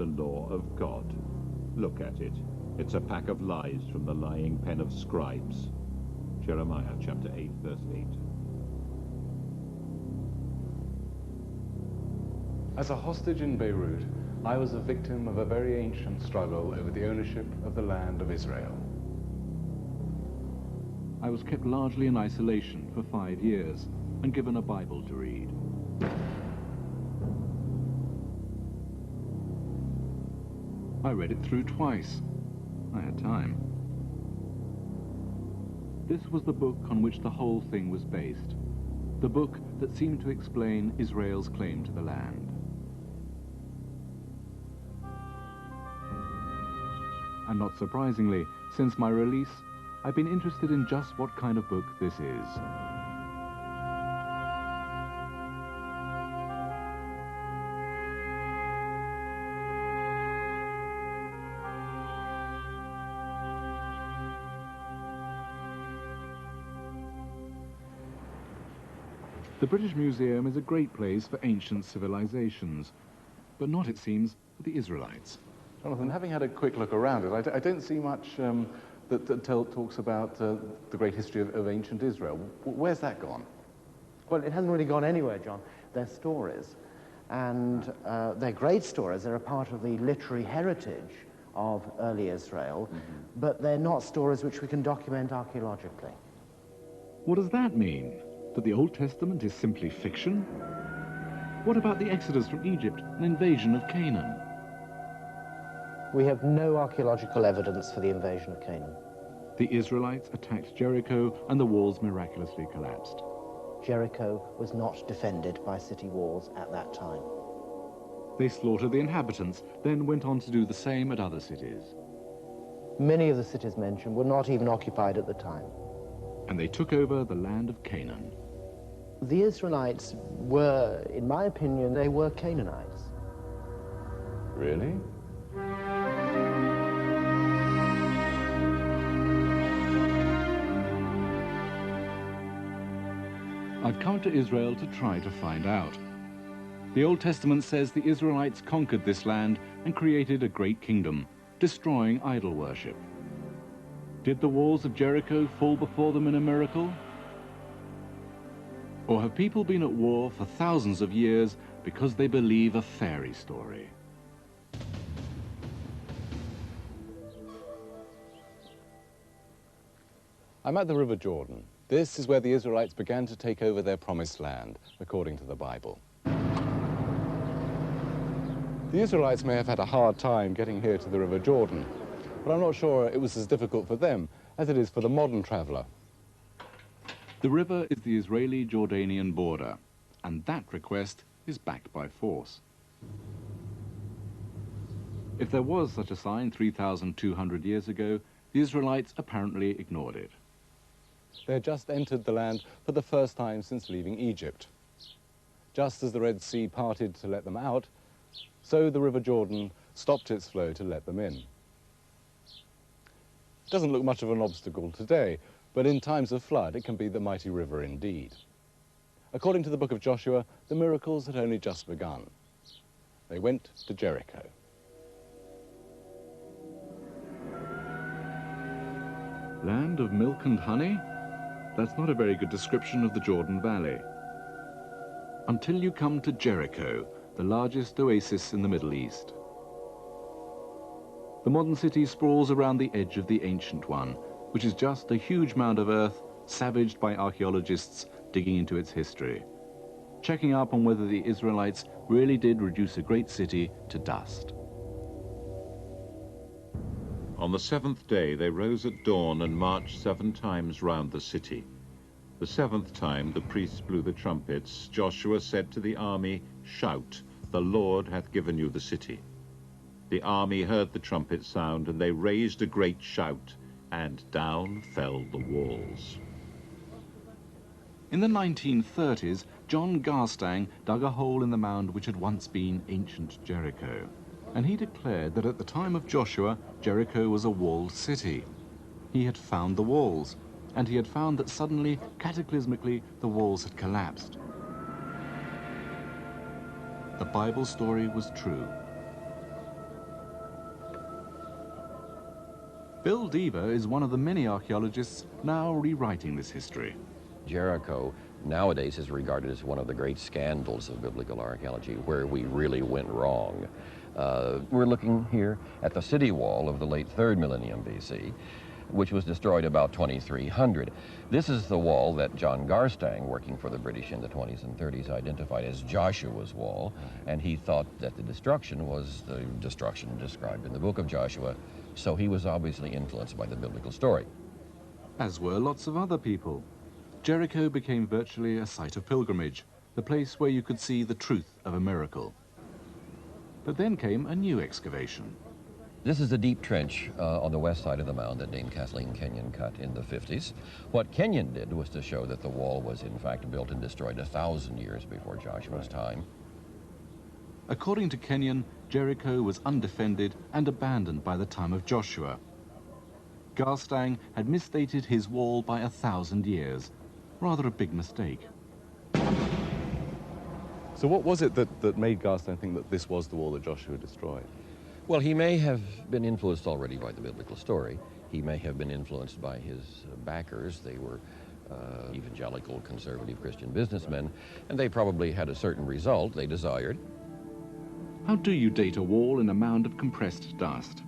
the law of God. Look at it. It's a pack of lies from the lying pen of scribes. Jeremiah chapter 8, verse 8. As a hostage in Beirut, I was a victim of a very ancient struggle over the ownership of the land of Israel. I was kept largely in isolation for 5 years and given a Bible to read. I read it through twice. I had time. This was the book on which the whole thing was based. The book that seemed to explain Israel's claim to the land. And not surprisingly, since my release, I've been interested in just what kind of book this is. The British Museum is a great place for ancient civilizations, but not, it seems, for the Israelites. Jonathan, having had a quick look around it, I don't see much that talks about the great history of ancient Israel. Where's that gone? Well, it hasn't really gone anywhere, John. They're stories, and they're great stories. They're a part of the literary heritage of early Israel, but they're not stories which we can document archaeologically. What does that mean? That the Old Testament is simply fiction? What about the Exodus from Egypt and invasion of Canaan? We have no archaeological evidence for the invasion of Canaan. The Israelites attacked Jericho and the walls miraculously collapsed. Jericho was not defended by city walls at that time. They slaughtered the inhabitants, then went on to do the same at other cities. Many of the cities mentioned were not even occupied at the time. And they took over the land of Canaan. The Israelites were, in my opinion, they were Canaanites. Really? I've come to Israel to try to find out. The Old Testament says the Israelites conquered this land and created a great kingdom, destroying idol worship. Did the walls of Jericho fall before them in a miracle? Or have people been at war for thousands of years because they believe a fairy story? I'm at the River Jordan. This is where the Israelites began to take over their promised land, according to the Bible. The Israelites may have had a hard time getting here to the River Jordan, but I'm not sure it was as difficult for them as it is for the modern traveler. The river is the Israeli-Jordanian border, and that request is backed by force. If there was such a sign 3,200 years ago, the Israelites apparently ignored it. They had just entered the land for the first time since leaving Egypt. Just as the Red Sea parted to let them out, so the River Jordan stopped its flow to let them in. It doesn't look much of an obstacle today, but in times of flood it can be the mighty river indeed. According to the book of Joshua, the miracles had only just begun. They went to Jericho. Land of milk and honey? That's not a very good description of the Jordan Valley. Until you come to Jericho, the largest oasis in the Middle East. The modern city sprawls around the edge of the ancient one, which is just a huge mound of earth savaged by archaeologists digging into its history, checking up on whether the Israelites really did reduce a great city to dust. On the seventh day they rose at dawn and marched 7 times round the city. The 7th time the priests blew the trumpets. Joshua said to the army, "Shout, the Lord hath given you the city." The army heard the trumpet sound, and they raised a great shout, and down fell the walls. In the 1930s, John Garstang dug a hole in the mound which had once been ancient Jericho. And he declared that at the time of Joshua, Jericho was a walled city. He had found the walls, and he had found that suddenly, cataclysmically, the walls had collapsed. The Bible story was true. Bill Deaver is one of the many archaeologists now rewriting this history. Jericho nowadays is regarded as one of the great scandals of biblical archaeology, where we really went wrong. We're looking here at the city wall of the late 3rd millennium BC, which was destroyed about 2300. This is the wall that John Garstang, working for the British in the 20s and 30s, identified as Joshua's wall, and he thought that the destruction was the destruction described in the book of Joshua, so he was obviously influenced by the biblical story. As were lots of other people. Jericho became virtually a site of pilgrimage, the place where you could see the truth of a miracle. But then came a new excavation. This is a deep trench on the west side of the mound that Dame Kathleen Kenyon cut in the 50s. What Kenyon did was to show that the wall was in fact built and destroyed 1,000 years before Joshua's time. According to Kenyon, Jericho was undefended and abandoned by the time of Joshua. Garstang had misstated his wall by 1,000 years. Rather a big mistake. So what was it that made Garstang think that this was the wall that Joshua destroyed? Well, he may have been influenced already by the biblical story. He may have been influenced by his backers. They were evangelical, conservative Christian businessmen, and they probably had a certain result they desired. How do you date a wall in a mound of compressed dust?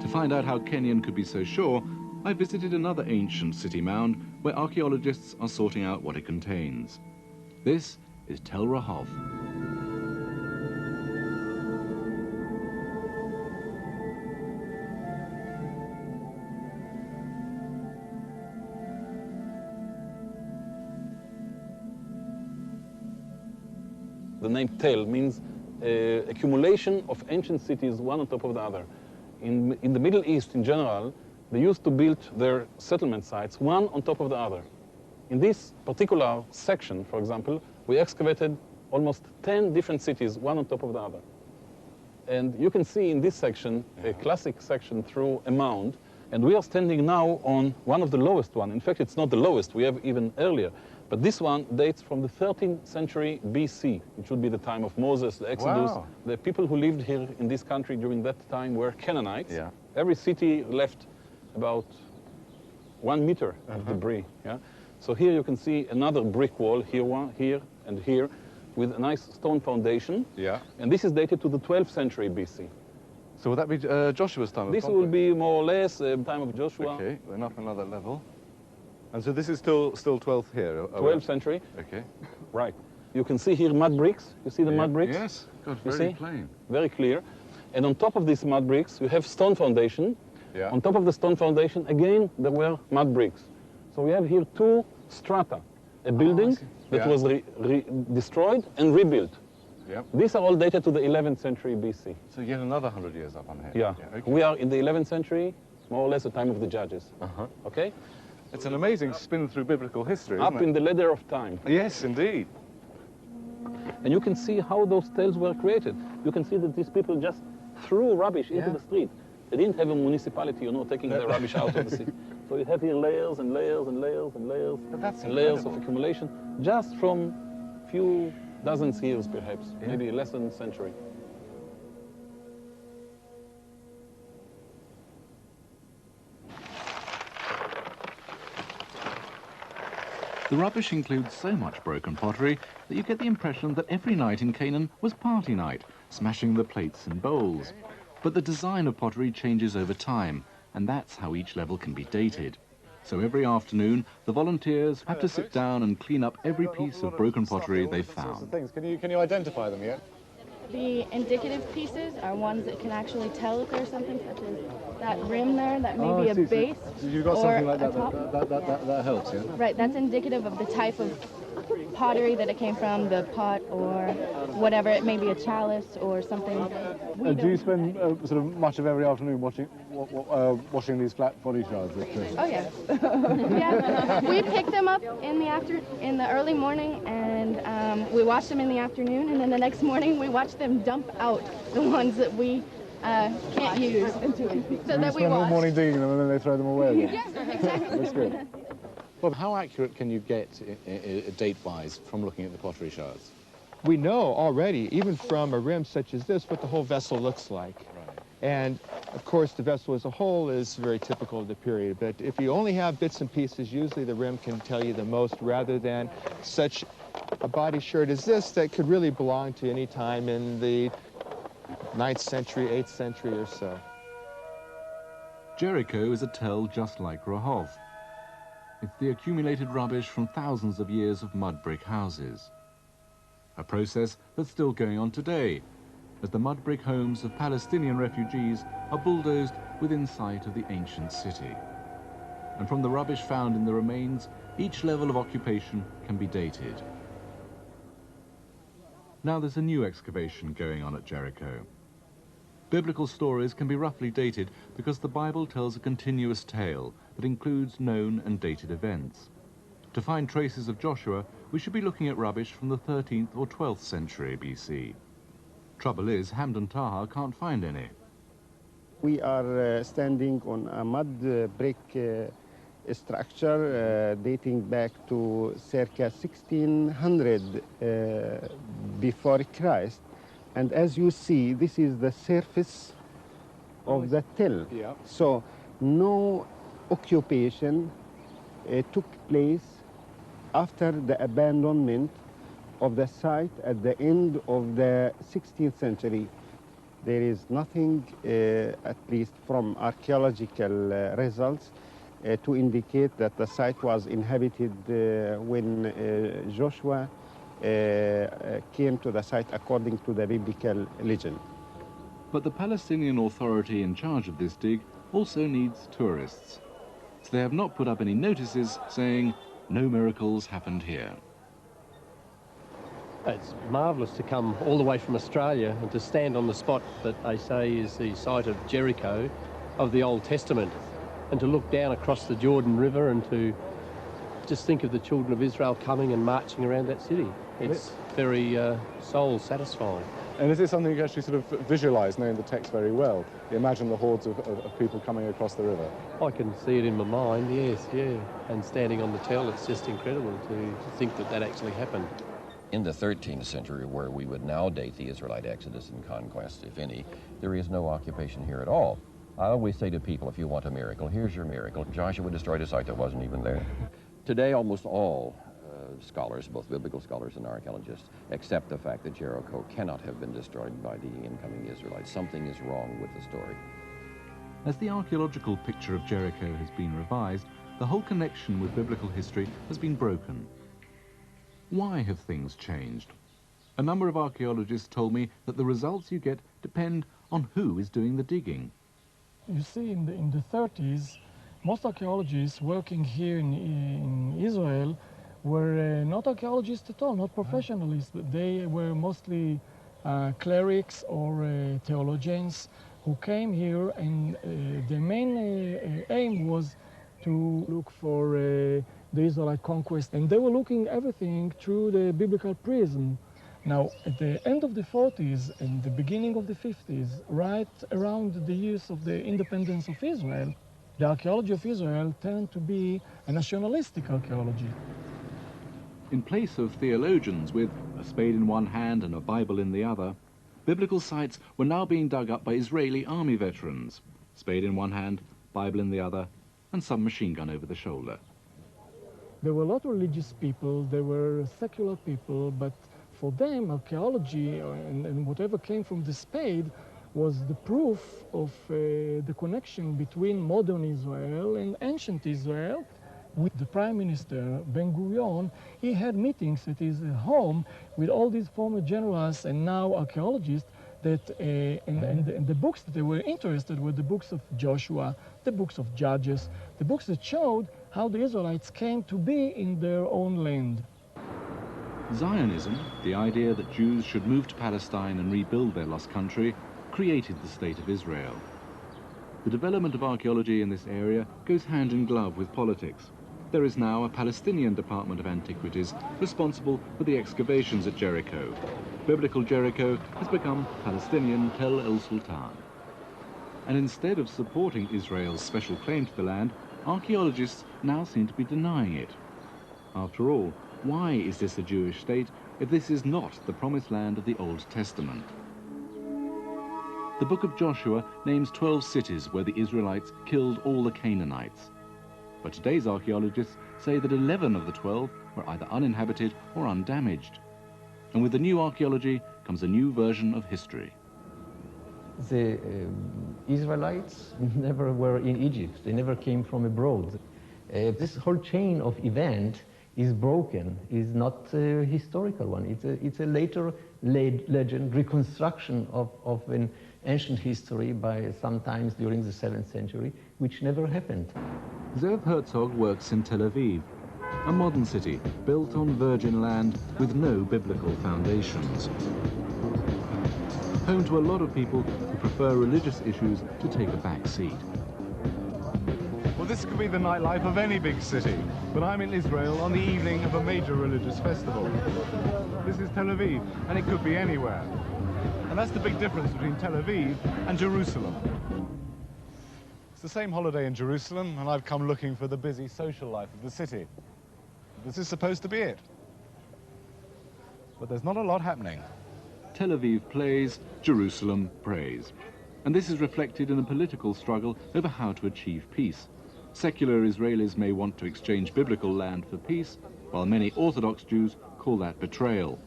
To find out how Kenyon could be so sure, I visited another ancient city mound where archaeologists are sorting out what it contains. This is Tel Rahov. The name Tel means accumulation of ancient cities, one on top of the other. In the Middle East, in general, they used to build their settlement sites one on top of the other. In this particular section, for example, we excavated almost 10 different cities, one on top of the other. And you can see in this section, a classic section through a mound, and we are standing now on one of the lowest one. In fact, it's not the lowest, we have even earlier. But this one dates from the 13th century BC, which would be the time of Moses, the Exodus. Wow. The people who lived here in this country during that time were Canaanites. Yeah. Every city left about 1 meter of debris. Yeah? So here you can see another brick wall, here one, here, and here, with a nice stone foundation. Yeah. And this is dated to the 12th century BC. So would that be Joshua's time of This conflict? will be more or less the time of Joshua. Okay, then up another level. And so this is still 12th here? 12th century. Okay. Right. You can see here mud bricks. You see the mud bricks? Yes, God, You very see? plain. Very clear. And on top of these mud bricks, you have stone foundation. Yeah. On top of the stone foundation, again, there were mud bricks. So we have here two strata. A building that Yeah. was destroyed and rebuilt. Yep. These are all dated to the 11th century BC. So yet another 100 years up on here. Yeah. Okay. We are in the 11th century, more or less the time of the judges. Okay? It's an amazing spin through biblical history, isn't Up it? in the ladder of time. Yes, indeed. And you can see how those tales were created. You can see that these people just threw rubbish into the street. They didn't have a municipality, you know, taking the rubbish out of the city. So you have here layers and layers and layers and layers But that's and layers of incredible. accumulation, just from few dozens years, perhaps, maybe less than a century. The rubbish includes so much broken pottery that you get the impression that every night in Canaan was party night, smashing the plates and bowls. But the design of pottery changes over time, and that's how each level can be dated. So every afternoon, the volunteers have to sit down and clean up every piece of broken pottery they've found. Can you identify them yet? The indicative pieces are ones that can actually tell if there's something, such as that rim there, that may be a base You've got or something like a that, top. that helps, yeah? Right, that's indicative of the type of pottery that it came from, the pot or whatever. It may be a chalice or something. Do you spend sort of much of every afternoon washing these flat body shards? Oh yeah, yeah. We pick them up in the early morning, and we wash them in the afternoon, and then the next morning we watch them dump out the ones that we can't use, so that we spend all wash. morning digging them and then they throw them away again. Yeah, exactly. That's good. Well, how accurate can you get date-wise from looking at the pottery shards? We know already, even from a rim such as this, what the whole vessel looks like. Right. And Of course, the vessel as a whole is very typical of the period, but if you only have bits and pieces, usually the rim can tell you the most rather than such a body shirt as this that could really belong to any time in the 9th century, 8th century or so. Jericho is a tell just like Rehoboth. It's the accumulated rubbish from thousands of years of mud brick houses. A process that's still going on today, as the mud brick homes of Palestinian refugees are bulldozed within sight of the ancient city. And from the rubbish found in the remains, each level of occupation can be dated. Now there's a new excavation going on at Jericho. Biblical stories can be roughly dated because the Bible tells a continuous tale that includes known and dated events. To find traces of Joshua, we should be looking at rubbish from the 13th or 12th century BC. Trouble is, Hamdan Taha can't find any. We are standing on a mud brick structure dating back to circa 1600 before Christ. And as you see, this is the surface of the till. Yeah. So no occupation took place after the abandonment of the site at the end of the 16th century. There is nothing, at least from archaeological results, to indicate that the site was inhabited when Joshua came to the site according to the biblical legend. But the Palestinian Authority in charge of this dig also needs tourists. So they have not put up any notices saying, "No miracles happened here." It's marvellous to come all the way from Australia and to stand on the spot that they say is the site of Jericho of the Old Testament, and to look down across the Jordan River and to just think of the children of Israel coming and marching around that city. It's very soul satisfying. And is it something you can actually sort of visualize, knowing the text very well? You imagine the hordes of people coming across the river? I can see it in my mind, yes, yeah. And standing on the tell, it's just incredible to think that that actually happened. In the 13th century, where we would now date the Israelite exodus and conquest, if any, there is no occupation here at all. I always say to people, if you want a miracle, here's your miracle. Joshua destroyed a site that wasn't even there. Today, almost all scholars, both biblical scholars and archaeologists, accept the fact that Jericho cannot have been destroyed by the incoming Israelites. Something is wrong with the story. As the archaeological picture of Jericho has been revised, the whole connection with biblical history has been broken. Why have things changed? A number of archaeologists told me that the results you get depend on who is doing the digging. You see, in the 30s, most archaeologists working here in Israel were not archaeologists at all, not professionals. They were mostly clerics or theologians who came here, and the main aim was to look for the Israelite conquest, and they were looking everything through the biblical prism. Now, at the end of the 40s and the beginning of the 50s, right around the years of the independence of Israel, the archaeology of Israel turned to be a nationalistic archaeology. In place of theologians with a spade in one hand and a Bible in the other, biblical sites were now being dug up by Israeli army veterans. Spade in one hand, Bible in the other, and some machine gun over the shoulder. There were a lot of religious people, there were secular people, but for them, archaeology and whatever came from the spade was the proof of the connection between modern Israel and ancient Israel. With the Prime Minister, Ben-Gurion, he had meetings at his home with all these former generals and now archaeologists that, and the books that they were interested were the books of Joshua, the books of Judges, the books that showed how the Israelites came to be in their own land. Zionism, the idea that Jews should move to Palestine and rebuild their lost country, created the State of Israel. The development of archaeology in this area goes hand in glove with politics. There is now a Palestinian Department of Antiquities responsible for the excavations at Jericho. Biblical Jericho has become Palestinian Tel El Sultan. And instead of supporting Israel's special claim to the land, archaeologists now seem to be denying it. After all, why is this a Jewish state if this is not the promised land of the Old Testament? The book of Joshua names 12 cities where the Israelites killed all the Canaanites. But today's archaeologists say that 11 of the 12 were either uninhabited or undamaged. And with the new archaeology comes a new version of history. The Israelites never were in Egypt. They never came from abroad. This whole chain of events is broken, is not a historical one. It's a later legend, reconstruction of an ancient history by sometimes during the 7th century, which never happened. Zev Herzog works in Tel Aviv, a modern city built on virgin land with no biblical foundations. Home to a lot of people who prefer religious issues to take a back seat. Well, this could be the nightlife of any big city, but I'm in Israel on the evening of a major religious festival. This is Tel Aviv, and it could be anywhere. And that's the big difference between Tel Aviv and Jerusalem. It's the same holiday in Jerusalem, and I've come looking for the busy social life of the city. This is supposed to be it. But there's not a lot happening. Tel Aviv plays, Jerusalem prays. And this is reflected in a political struggle over how to achieve peace. Secular Israelis may want to exchange biblical land for peace, while many Orthodox Jews call that betrayal.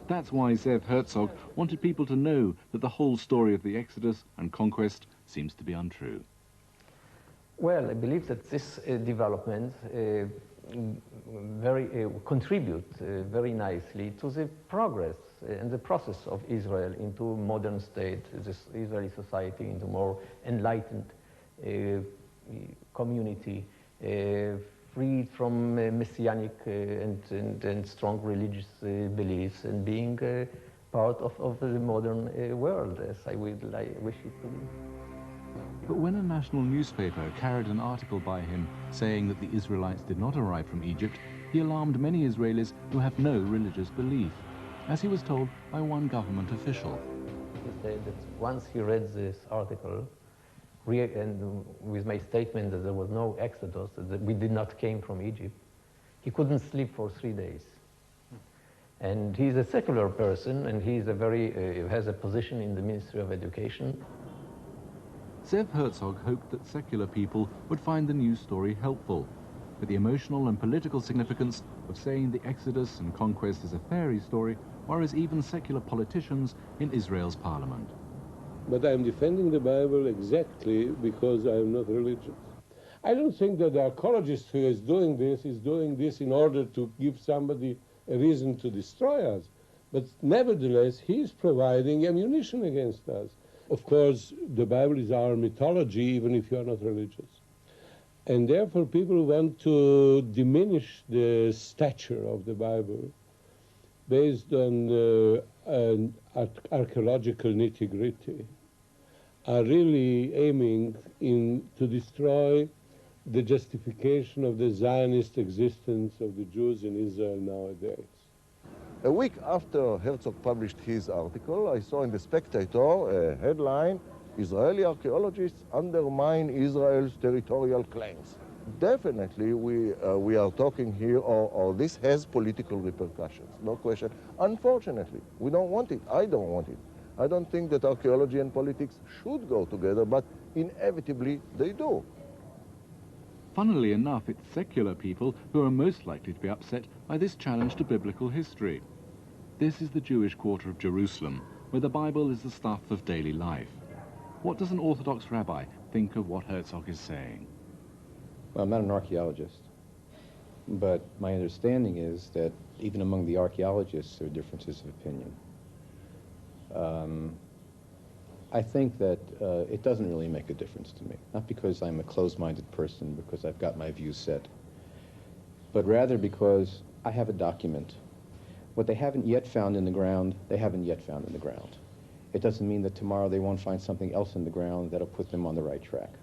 That's why Zev Herzog wanted people to know that the whole story of the Exodus and conquest seems to be untrue. Well, I believe that this development contribute very nicely to the progress and the process of Israel into modern state, this Israeli society into more enlightened community, freed from messianic and strong religious beliefs, and being part of the modern world, as I wish it to be. But when a national newspaper carried an article by him saying that the Israelites did not arrive from Egypt, he alarmed many Israelis who have no religious belief, as he was told by one government official. He said that once he read this article, and with my statement that there was no exodus, that we did not came from Egypt, he couldn't sleep for 3 days. And he's a secular person, and he's has a position in the Ministry of Education. Zev Herzog hoped that secular people would find the news story helpful, but the emotional and political significance of saying the Exodus and conquest is a fairy story worries even secular politicians in Israel's parliament. But I'm defending the Bible exactly because I'm not religious. I don't think that the archaeologist who is doing this in order to give somebody a reason to destroy us. But nevertheless, he is providing ammunition against us. Of course, the Bible is our mythology, even if you are not religious. And therefore, people want to diminish the stature of the Bible based on archaeological nitty-gritty, are really aiming to destroy the justification of the Zionist existence of the Jews in Israel nowadays. A week after Herzog published his article, I saw in The Spectator a headline, "Israeli archaeologists undermine Israel's territorial claims." Definitely we are talking here, or this has political repercussions, no question. Unfortunately, we don't want it. I don't want it. I don't think that archaeology and politics should go together, but inevitably they do. Funnily enough, it's secular people who are most likely to be upset by this challenge to biblical history. This is the Jewish quarter of Jerusalem, where the Bible is the stuff of daily life. What does an Orthodox rabbi think of what Herzog is saying? Well, I'm not an archaeologist, but my understanding is that even among the archaeologists there are differences of opinion. I think that it doesn't really make a difference to me, not because I'm a closed-minded person, because I've got my views set, but rather because I have a document. What they haven't yet found in the ground, they haven't yet found in the ground. It doesn't mean that tomorrow they won't find something else in the ground that'll put them on the right track.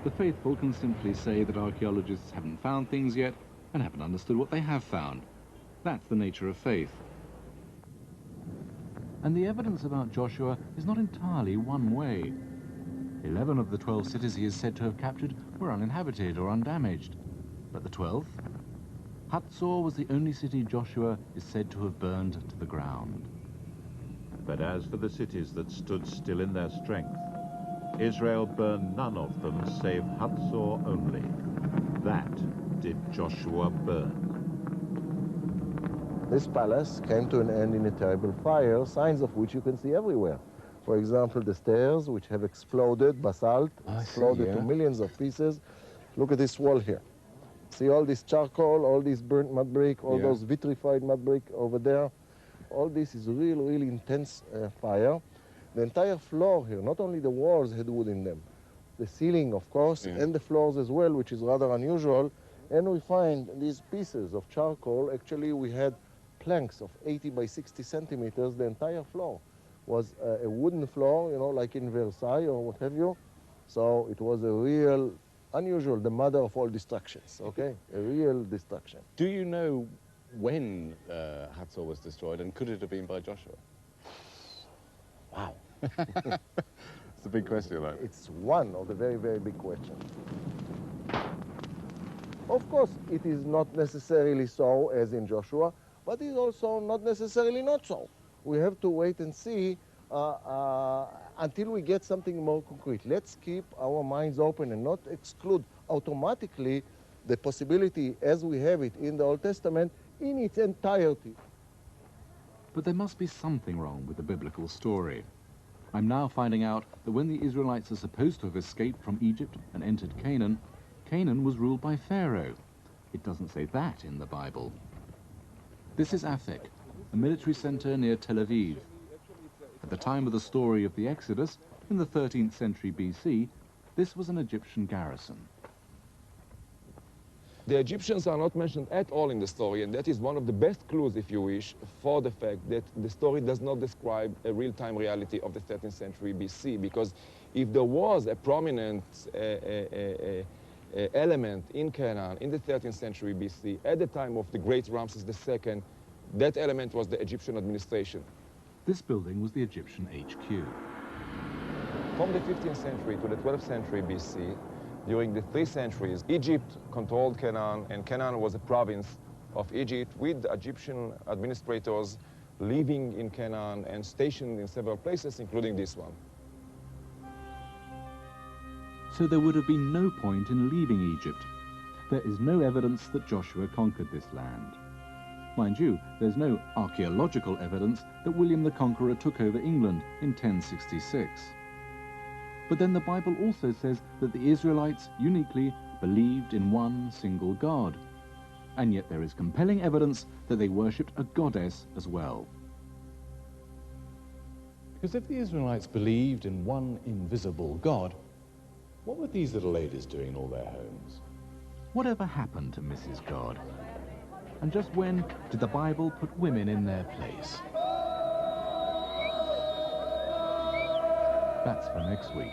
The faithful can simply say that archaeologists haven't found things yet and haven't understood what they have found. That's the nature of faith. And the evidence about Joshua is not entirely one way. 11 of the 12 cities he is said to have captured were uninhabited or undamaged. But the 12th? Hatzor was the only city Joshua is said to have burned to the ground. But as for the cities that stood still in their strength, Israel burned none of them save Hatzor only. That did Joshua burn. This palace came to an end in a terrible fire, signs of which you can see everywhere. For example, the stairs, which have exploded, basalt, exploded to millions of pieces. Look at this wall here. See all this charcoal, all this burnt mud brick, all those vitrified mud brick over there. All this is really intense fire. The entire floor here, not only the walls had wood in them, the ceiling, of course, and the floors as well, which is rather unusual. And we find these pieces of charcoal. Actually, we had planks of 80 by 60 centimeters. The entire floor was a wooden floor, you know, like in Versailles or what have you. So it was a real, unusual, the mother of all destructions, okay? A real destruction. Do you know when Hatzor was destroyed, and could it have been by Joshua? Wow. It's a big question, though. It's one of the very big questions. Of course, it is not necessarily so as in Joshua, but it's also not necessarily not so. We have to wait and see until we get something more concrete. Let's keep our minds open and not exclude automatically the possibility as we have it in the Old Testament in its entirety. But there must be something wrong with the biblical story. I'm now finding out that when the Israelites are supposed to have escaped from Egypt and entered Canaan, Canaan was ruled by Pharaoh. It doesn't say that in the Bible. This is Aphek, a military center near Tel Aviv. At the time of the story of the Exodus, in the 13th century BC, this was an Egyptian garrison. The Egyptians are not mentioned at all in the story, and that is one of the best clues, if you wish, for the fact that the story does not describe a real-time reality of the 13th century BC, because if there was a prominent element in Canaan in the 13th century BC, at the time of the great Ramses II, that element was the Egyptian administration. This building was the Egyptian HQ. From the 15th century to the 12th century BC, during the 3 centuries, Egypt controlled Canaan, and Canaan was a province of Egypt with Egyptian administrators living in Canaan and stationed in several places, including this one. So there would have been no point in leaving Egypt. There is no evidence that Joshua conquered this land. Mind you, there's no archaeological evidence that William the Conqueror took over England in 1066. But then the Bible also says that the Israelites uniquely believed in one single God. And yet there is compelling evidence that they worshipped a goddess as well. Because if the Israelites believed in one invisible God, what were these little ladies doing in all their homes? Whatever happened to Mrs. God? And just when did the Bible put women in their place? That's for next week.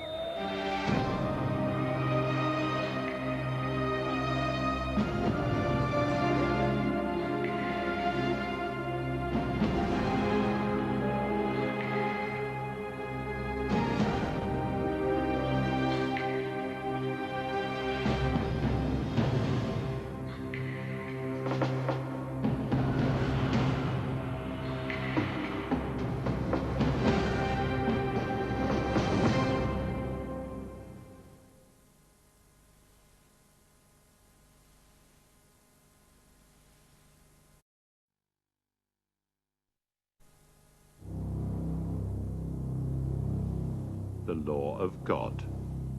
The law of God.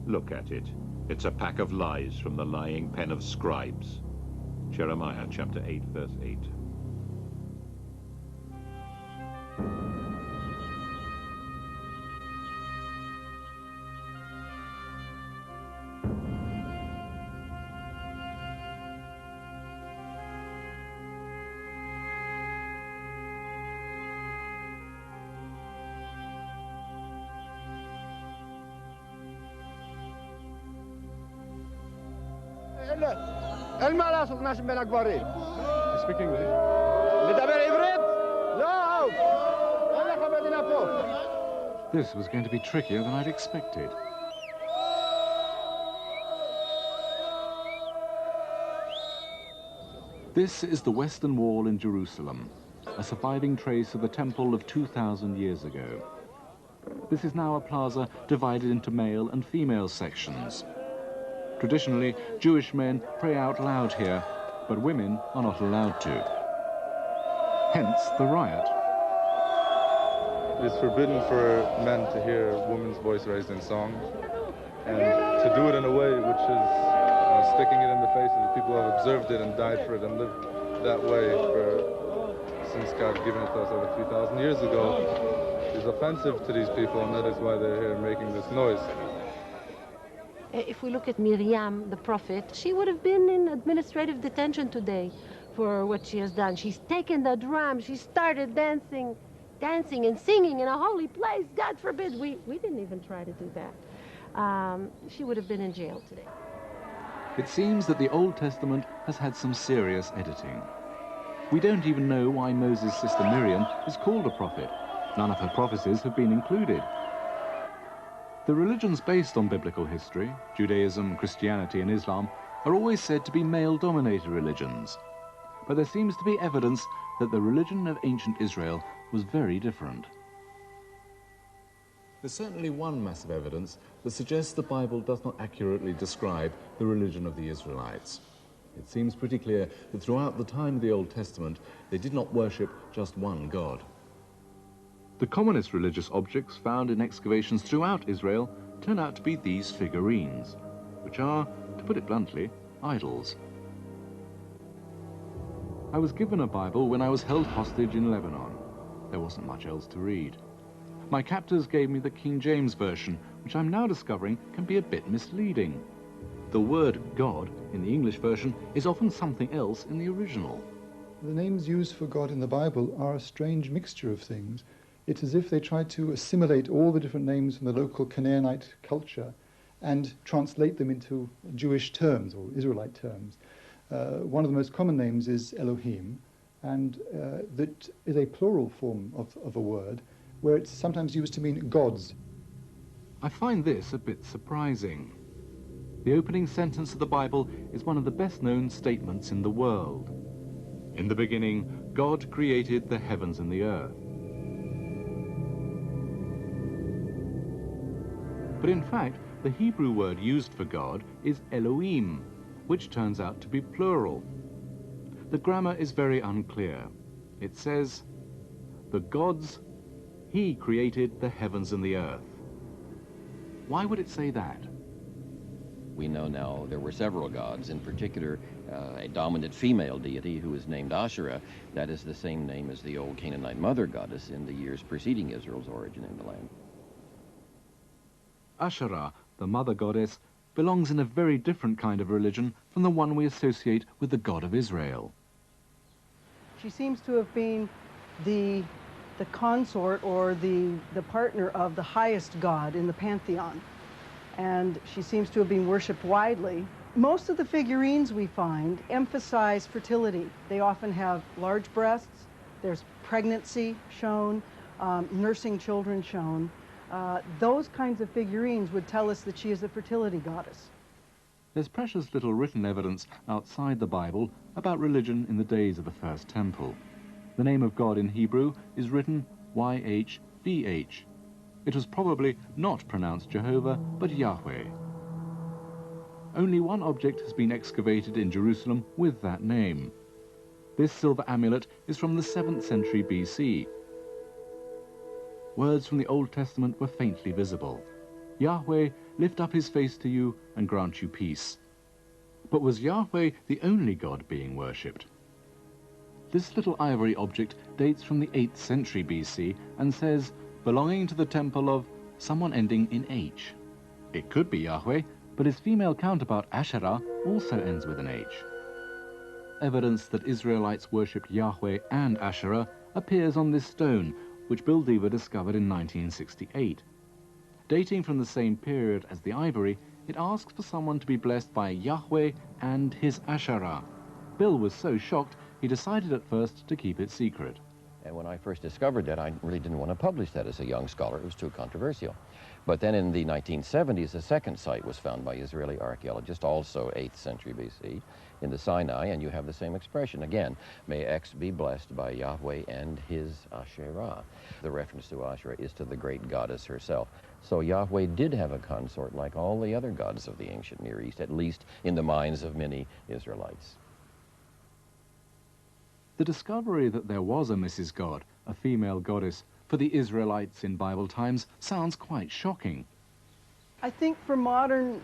Look at it. It's a pack of lies from the lying pen of scribes. Jeremiah chapter 8, verse 8. אין מה לעשות מה שבין הגברים. Speak English. לדבר עברית? לא, אין לך מדינה פה. This was going to be trickier than I'd expected. This is the Western Wall in Jerusalem. a surviving trace of the temple of 2,000 years ago. This is now a plaza divided into male and female sections. Traditionally, Jewish men pray out loud here, but women are not allowed to. Hence the riot. It's forbidden for men to hear a woman's voice raised in song, and to do it in a way which is sticking it in the faces of people who have observed it and died for it and lived that way since God given it to us over 3,000 years ago is offensive to these people, and that is why they're here making this noise. If we look at Miriam, the prophet, she would have been in administrative detention today for what she has done. She's taken the drum, she started dancing and singing in a holy place. God forbid, we didn't even try to do that. She would have been in jail today. It seems that the Old Testament has had some serious editing. We don't even know why Moses' sister Miriam is called a prophet. None of her prophecies have been included. The religions based on biblical history, Judaism, Christianity and Islam, are always said to be male-dominated religions. But there seems to be evidence that the religion of ancient Israel was very different. There's certainly one mass of evidence that suggests the Bible does not accurately describe the religion of the Israelites. It seems pretty clear that throughout the time of the Old Testament, they did not worship just one God. The commonest religious objects found in excavations throughout Israel turn out to be these figurines, which are, to put it bluntly, idols. I was given a Bible when I was held hostage in Lebanon. There wasn't much else to read. My captors gave me the King James Version, which I'm now discovering can be a bit misleading. The word God in the English version is often something else in the original. The names used for God in the Bible are a strange mixture of things. It's as if they tried to assimilate all the different names from the local Canaanite culture and translate them into Jewish terms or Israelite terms. One of the most common names is Elohim, and that is a plural form of a word where it's sometimes used to mean gods. I find this a bit surprising. The opening sentence of the Bible is one of the best-known statements in the world. In the beginning, God created the heavens and the earth. But in fact, the Hebrew word used for God is Elohim, which turns out to be plural. The grammar is very unclear. It says, the gods, he created the heavens and the earth. Why would it say that? We know now there were several gods, in particular a dominant female deity who is named Asherah. That is the same name as the old Canaanite mother goddess in the years preceding Israel's origin in the land. Asherah, the mother goddess, belongs in a very different kind of religion from the one we associate with the God of Israel. She seems to have been the consort or the partner of the highest god in the pantheon. And she seems to have been worshipped widely. Most of the figurines we find emphasize fertility. They often have large breasts, there's pregnancy shown, nursing children shown. Those kinds of figurines would tell us that she is a fertility goddess. There's precious little written evidence outside the Bible about religion in the days of the First Temple. The name of God in Hebrew is written YHVH. It was probably not pronounced Jehovah, but Yahweh. Only one object has been excavated in Jerusalem with that name. This silver amulet is from the 7th century BC. Words from the Old Testament were faintly visible. Yahweh, lift up his face to you and grant you peace. But was Yahweh the only God being worshipped? This little ivory object dates from the 8th century BC and says, belonging to the temple of someone ending in H. It could be Yahweh, but his female counterpart Asherah also ends with an H. Evidence that Israelites worshipped Yahweh and Asherah appears on this stone, which Bill Deaver discovered in 1968. Dating from the same period as the ivory, it asks for someone to be blessed by Yahweh and his Asherah. Bill was so shocked, he decided at first to keep it secret. And when I first discovered that, I really didn't want to publish that as a young scholar. It was too controversial. But then in the 1970s, a second site was found by Israeli archaeologists, also 8th century BC, in the Sinai, and you have the same expression. Again, may X be blessed by Yahweh and his Asherah. The reference to Asherah is to the great goddess herself. So Yahweh did have a consort like all the other gods of the ancient Near East, at least in the minds of many Israelites. The discovery that there was a Mrs. God, a female goddess, for the Israelites in Bible times sounds quite shocking. I think for modern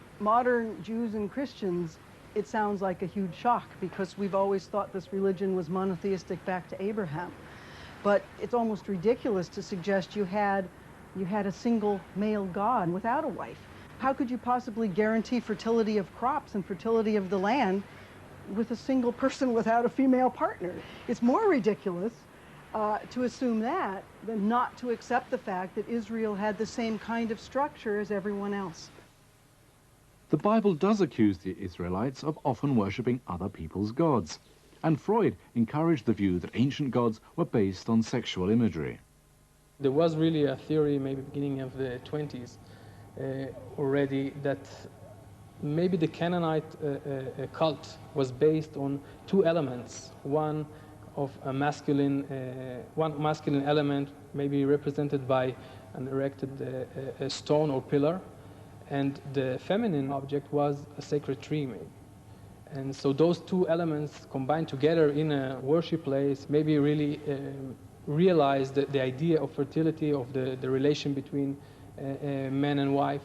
Jews and Christians, it sounds like a huge shock because we've always thought this religion was monotheistic back to Abraham. But it's almost ridiculous to suggest you had a single male god without a wife. How could you possibly guarantee fertility of crops and fertility of the land with a single person without a female partner? It's more ridiculous to assume that than not to accept the fact that Israel had the same kind of structure as everyone else. The Bible does accuse the Israelites of often worshipping other people's gods, and Freud encouraged the view that ancient gods were based on sexual imagery. There was really a theory, maybe beginning of the 20s already, that maybe the Canaanite cult was based on two elements. One masculine element, maybe represented by an erected stone or pillar, and the feminine object was a sacred tree, maybe. And so those two elements combined together in a worship place maybe really realized the idea of fertility, of the relation between man and wife,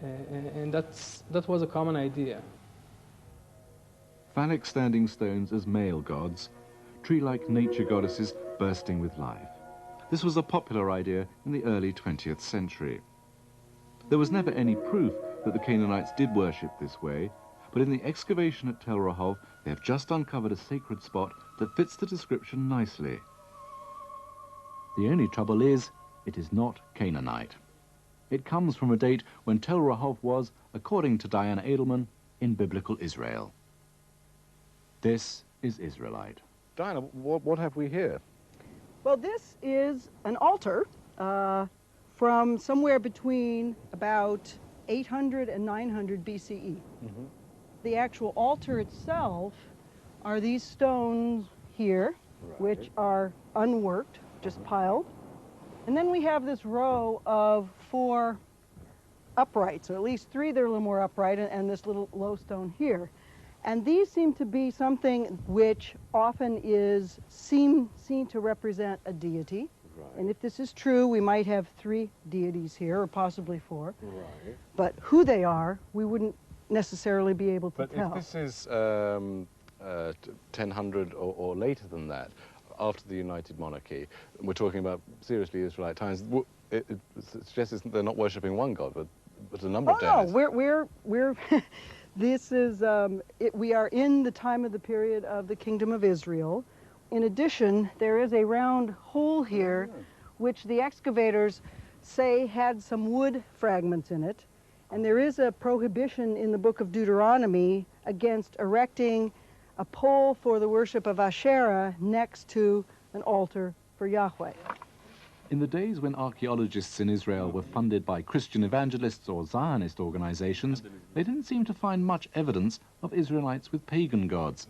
and that was a common idea. Phallic standing stones as male gods, tree-like nature goddesses bursting with life. This was a popular idea in the early 20th century. There was never any proof that the Canaanites did worship this way, but in the excavation at Tel Rehov, they have just uncovered a sacred spot that fits the description nicely. The only trouble is, it is not Canaanite. It comes from a date when Tel Rehov was, according to Diana Edelman, in biblical Israel. This is Israelite. Diana, what have we here? Well, this is an altar from somewhere between about 800 and 900 BCE. Mm-hmm. The actual altar itself are these stones here, Right. which are unworked, just piled. And then we have this row of 4 uprights, or at least 3 that are a little more upright, and this little low stone here. And these seem to be something which often is seen to represent a deity. Right. And if this is true, we might have 3 deities here, or possibly 4. Right. But who they are, we wouldn't necessarily be able to tell. But if this is 1000 or later than that, after the United Monarchy, we're talking about seriously Israelite times, it suggests they're not worshipping one god, but a number of deities. No, we're this is, we are in the time of the period of the Kingdom of Israel. In addition, there is a round hole here, which the excavators say had some wood fragments in it. And there is a prohibition in the book of Deuteronomy against erecting a pole for the worship of Asherah next to an altar for Yahweh. In the days when archaeologists in Israel were funded by Christian evangelists or Zionist organizations, they didn't seem to find much evidence of Israelites with pagan gods.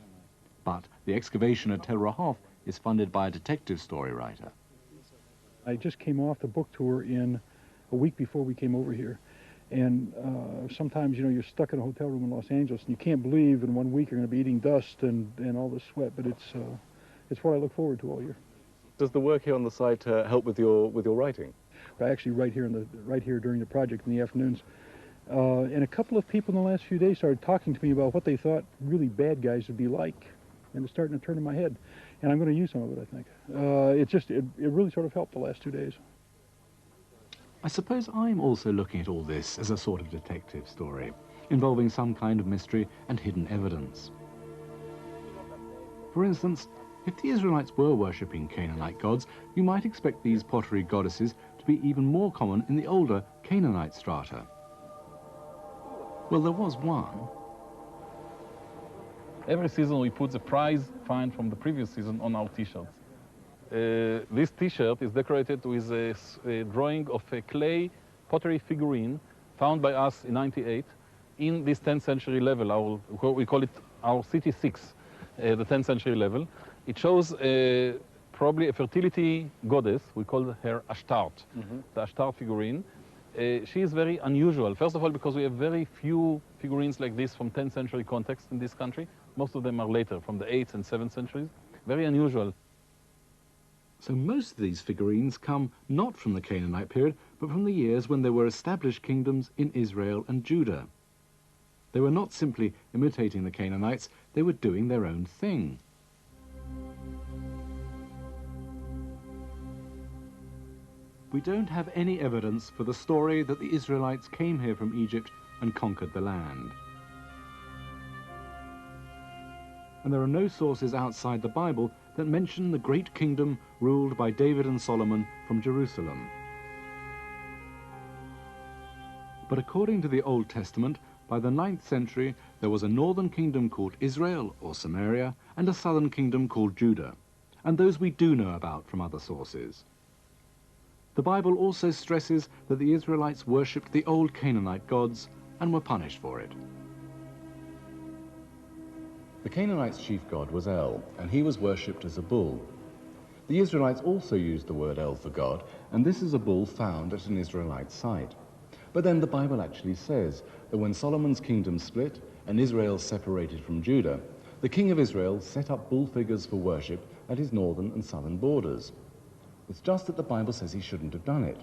But the excavation at Tel Rehov is funded by a detective story writer. I just came off the book tour in a week before we came over here. And sometimes, you know, you're stuck in a hotel room in Los Angeles and you can't believe in 1 week you're going to be eating dust and all this sweat, but it's what I look forward to all year. Does the work here on the site help with your writing? I actually write here during the project in the afternoons. And a couple of people in the last few days started talking to me about what they thought really bad guys would be like. And it's starting to turn in my head. And I'm going to use some of it, I think. It really sort of helped the last 2 days. I suppose I'm also looking at all this as a sort of detective story, involving some kind of mystery and hidden evidence. For instance, if the Israelites were worshipping Canaanite gods, you might expect these pottery goddesses to be even more common in the older Canaanite strata. Well, there was one. Every season we put the prize find from the previous season on our t-shirts. this T-shirt is decorated with a drawing of a clay pottery figurine found by us in '98 in this 10th century level. We call it our city 6, the 10th century level. It shows probably a fertility goddess. We call her Ashtart, the Ashtart figurine. She is very unusual. First of all, because we have very few figurines like this from 10th century context in this country. Most of them are later, from the 8th and 7th centuries. Very unusual. So most of these figurines come not from the Canaanite period, but from the years when there were established kingdoms in Israel and Judah. They were not simply imitating the Canaanites, they were doing their own thing. We don't have any evidence for the story that the Israelites came here from Egypt and conquered the land. And there are no sources outside the Bible that mention the great kingdom ruled by David and Solomon from Jerusalem. But according to the Old Testament, by the 9th century, there was a northern kingdom called Israel, or Samaria, and a southern kingdom called Judah, and those we do know about from other sources. The Bible also stresses that the Israelites worshipped the old Canaanite gods and were punished for it. The Canaanites' chief god was El, and he was worshipped as a bull. The Israelites also used the word El for God, and this is a bull found at an Israelite site. But then the Bible actually says that when Solomon's kingdom split and Israel separated from Judah, the king of Israel set up bull figures for worship at his northern and southern borders. It's just that the Bible says he shouldn't have done it.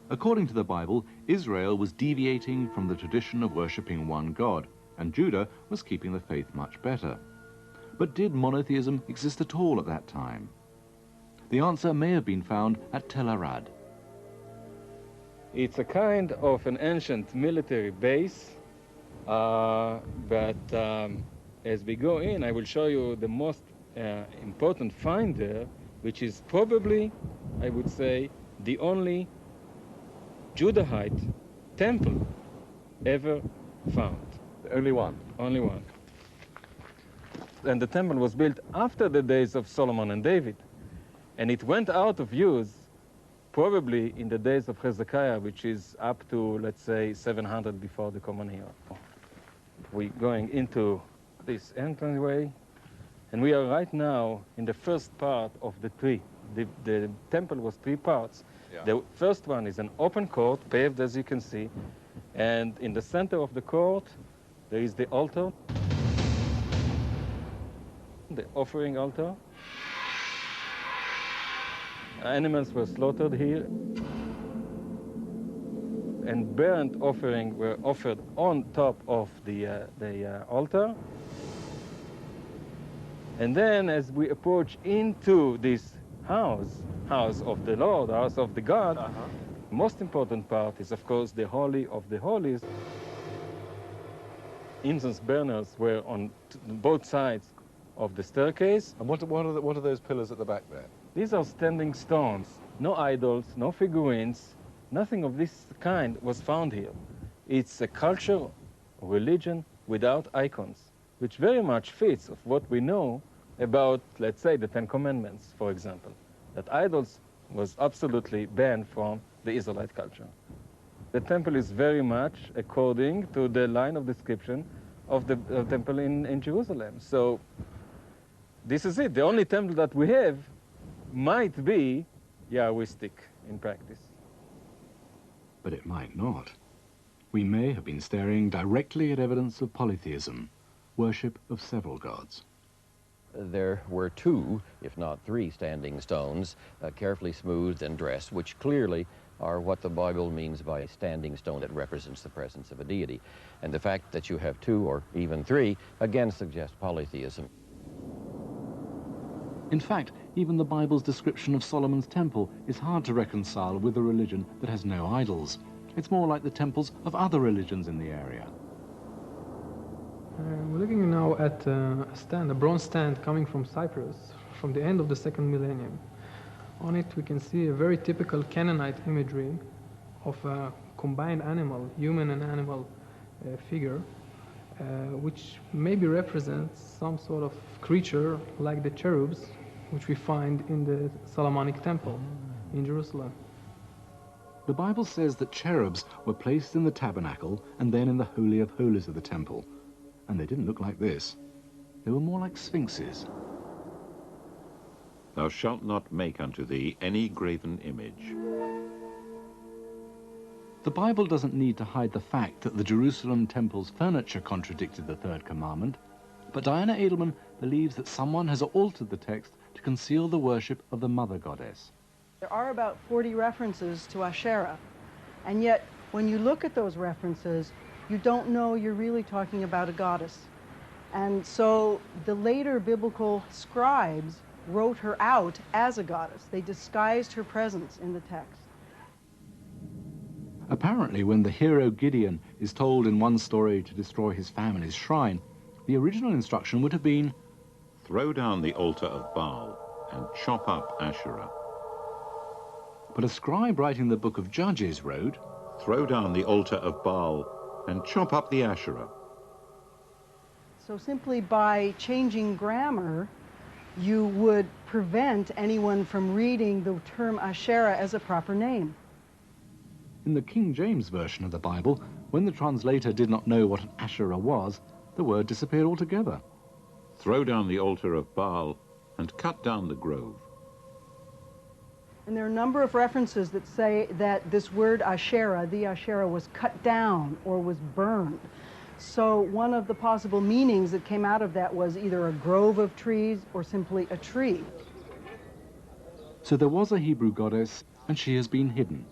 According to the Bible, Israel was deviating from the tradition of worshipping one God, and Judah was keeping the faith much better. But did monotheism exist at all at that time? The answer may have been found at Tel Arad. It's a kind of an ancient military base, but as we go in, I will show you the most important find there, which is probably, I would say, the only Judahite temple ever found. The only one? Only one. And the temple was built after the days of Solomon and David. And it went out of use probably in the days of Hezekiah, which is up to, let's say, 700 before the Common Era. We're going into this entranceway, and we are right now in the first part of the tree. The temple was 3 parts. Yeah. The first one is an open court, paved as you can see, and in the center of the court there is the altar, the offering altar. Animals were slaughtered here, and burnt offering were offered on top of the altar. And then as we approach into this house of the Lord, house of the God, most important part is, of course, the Holy of the Holies. Incense burners were on both sides of the staircase. And what are those pillars at the back there? These are standing stones. No idols, no figurines, nothing of this kind was found here. It's a culture, religion without icons, which very much fits of what we know about, let's say, the 10 Commandments, for example, that idols was absolutely banned from the Israelite culture. The temple is very much according to the line of description of the temple in Jerusalem. So this is it. The only temple that we have might be Yahwistic in practice. But it might not. We may have been staring directly at evidence of polytheism, worship of several gods. There were 2, if not 3, standing stones, carefully smoothed and dressed, which clearly are what the Bible means by a standing stone that represents the presence of a deity. And the fact that you have 2 or even 3, again, suggests polytheism. In fact, even the Bible's description of Solomon's temple is hard to reconcile with a religion that has no idols. It's more like the temples of other religions in the area. We're looking now at a bronze stand coming from Cyprus, from the end of the 2nd millennium. On it we can see a very typical Canaanite imagery of a combined animal, human and animal figure, which maybe represents some sort of creature like the cherubs which we find in the Solomonic Temple in Jerusalem. The Bible says that cherubs were placed in the tabernacle and then in the Holy of Holies of the temple. And they didn't look like this. They were more like sphinxes. Thou shalt not make unto thee any graven image. The Bible doesn't need to hide the fact that the Jerusalem temple's furniture contradicted the third commandment, but Diana Edelman believes that someone has altered the text to conceal the worship of the mother goddess. There are about 40 references to Asherah, and yet when you look at those references, you don't know you're really talking about a goddess. And so the later biblical scribes wrote her out as a goddess. They disguised her presence in the text. Apparently, when the hero Gideon is told in one story to destroy his family's shrine, the original instruction would have been, throw down the altar of Baal and chop up Asherah. But a scribe writing the book of Judges wrote, throw down the altar of Baal and chop up the Asherah. So simply by changing grammar, you would prevent anyone from reading the term Asherah as a proper name. In the King James Version of the Bible, when the translator did not know what an Asherah was, the word disappeared altogether. Throw down the altar of Baal and cut down the grove. And there are a number of references that say that this word Asherah, the Asherah, was cut down or was burned. So one of the possible meanings that came out of that was either a grove of trees or simply a tree. So there was a Hebrew goddess, and she has been hidden.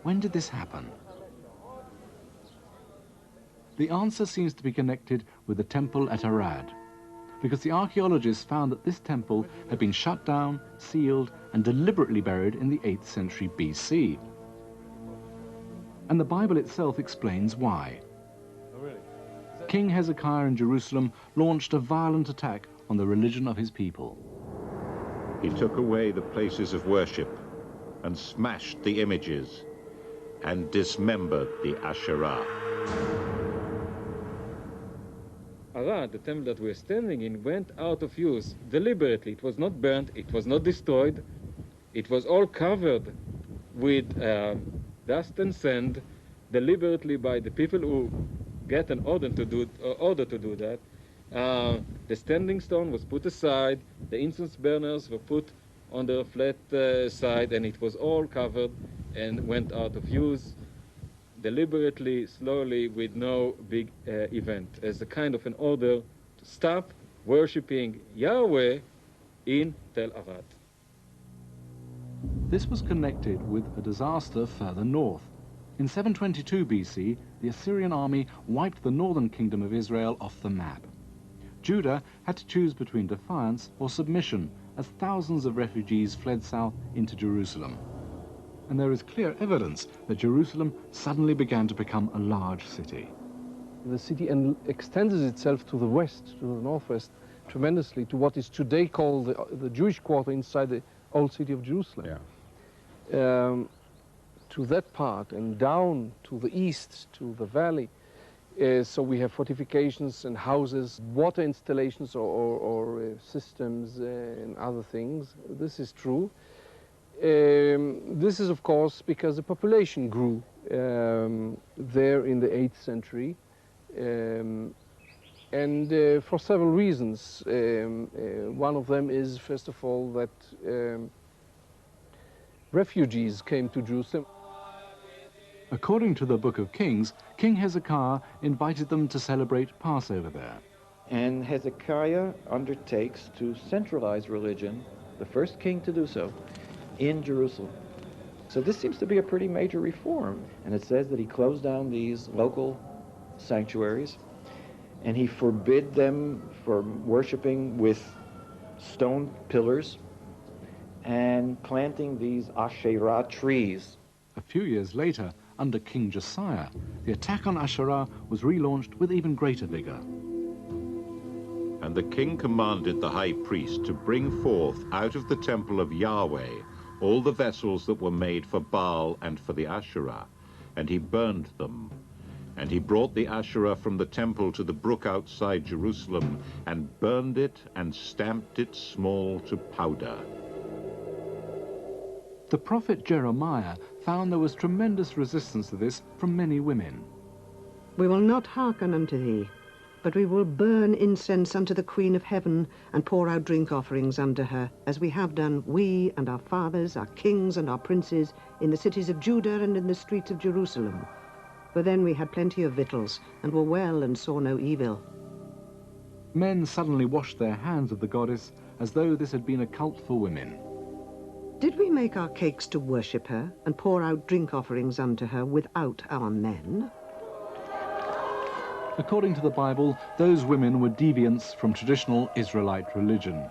When did this happen? The answer seems to be connected with the temple at Arad, because the archaeologists found that this temple had been shut down, sealed, and deliberately buried in the 8th century BC. And the Bible itself explains why. King Hezekiah in Jerusalem launched a violent attack on the religion of his people. He took away the places of worship and smashed the images and dismembered the Asherah. Arad, the temple that we're standing in, went out of use deliberately. It was not burnt, it was not destroyed. It was all covered with dust and sand deliberately by the people who get an order to do that. The standing stone was put aside, the incense burners were put on the flat side, and it was all covered and went out of use deliberately, slowly, with no big event, as a kind of an order to stop worshipping Yahweh in Tel Arad. This was connected with a disaster further north. In 722 BC, the Assyrian army wiped the northern kingdom of Israel off the map. Judah had to choose between defiance or submission, as thousands of refugees fled south into Jerusalem. And there is clear evidence that Jerusalem suddenly began to become a large city. The city extends itself to the west, to the northwest, tremendously, to what is today called the Jewish quarter inside the old city of Jerusalem. Yeah. To that part and down to the east, to the valley. So we have fortifications and houses, water installations or systems and other things. This is true. This is, of course, because the population grew there in the 8th century. And for several reasons. One of them is, first of all, that refugees came to Jerusalem. According to the Book of Kings, King Hezekiah invited them to celebrate Passover there. And Hezekiah undertakes to centralize religion, the first king to do so, in Jerusalem. So this seems to be a pretty major reform. And it says that he closed down these local sanctuaries, and he forbid them from worshiping with stone pillars and planting these Asherah trees. A few years later, under King Josiah, the attack on Asherah was relaunched with even greater vigor. And the king commanded the high priest to bring forth out of the temple of Yahweh all the vessels that were made for Baal and for the Asherah, and he burned them. And he brought the Asherah from the temple to the brook outside Jerusalem and burned it and stamped it small to powder. The prophet Jeremiah found there was tremendous resistance to this from many women. We will not hearken unto thee, but we will burn incense unto the Queen of Heaven and pour out drink offerings unto her, as we have done, we and our fathers, our kings and our princes, in the cities of Judah and in the streets of Jerusalem. For then we had plenty of victuals, and were well and saw no evil. Men suddenly washed their hands of the goddess as though this had been a cult for women. Did we make our cakes to worship her, and pour out drink offerings unto her without our men? According to the Bible, those women were deviants from traditional Israelite religion.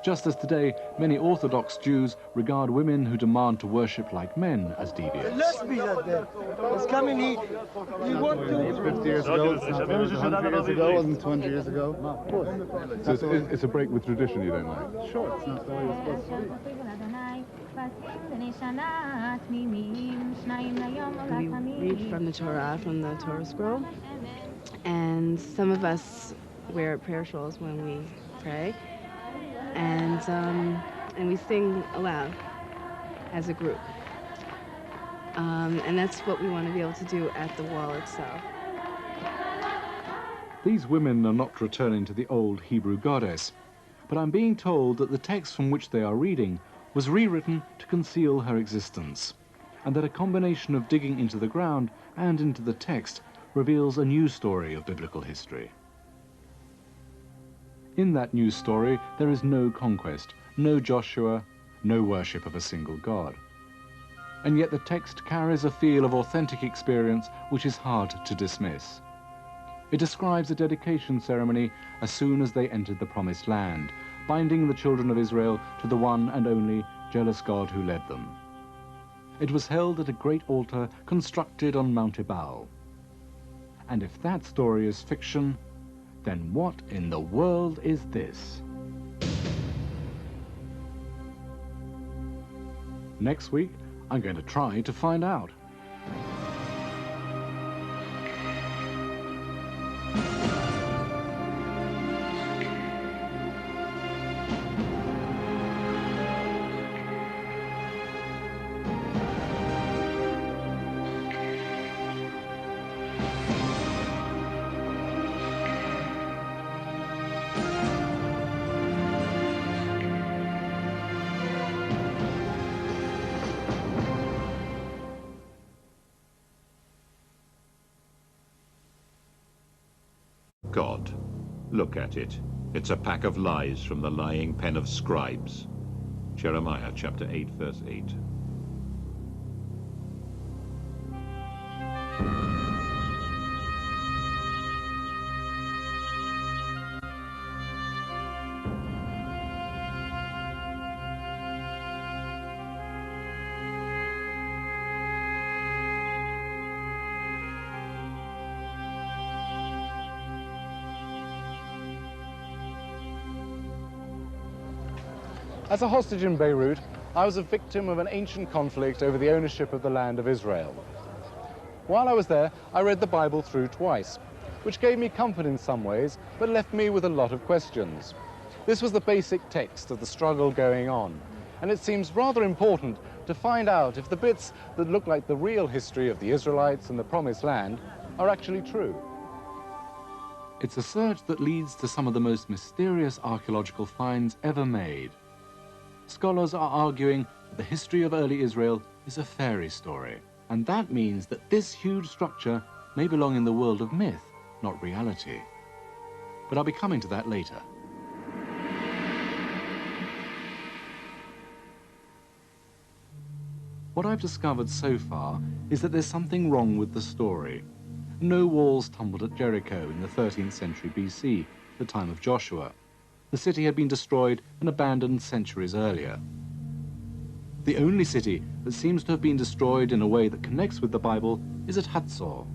Just as today, many Orthodox Jews regard women who demand to worship like men as deviants. Let's be like that. Let's come in here. We want to. 50 years ago, it's not 100 years ago, it wasn't 20 years ago. Of course. So it's a break with tradition you don't like? Sure, it's not the way it's supposed to be. We read from the Torah scroll, and some of us wear prayer shawls when we pray, and we sing aloud as a group, and that's what we want to be able to do at the wall itself. These women are not returning to the old Hebrew goddess, but I'm being told that the text from which they are reading was rewritten to conceal her existence, and that a combination of digging into the ground and into the text reveals a new story of biblical history. In that new story, there is no conquest, no Joshua, no worship of a single god. And yet the text carries a feel of authentic experience which is hard to dismiss. It describes a dedication ceremony as soon as they entered the Promised Land, binding the children of Israel to the one and only jealous God who led them. It was held at a great altar constructed on Mount Ebal. And if that story is fiction, then what in the world is this? Next week, I'm going to try to find out. God. Look at it. It's a pack of lies from the lying pen of scribes. Jeremiah chapter 8, verse 8. As a hostage in Beirut, I was a victim of an ancient conflict over the ownership of the land of Israel. While I was there, I read the Bible through twice, which gave me comfort in some ways, but left me with a lot of questions. This was the basic text of the struggle going on, and it seems rather important to find out if the bits that look like the real history of the Israelites and the Promised Land are actually true. It's a search that leads to some of the most mysterious archaeological finds ever made. Scholars are arguing that the history of early Israel is a fairy story, and that means that this huge structure may belong in the world of myth, not reality. But I'll be coming to that later. What I've discovered so far is that there's something wrong with the story. No walls tumbled at Jericho in the 13th century BC, the time of Joshua. The city had been destroyed and abandoned centuries earlier. The only city that seems to have been destroyed in a way that connects with the Bible is at Hatzor.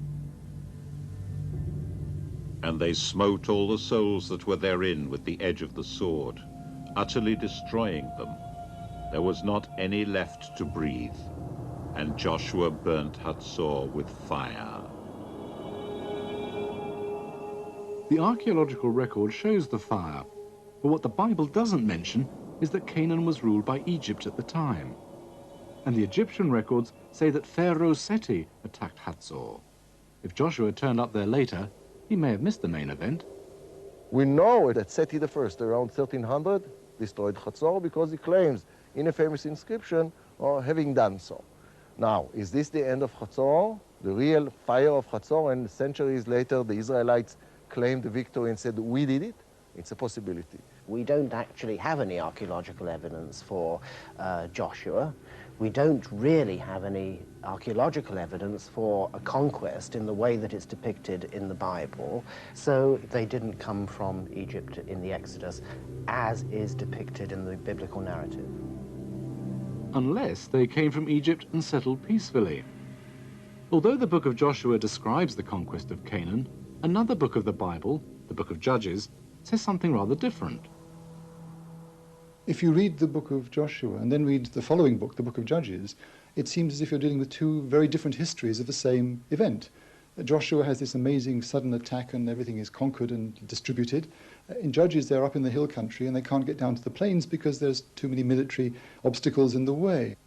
And they smote all the souls that were therein with the edge of the sword, utterly destroying them. There was not any left to breathe. And Joshua burnt Hatzor with fire. The archaeological record shows the fire, but what the Bible doesn't mention is that Canaan was ruled by Egypt at the time. And the Egyptian records say that Pharaoh Seti attacked Hatzor. If Joshua turned up there later, he may have missed the main event. We know that Seti I, around 1300, destroyed Hatzor because he claims in a famous inscription having done so. Now, is this the end of Hatzor, the real fire of Hatzor, and centuries later the Israelites claimed the victory and said, we did it? It's a possibility. We don't actually have any archaeological evidence for Joshua. We don't really have any archaeological evidence for a conquest in the way that it's depicted in the Bible. So they didn't come from Egypt in the Exodus as is depicted in the biblical narrative. Unless they came from Egypt and settled peacefully. Although the book of Joshua describes the conquest of Canaan, another book of the Bible, the book of Judges, says something rather different. If you read the book of Joshua and then read the following book, the book of Judges, it seems as if you're dealing with two very different histories of the same event. Joshua has this amazing sudden attack and everything is conquered and distributed. In Judges, they're up in the hill country and they can't get down to the plains because there's too many military obstacles in the way.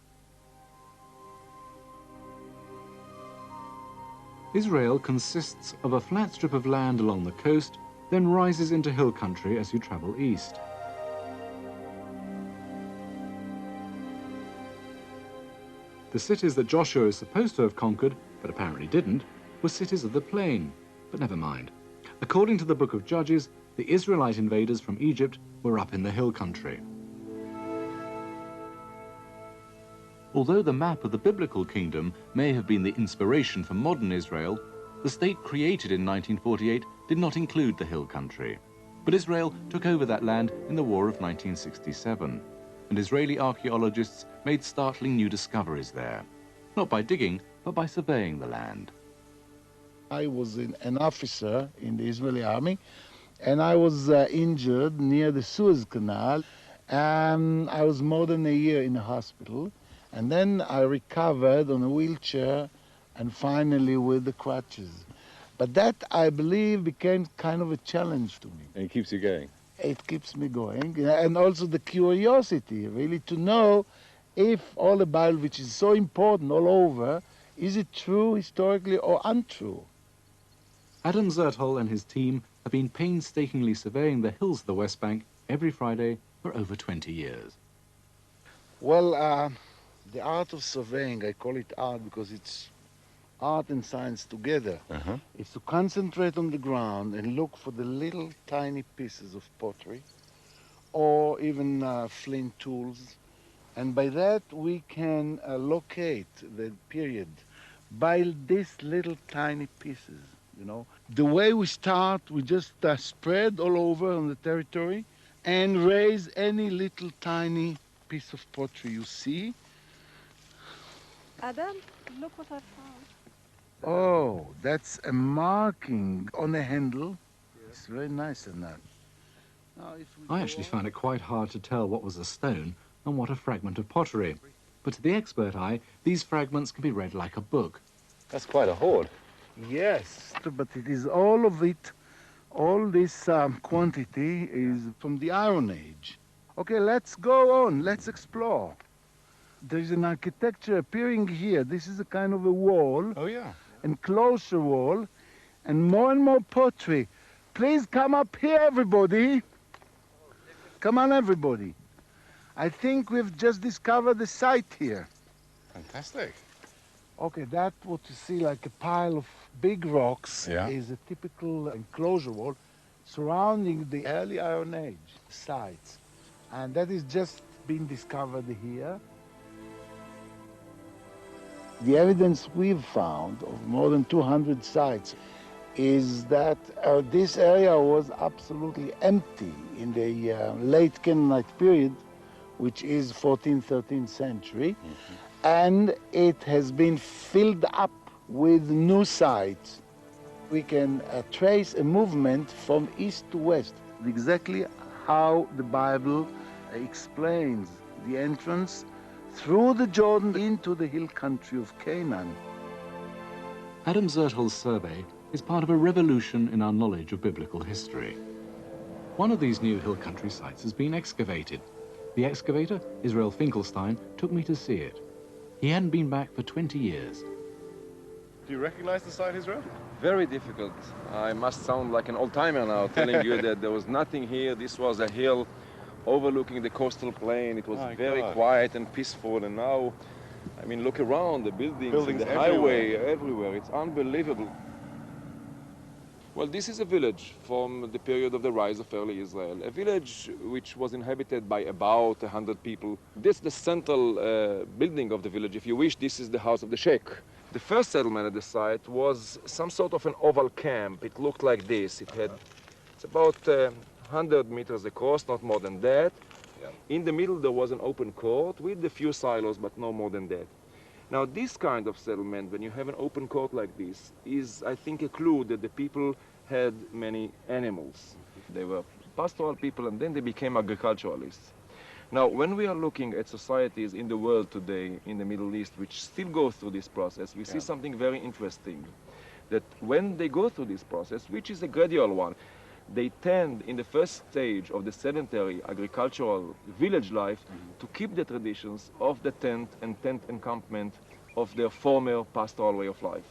Israel consists of a flat strip of land along the coast, then rises into hill country as you travel east. The cities that Joshua is supposed to have conquered, but apparently didn't, were cities of the plain. But never mind. According to the book of Judges, the Israelite invaders from Egypt were up in the hill country. Although the map of the biblical kingdom may have been the inspiration for modern Israel, the state created in 1948 did not include the hill country. But Israel took over that land in the War of 1967, and Israeli archaeologists made startling new discoveries there, not by digging, but by surveying the land. I was an officer in the Israeli army, and I was injured near the Suez Canal, and I was more than a year in a hospital, and then I recovered on a wheelchair and finally with the crutches. But that, I believe, became kind of a challenge to me. And it keeps you going? It keeps me going, and also the curiosity, really, to know if all the Bible, which is so important all over, is it true historically or untrue? Adam Zertol and his team have been painstakingly surveying the hills of the West Bank every Friday for over 20 years. Well, the art of surveying, I call it art because it's art and science together. It's to concentrate on the ground and look for the little tiny pieces of pottery or even flint tools. And by that we can locate the period by these little tiny pieces, you know. The way we start, we just spread all over on the territory and raise any little tiny piece of pottery you see. Adam, look what I found. Oh, that's a marking on a handle. It's very nice in that. I actually found it quite hard to tell what was a stone and what a fragment of pottery. But to the expert eye, these fragments can be read like a book. That's quite a hoard. Yes, but it is all of it, all this quantity is from the Iron Age. Okay, let's go on, let's explore. There is an architecture appearing here. This is a kind of a wall. Oh, yeah. Enclosure wall, and more pottery. Please come up here, everybody. Come on, everybody. I think we've just discovered the site here. Fantastic. Okay, that what you see like a pile of big rocks Yeah. is a typical enclosure wall surrounding the early Iron Age sites. And that is just being discovered here. The evidence we've found of more than 200 sites is that this area was absolutely empty in the late Canaanite period, which is 14th, 13th century, and it has been filled up with new sites. We can trace a movement from east to west, exactly how the Bible explains the entrance through the Jordan into the hill country of Canaan. Adam Zertol's survey is part of a revolution in our knowledge of biblical history. One of these new hill country sites has been excavated. The excavator, Israel Finkelstein, took me to see it. He hadn't been back for 20 years. Do you recognize the site, Israel? Very difficult. I must sound like an old-timer now, telling you that there was nothing here. This was a hill overlooking the coastal plain. It was very quiet and peaceful, and now, I mean, look around, the buildings the highway, everywhere. It's unbelievable. Well, this is a village from the period of the rise of early Israel, a village which was inhabited by about 100 people. This is the central building of the village. If you wish, this is the house of the sheikh. The first settlement at the site was some sort of an oval camp. It looked like this. It's about 100 meters across, not more than that. Yeah. In the middle, there was an open court with a few silos, but no more than that. Now, this kind of settlement, when you have an open court like this, is, I think, a clue that the people had many animals. They were pastoral people, and then they became agriculturalists. Now, when we are looking at societies in the world today, in the Middle East, which still go through this process, we see something very interesting. That when they go through this process, which is a gradual one, they tend, in the first stage of the sedentary agricultural village life, to keep the traditions of the tent and tent encampment of their former pastoral way of life.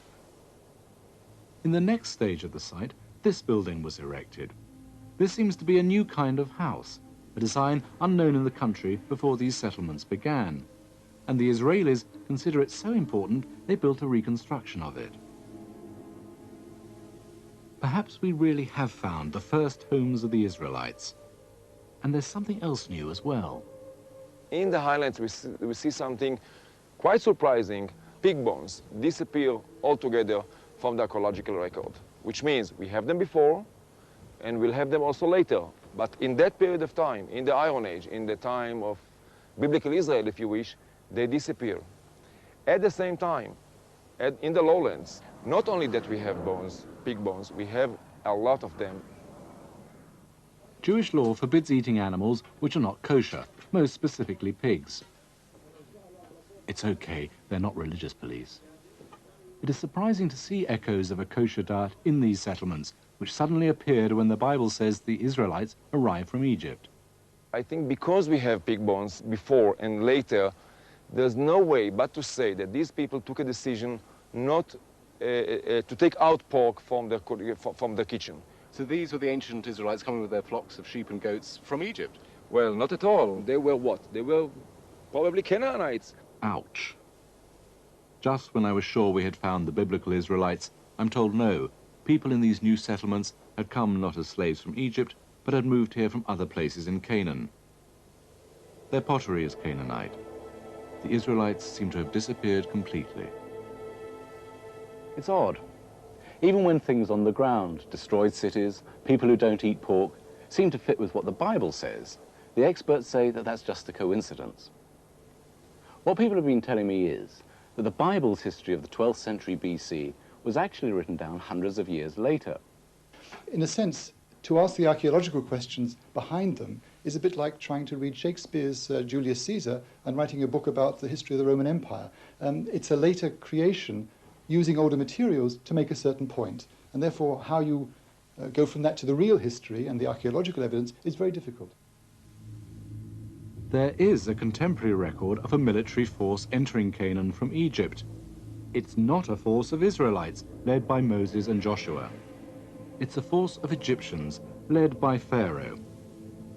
In the next stage of the site, this building was erected. This seems to be a new kind of house, a design unknown in the country before these settlements began. And the Israelis consider it so important they built a reconstruction of it. Perhaps we really have found the first homes of the Israelites. And there's something else new as well. In the highlands, we see something quite surprising. Pig bones disappear altogether from the archaeological record, which means we have them before, and we'll have them also later. But in that period of time, in the Iron Age, in the time of biblical Israel, if you wish, they disappear. At the same time, in the lowlands, not only that we have bones, pig bones, we have a lot of them. Jewish law forbids eating animals which are not kosher, most specifically pigs. It's okay, they're not religious police. It is surprising to see echoes of a kosher diet in these settlements, which suddenly appeared when the Bible says the Israelites arrived from Egypt. I think because we have pig bones before and later, there's no way but to say that these people took a decision not to take out pork from their kitchen. So these were the ancient Israelites coming with their flocks of sheep and goats from Egypt? Well, not at all. They were what? They were probably Canaanites. Ouch. Just when I was sure we had found the biblical Israelites, I'm told no. People in these new settlements had come not as slaves from Egypt, but had moved here from other places in Canaan. Their pottery is Canaanite. The Israelites seem to have disappeared completely. It's odd. Even when things on the ground, destroyed cities, people who don't eat pork, seem to fit with what the Bible says, the experts say that that's just a coincidence. What people have been telling me is that the Bible's history of the 12th century BC was actually written down hundreds of years later. In a sense, to ask the archaeological questions behind them is a bit like trying to read Shakespeare's Julius Caesar and writing a book about the history of the Roman Empire. It's a later creation using older materials to make a certain point. And therefore, how you go from that to the real history and the archaeological evidence is very difficult. There is a contemporary record of a military force entering Canaan from Egypt. It's not a force of Israelites led by Moses and Joshua. It's a force of Egyptians led by Pharaoh.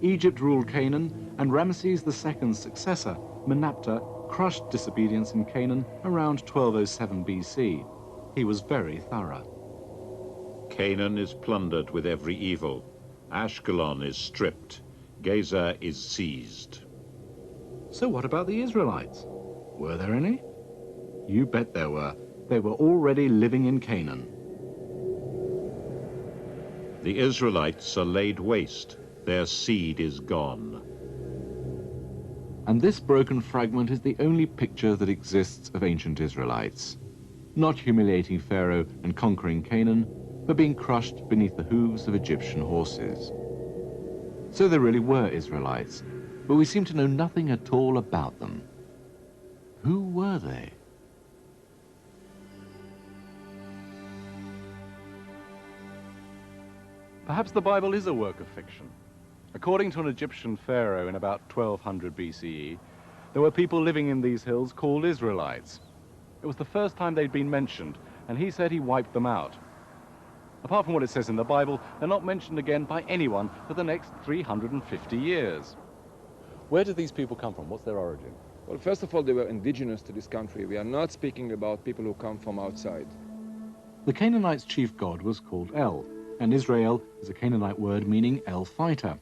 Egypt ruled Canaan, and Ramesses II's successor, Menaptah, crushed disobedience in Canaan around 1207 BC. He was very thorough. Canaan is plundered with every evil. Ashkelon is stripped. Gaza is seized. So what about the Israelites? Were there any? You bet there were. They were already living in Canaan. The Israelites are laid waste. Their seed is gone. And this broken fragment is the only picture that exists of ancient Israelites. Not humiliating Pharaoh and conquering Canaan, but being crushed beneath the hooves of Egyptian horses. So there really were Israelites, but we seem to know nothing at all about them. Who were they? Perhaps the Bible is a work of fiction. According to an Egyptian pharaoh in about 1200 BCE, there were people living in these hills called Israelites. It was the first time they'd been mentioned, and he said he wiped them out. Apart from what it says in the Bible, they're not mentioned again by anyone for the next 350 years. Where did these people come from? What's their origin? Well, first of all, they were indigenous to this country. We are not speaking about people who come from outside. The Canaanites' chief god was called El, and Israel is a Canaanite word meaning El fighter.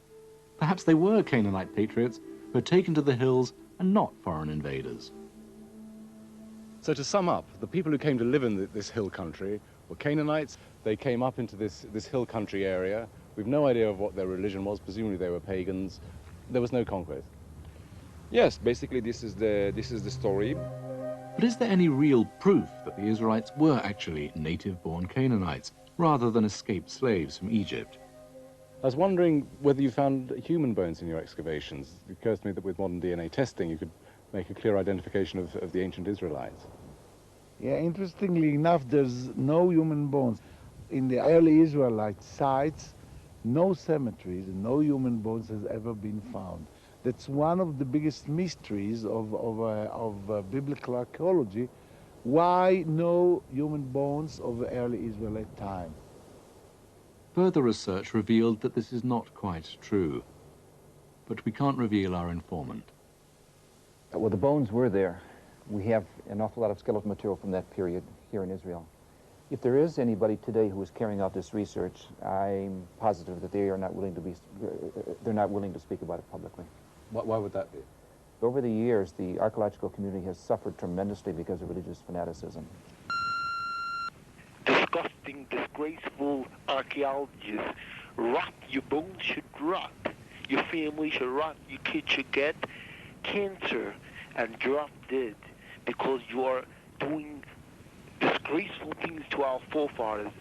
Perhaps they were Canaanite patriots who had taken to the hills and not foreign invaders. So to sum up, the people who came to live in this hill country were Canaanites. They came up into this hill country area. We've no idea of what their religion was. Presumably they were pagans. There was no conquest. Yes, basically this is the story. But is there any real proof that the Israelites were actually native-born Canaanites, rather than escaped slaves from Egypt? I was wondering whether you found human bones in your excavations. It occurs to me that with modern DNA testing, you could make a clear identification of the ancient Israelites. Yeah, interestingly enough, there's no human bones. In the early Israelite sites, no cemeteries and no human bones has ever been found. That's one of the biggest mysteries of biblical archaeology. Why no human bones of the early Israelite time? Further research revealed that this is not quite true, but we can't reveal our informant. Well, the bones were there. We have an awful lot of skeletal material from that period here in Israel. If there is anybody today who is carrying out this research, I'm positive that they are not willing to they're not willing to speak about it publicly. Why would that be? Over the years, the archaeological community has suffered tremendously because of religious fanaticism. Disgusting, disgraceful archaeologists. Rot, your bones should rot. Your family should rot. Your kids should get cancer and drop dead because you are doing disgraceful things to our forefathers.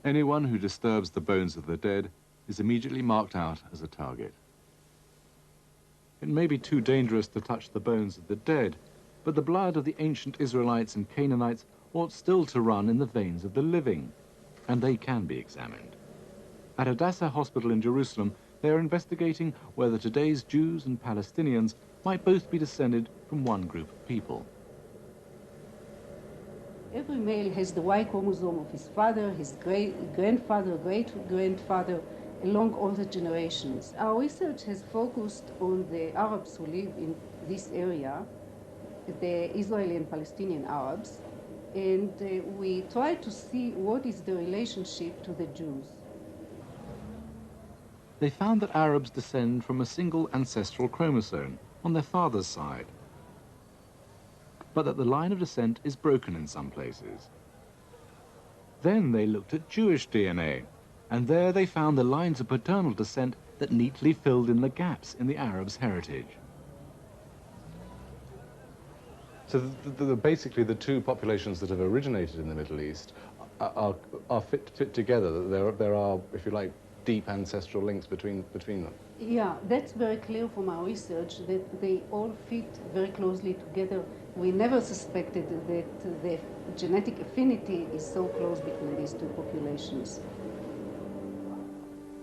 Anyone who disturbs the bones of the dead is immediately marked out as a target. It may be too dangerous to touch the bones of the dead, but the blood of the ancient Israelites and Canaanites ought still to run in the veins of the living, and they can be examined. At Hadassah Hospital in Jerusalem, they are investigating whether today's Jews and Palestinians might both be descended from one group of people. Every male has the Y chromosome of his father, his grandfather, great-grandfather, along all the generations. Our research has focused on the Arabs who live in this area, the Israeli and Palestinian Arabs, and we try to see what is the relationship to the Jews. They found that Arabs descend from a single ancestral chromosome on their father's side, but that the line of descent is broken in some places. Then they looked at Jewish DNA, and there they found the lines of paternal descent that neatly filled in the gaps in the Arabs' heritage. So basically the two populations that have originated in the Middle East are fit together. There are, if you like, deep ancestral links between them. Yeah, that's very clear from our research that they all fit very closely together. We never suspected that the genetic affinity is so close between these two populations.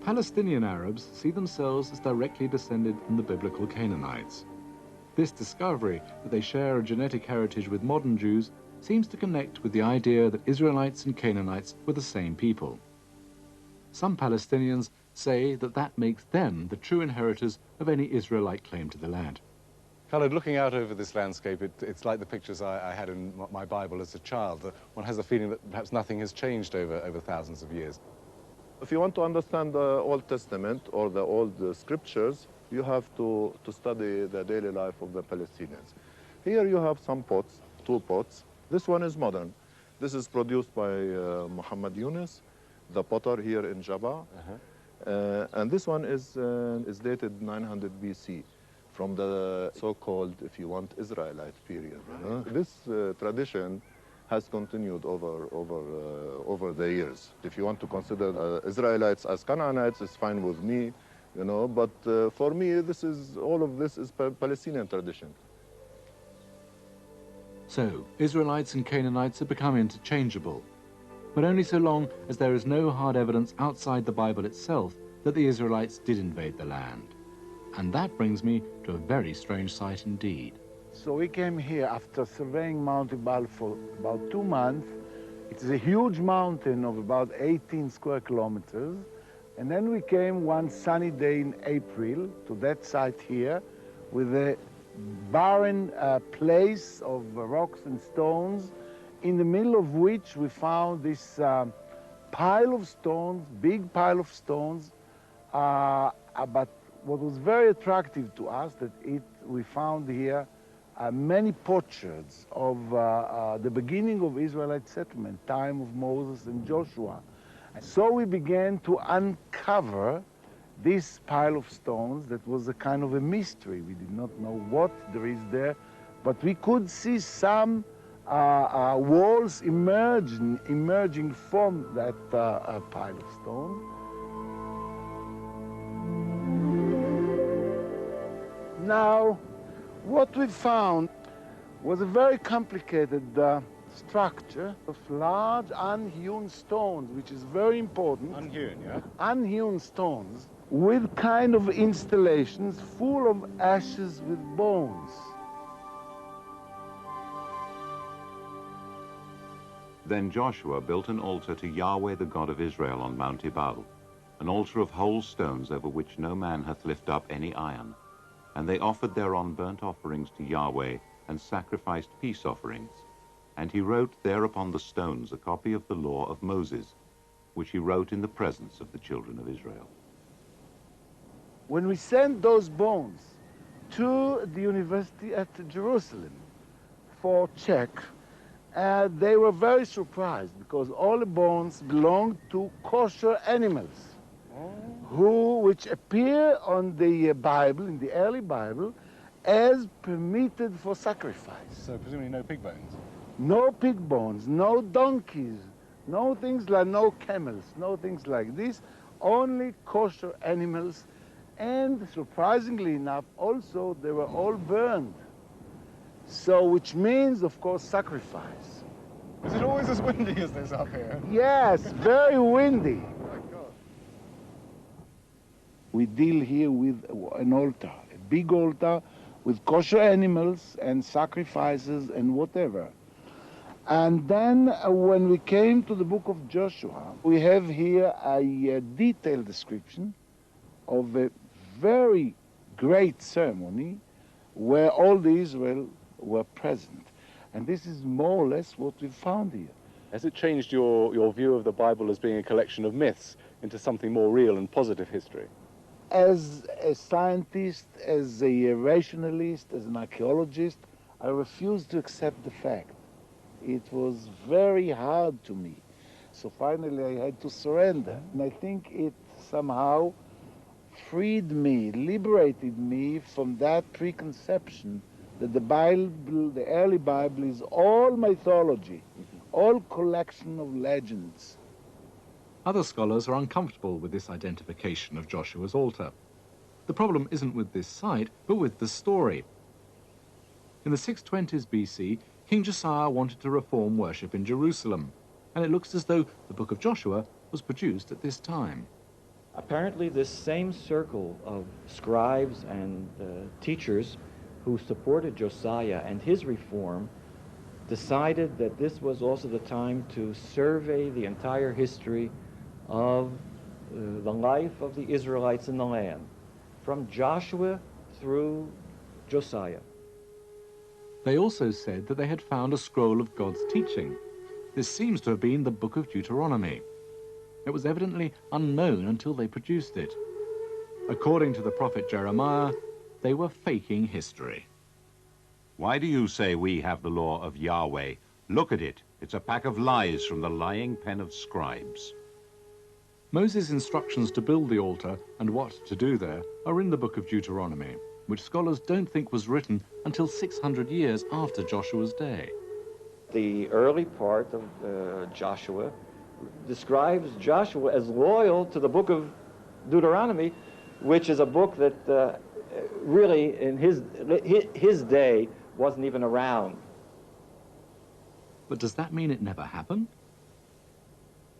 Palestinian Arabs see themselves as directly descended from the biblical Canaanites. This discovery that they share a genetic heritage with modern Jews seems to connect with the idea that Israelites and Canaanites were the same people. Some Palestinians say that that makes them the true inheritors of any Israelite claim to the land. Khaled, looking out over this landscape, it's like the pictures I had in my Bible as a child. One has the feeling that perhaps nothing has changed over thousands of years. If you want to understand the Old Testament or the old scriptures, you have to study the daily life of the Palestinians. Here you have some pots, 2 pots. This one is modern. This is produced by Muhammad Yunus, the potter here in Jabba. And this one is dated 900 BC, from the so-called, if you want, Israelite period. This tradition has continued over the years. If you want to consider Israelites as Canaanites, it's fine with me, you know, but for me, all of this is Palestinian tradition. So, Israelites and Canaanites have become interchangeable. but only so long as there is no hard evidence outside the Bible itself that the Israelites did invade the land. And that brings me to a very strange sight indeed. So we came here after surveying Mount Ebal for about 2 months. It is a huge mountain of about 18 square kilometers. And then we came one sunny day in April to that site here with a barren place of rocks and stones, in the middle of which we found this pile of stones, big pile of stones. But what was very attractive to us that we found here many potsherds of the beginning of Israelite settlement, time of Moses and Joshua. So we began to uncover this pile of stones that was a kind of a mystery. We did not know what there is there, but we could see some walls emerging from that pile of stone. Now, what we found was a very complicated structure of large unhewn stones, which is very important. Unhewn, yeah? Unhewn stones with kind of installations full of ashes with bones. Then Joshua built an altar to Yahweh the God of Israel on Mount Ebal, an altar of whole stones over which no man hath lifted up any iron. And they offered thereon burnt offerings to Yahweh, and sacrificed peace offerings. And he wrote there upon the stones a copy of the law of Moses, which he wrote in the presence of the children of Israel. When we sent those bones to the university at Jerusalem for check, they were very surprised because all the bones belonged to kosher animals, which appear on the Bible, in the early Bible, as permitted for sacrifice. So presumably no pig bones? No pig bones, no donkeys, no things like, no camels, no things like this, only kosher animals. And surprisingly enough, also, they were all burned. So, which means, of course, sacrifice. Is it always as windy as this up here? Yes, very windy. We deal here with an altar, a big altar with kosher animals and sacrifices and whatever. And then when we came to the book of Joshua, we have here a detailed description of a very great ceremony where all the Israel were present. And this is more or less what we found here. Has it changed your view of the Bible as being a collection of myths into something more real and positive history? As a scientist, as a rationalist, as an archaeologist, I refuse to accept the fact. It was very hard to me. So finally I had to surrender. And I think it somehow freed me, liberated me from that preconception that the Bible, the early Bible, is all mythology, all collection of legends. Other scholars are uncomfortable with this identification of Joshua's altar. The problem isn't with this site, but with the story. In the 620s BC, King Josiah wanted to reform worship in Jerusalem, and it looks as though the Book of Joshua was produced at this time. Apparently this same circle of scribes and teachers who supported Josiah and his reform decided that this was also the time to survey the entire history of the life of the Israelites in the land, from Joshua through Josiah. They also said that they had found a scroll of God's teaching. This seems to have been the Book of Deuteronomy. It was evidently unknown until they produced it. According to the prophet Jeremiah, they were faking history. Why do you say we have the law of Yahweh? Look at it. It's a pack of lies from the lying pen of scribes. Moses' instructions to build the altar and what to do there are in the Book of Deuteronomy, which scholars don't think was written until 600 years after Joshua's day. The early part of Joshua describes Joshua as loyal to the book of Deuteronomy, which is a book that really in his day wasn't even around. But does that mean it never happened?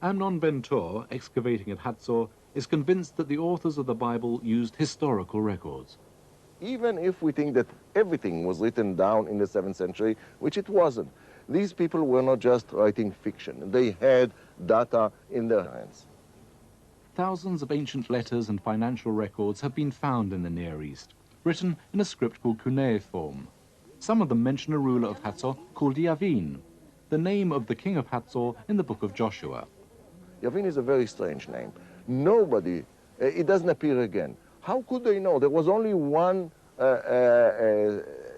Amnon Ben-Tor, excavating at Hatzor, is convinced that the authors of the Bible used historical records. Even if we think that everything was written down in the 7th century, which it wasn't, these people were not just writing fiction. They had data in their hands. Thousands of ancient letters and financial records have been found in the Near East, written in a script called cuneiform. Some of them mention a ruler of Hatzor called Yavin, the name of the king of Hatzor in the book of Joshua. Yavin is a very strange name. Nobody, it doesn't appear again. How could they know? There was only one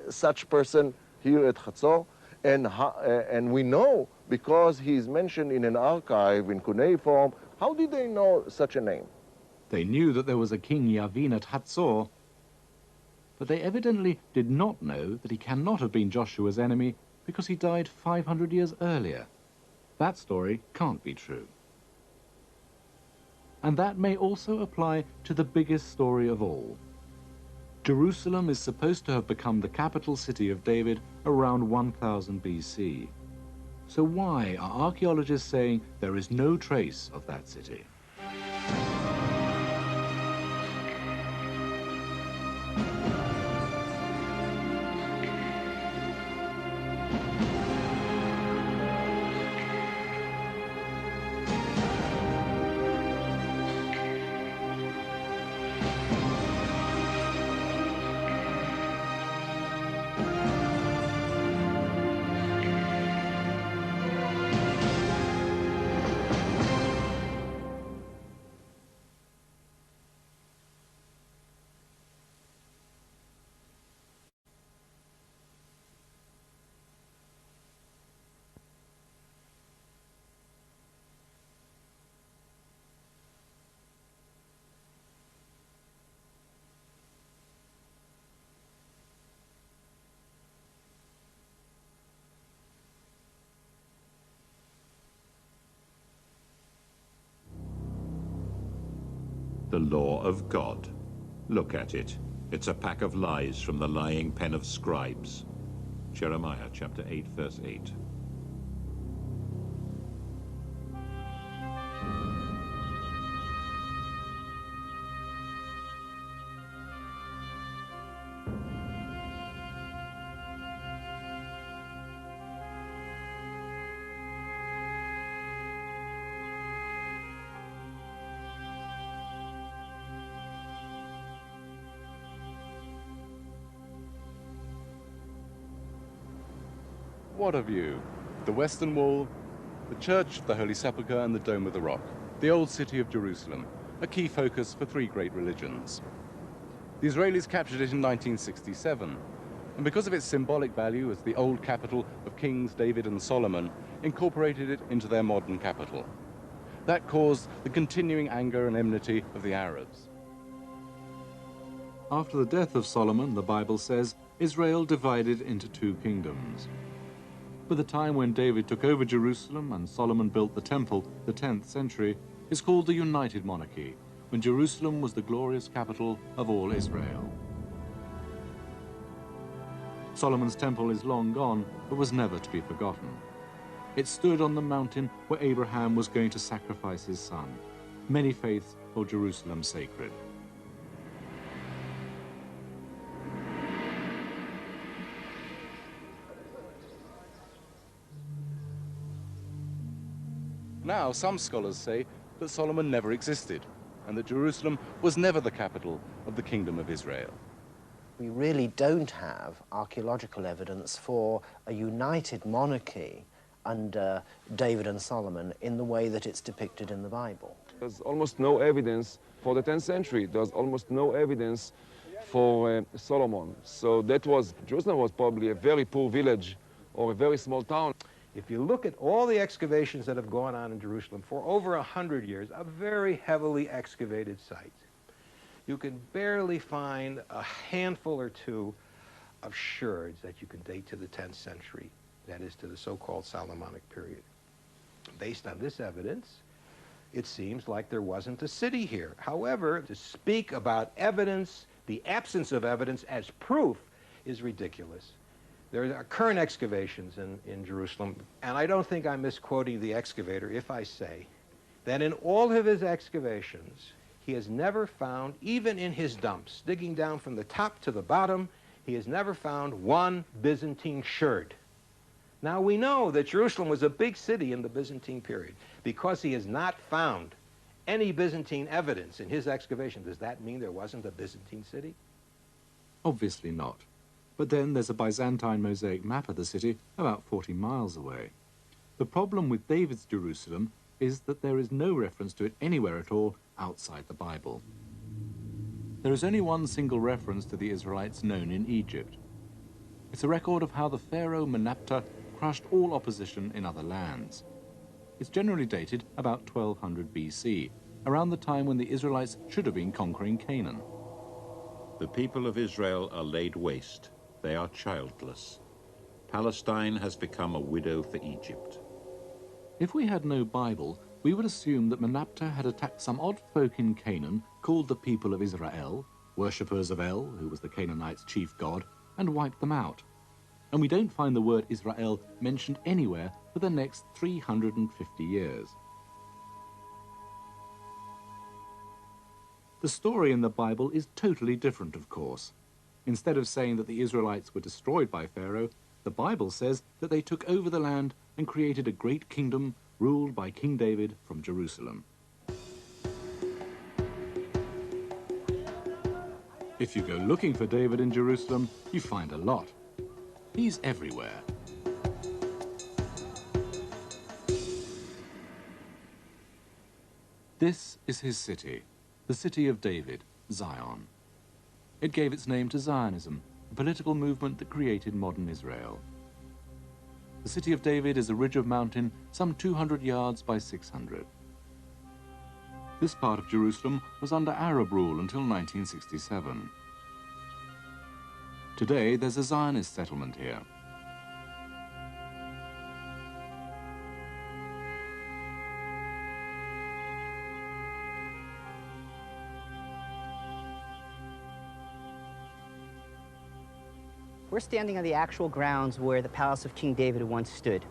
such person here at Hatzor, and we know because he is mentioned in an archive in cuneiform. How did they know such a name? They knew that there was a king Yavin at Hatzor, but they evidently did not know that he cannot have been Joshua's enemy because he died 500 years earlier. That story can't be true. And that may also apply to the biggest story of all. Jerusalem is supposed to have become the capital city of David around 1000 BC. So why are archaeologists saying there is no trace of that city? The law of God. Look at it. It's a pack of lies from the lying pen of scribes. Jeremiah chapter 8, verse 8. What a view! The Western Wall, the Church of the Holy Sepulchre and the Dome of the Rock, the old city of Jerusalem, a key focus for three great religions. The Israelis captured it in 1967, and because of its symbolic value as the old capital of Kings David and Solomon, incorporated it into their modern capital. That caused the continuing anger and enmity of the Arabs. After the death of Solomon, the Bible says, Israel divided into two kingdoms. But the time when David took over Jerusalem and Solomon built the temple, the 10th century, is called the United Monarchy, when Jerusalem was the glorious capital of all Israel. Solomon's temple is long gone, but was never to be forgotten. It stood on the mountain where Abraham was going to sacrifice his son. Many faiths hold Jerusalem sacred. Now, some scholars say that Solomon never existed and that Jerusalem was never the capital of the Kingdom of Israel. We really don't have archaeological evidence for a united monarchy under David and Solomon in the way that it's depicted in the Bible. There's almost no evidence for the 10th century. There's almost no evidence for Solomon. So Jerusalem was probably a very poor village or a very small town. If you look at all the excavations that have gone on in Jerusalem for over 100 years, a very heavily excavated site, you can barely find a handful or two of sherds that you can date to the 10th century, that is, to the so-called Solomonic period. Based on this evidence, it seems like there wasn't a city here. However, to speak about evidence, the absence of evidence as proof, is ridiculous. There are current excavations in Jerusalem, and I don't think I'm misquoting the excavator if I say that in all of his excavations, he has never found, even in his dumps, digging down from the top to the bottom, he has never found one Byzantine sherd. Now we know that Jerusalem was a big city in the Byzantine period. Because he has not found any Byzantine evidence in his excavation, does that mean there wasn't a Byzantine city? Obviously not. But then there's a Byzantine mosaic map of the city about 40 miles away. The problem with David's Jerusalem is that there is no reference to it anywhere at all outside the Bible. There is only one single reference to the Israelites known in Egypt. It's a record of how the pharaoh Merneptah crushed all opposition in other lands. It's generally dated about 1200 BC, around the time when the Israelites should have been conquering Canaan. The people of Israel are laid waste. They are childless. Palestine has become a widow for Egypt. If we had no Bible, we would assume that Merneptah had attacked some odd folk in Canaan called the people of Israel, worshippers of El, who was the Canaanites' chief god, and wiped them out. And we don't find the word Israel mentioned anywhere for the next 350 years. The story in the Bible is totally different, of course. Instead of saying that the Israelites were destroyed by Pharaoh, the Bible says that they took over the land and created a great kingdom ruled by King David from Jerusalem. If you go looking for David in Jerusalem, you find a lot. He's everywhere. This is his city, the city of David, Zion. It gave its name to Zionism, a political movement that created modern Israel. The city of David is a ridge of mountain some 200 yards by 600. This part of Jerusalem was under Arab rule until 1967. Today, there's a Zionist settlement here. We're standing on the actual grounds where the palace of King David once stood.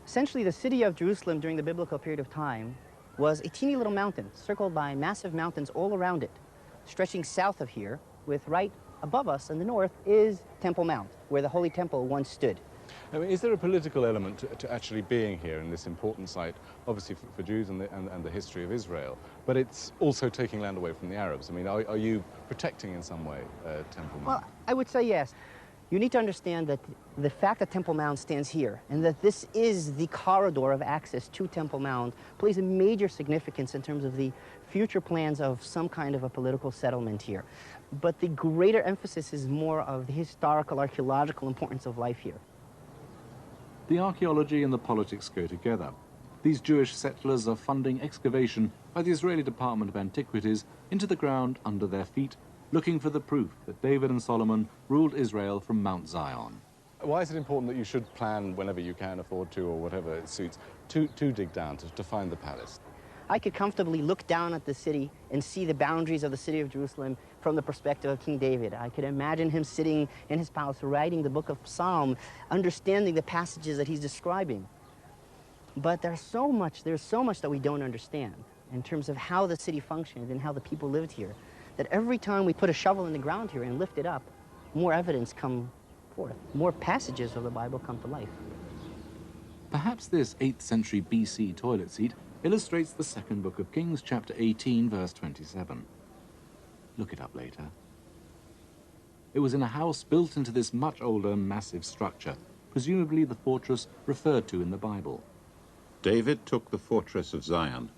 Essentially, the city of Jerusalem during the biblical period of time was a teeny little mountain, circled by massive mountains all around it. Stretching south of here, with right above us in the north, is Temple Mount, where the Holy Temple once stood. I mean, is there a political element to actually being here in this important site, obviously for Jews and the history of Israel, but it's also taking land away from the Arabs? I mean, are you protecting in some way Temple Mount? Well, I would say yes. You need to understand that the fact that Temple Mount stands here and that this is the corridor of access to Temple Mount plays a major significance in terms of the future plans of some kind of a political settlement here. But the greater emphasis is more of the historical, archaeological importance of life here. The archaeology and the politics go together. These Jewish settlers are funding excavation by the Israeli Department of Antiquities into the ground under their feet, looking for the proof that David and Solomon ruled Israel from Mount Zion. Why is it important that you should plan whenever you can afford to, or whatever it suits, to dig down, to find the palace? I could comfortably look down at the city and see the boundaries of the city of Jerusalem from the perspective of King David. I could imagine him sitting in his palace writing the book of Psalm, understanding the passages that he's describing. But there's so much that we don't understand in terms of how the city functioned and how the people lived here, that every time we put a shovel in the ground here and lift it up, more evidence come forth. More passages of the Bible come to life. Perhaps this 8th century BC toilet seat illustrates the second book of Kings, chapter 18, verse 27. Look it up later. It was in a house built into this much older, massive structure, presumably the fortress referred to in the Bible. David took the fortress of Zion.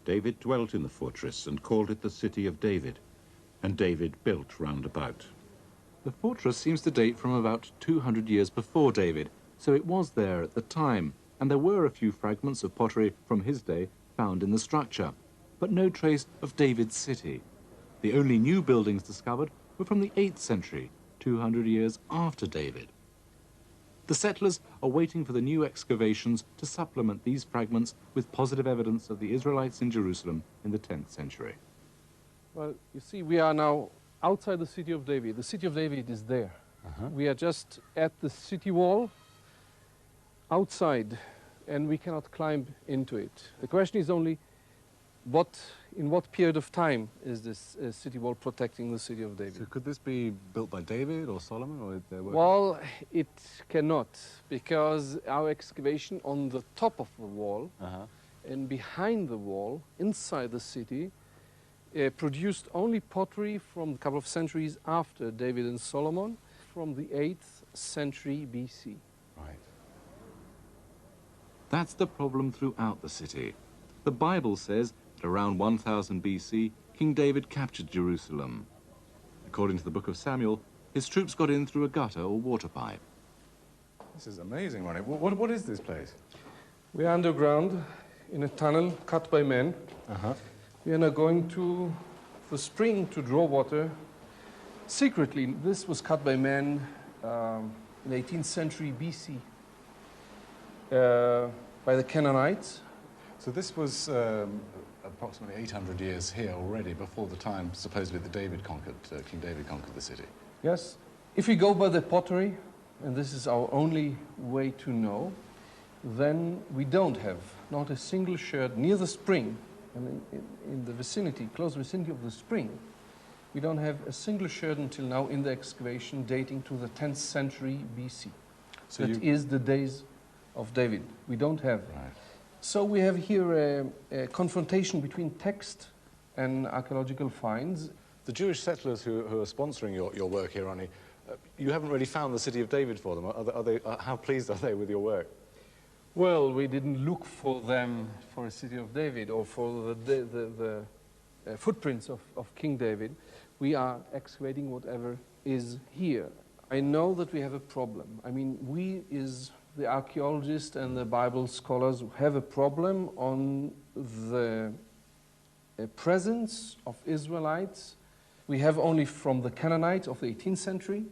David dwelt in the fortress and called it the city of David. And David built round about. The fortress seems to date from about 200 years before David, so it was there at the time, and there were a few fragments of pottery from his day found in the structure, but no trace of David's city. The only new buildings discovered were from the 8th century, 200 years after David. The settlers are waiting for the new excavations to supplement these fragments with positive evidence of the Israelites in Jerusalem in the 10th century. Well, you see, we are now outside the city of David. The city of David is there. We are just at the city wall, outside, and we cannot climb into it. The question is only, in what period of time is this city wall protecting the city of David? So could this be built by David or Solomon, or their work? Well, it cannot, because our excavation on the top of the wall and behind the wall, inside the city, produced only pottery from a couple of centuries after David and Solomon, from the 8th century BC. Right. That's the problem throughout the city. The Bible says that around 1000 BC, King David captured Jerusalem. According to the book of Samuel, his troops got in through a gutter or water pipe. This is amazing, Ronnie. What is this place? We are underground in a tunnel cut by men. We are now going to the spring to draw water. Secretly, this was cut by men in the 18th century BC by the Canaanites. So this was approximately 800 years here already, before the time supposedly that King David conquered the city. Yes. If we go by the pottery, and this is our only way to know, then we don't have not a single sherd near the spring, and in the vicinity, close vicinity of the spring, we don't have a single sherd until now in the excavation dating to the 10th century BC. So that is the days of David. We don't have. Right. So we have here a confrontation between text and archaeological finds. The Jewish settlers who are sponsoring your work here, Ronnie, you haven't really found the city of David for them. How pleased are they with your work? Well, we didn't look for them for a city of David or for the footprints of King David. We are excavating whatever is here. I know that we have a problem. I mean, we is the archaeologists and the Bible scholars have a problem on the presence of Israelites. We have only from the Canaanites of the 18th century,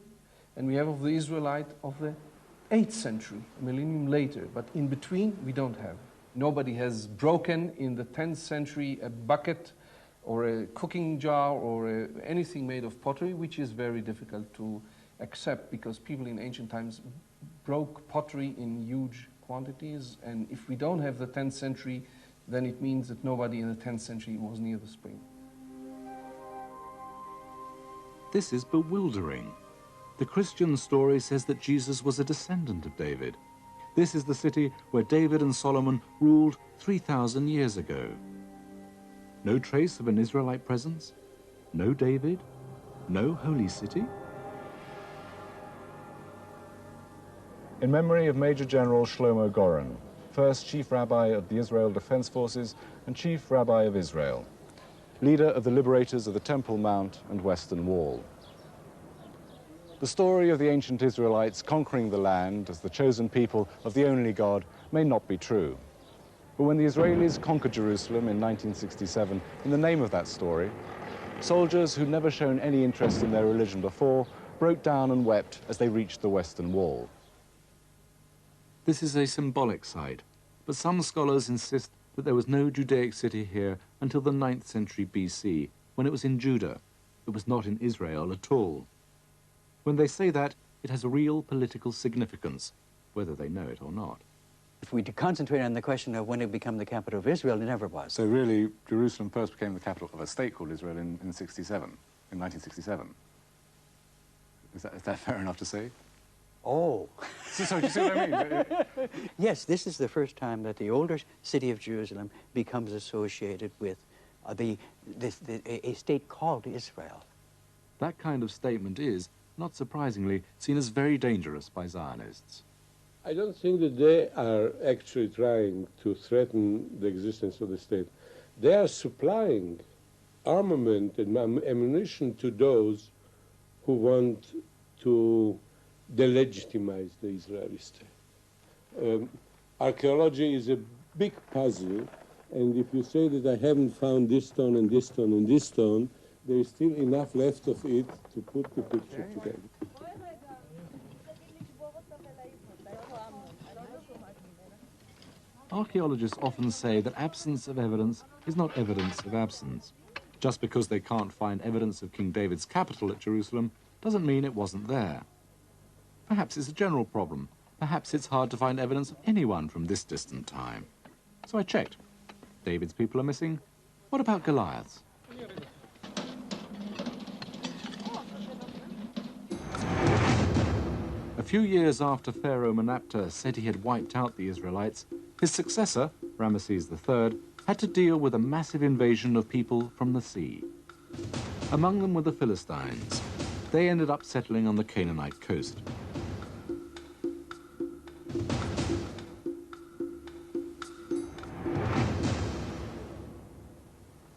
and we have of the Israelite of the 8th century, a millennium later. But in between, we don't have. Nobody has broken in the 10th century a bucket or a cooking jar or anything made of pottery, which is very difficult to accept because people in ancient times broke pottery in huge quantities, and if we don't have the 10th century, then it means that nobody in the 10th century was near the spring. This is bewildering. The Christian story says that Jesus was a descendant of David. This is the city where David and Solomon ruled 3,000 years ago. No trace of an Israelite presence? No David? No holy city? In memory of Major General Shlomo Goren, first Chief Rabbi of the Israel Defense Forces and Chief Rabbi of Israel, leader of the liberators of the Temple Mount and Western Wall. The story of the ancient Israelites conquering the land as the chosen people of the only God may not be true. But when the Israelis conquered Jerusalem in 1967 in the name of that story, soldiers who'd never shown any interest in their religion before broke down and wept as they reached the Western Wall. This is a symbolic site, but some scholars insist that there was no Judaic city here until the 9th century BC, when it was in Judah. It was not in Israel at all. When they say that, it has real political significance, whether they know it or not. If we concentrate on the question of when it became the capital of Israel, it never was. So really, Jerusalem first became the capital of a state called Israel in 1967. Is that fair enough to say? Oh. So do you see what I mean? Yes, this is the first time that the older city of Jerusalem becomes associated with a state called Israel. That kind of statement is, not surprisingly, seen as very dangerous by Zionists. I don't think that they are actually trying to threaten the existence of the state. They are supplying armament and ammunition to those who want to delegitimize the Israeli state. Archaeology is a big puzzle, and if you say that I haven't found this stone and this stone and this stone, there is still enough left of it to put the picture together. Archaeologists often say that absence of evidence is not evidence of absence. Just because they can't find evidence of King David's capital at Jerusalem doesn't mean it wasn't there. Perhaps it's a general problem. Perhaps it's hard to find evidence of anyone from this distant time. So I checked. David's people are missing. What about Goliaths? A few years after Pharaoh Menapta said he had wiped out the Israelites, his successor, Ramesses III, had to deal with a massive invasion of people from the sea. Among them were the Philistines. They ended up settling on the Canaanite coast.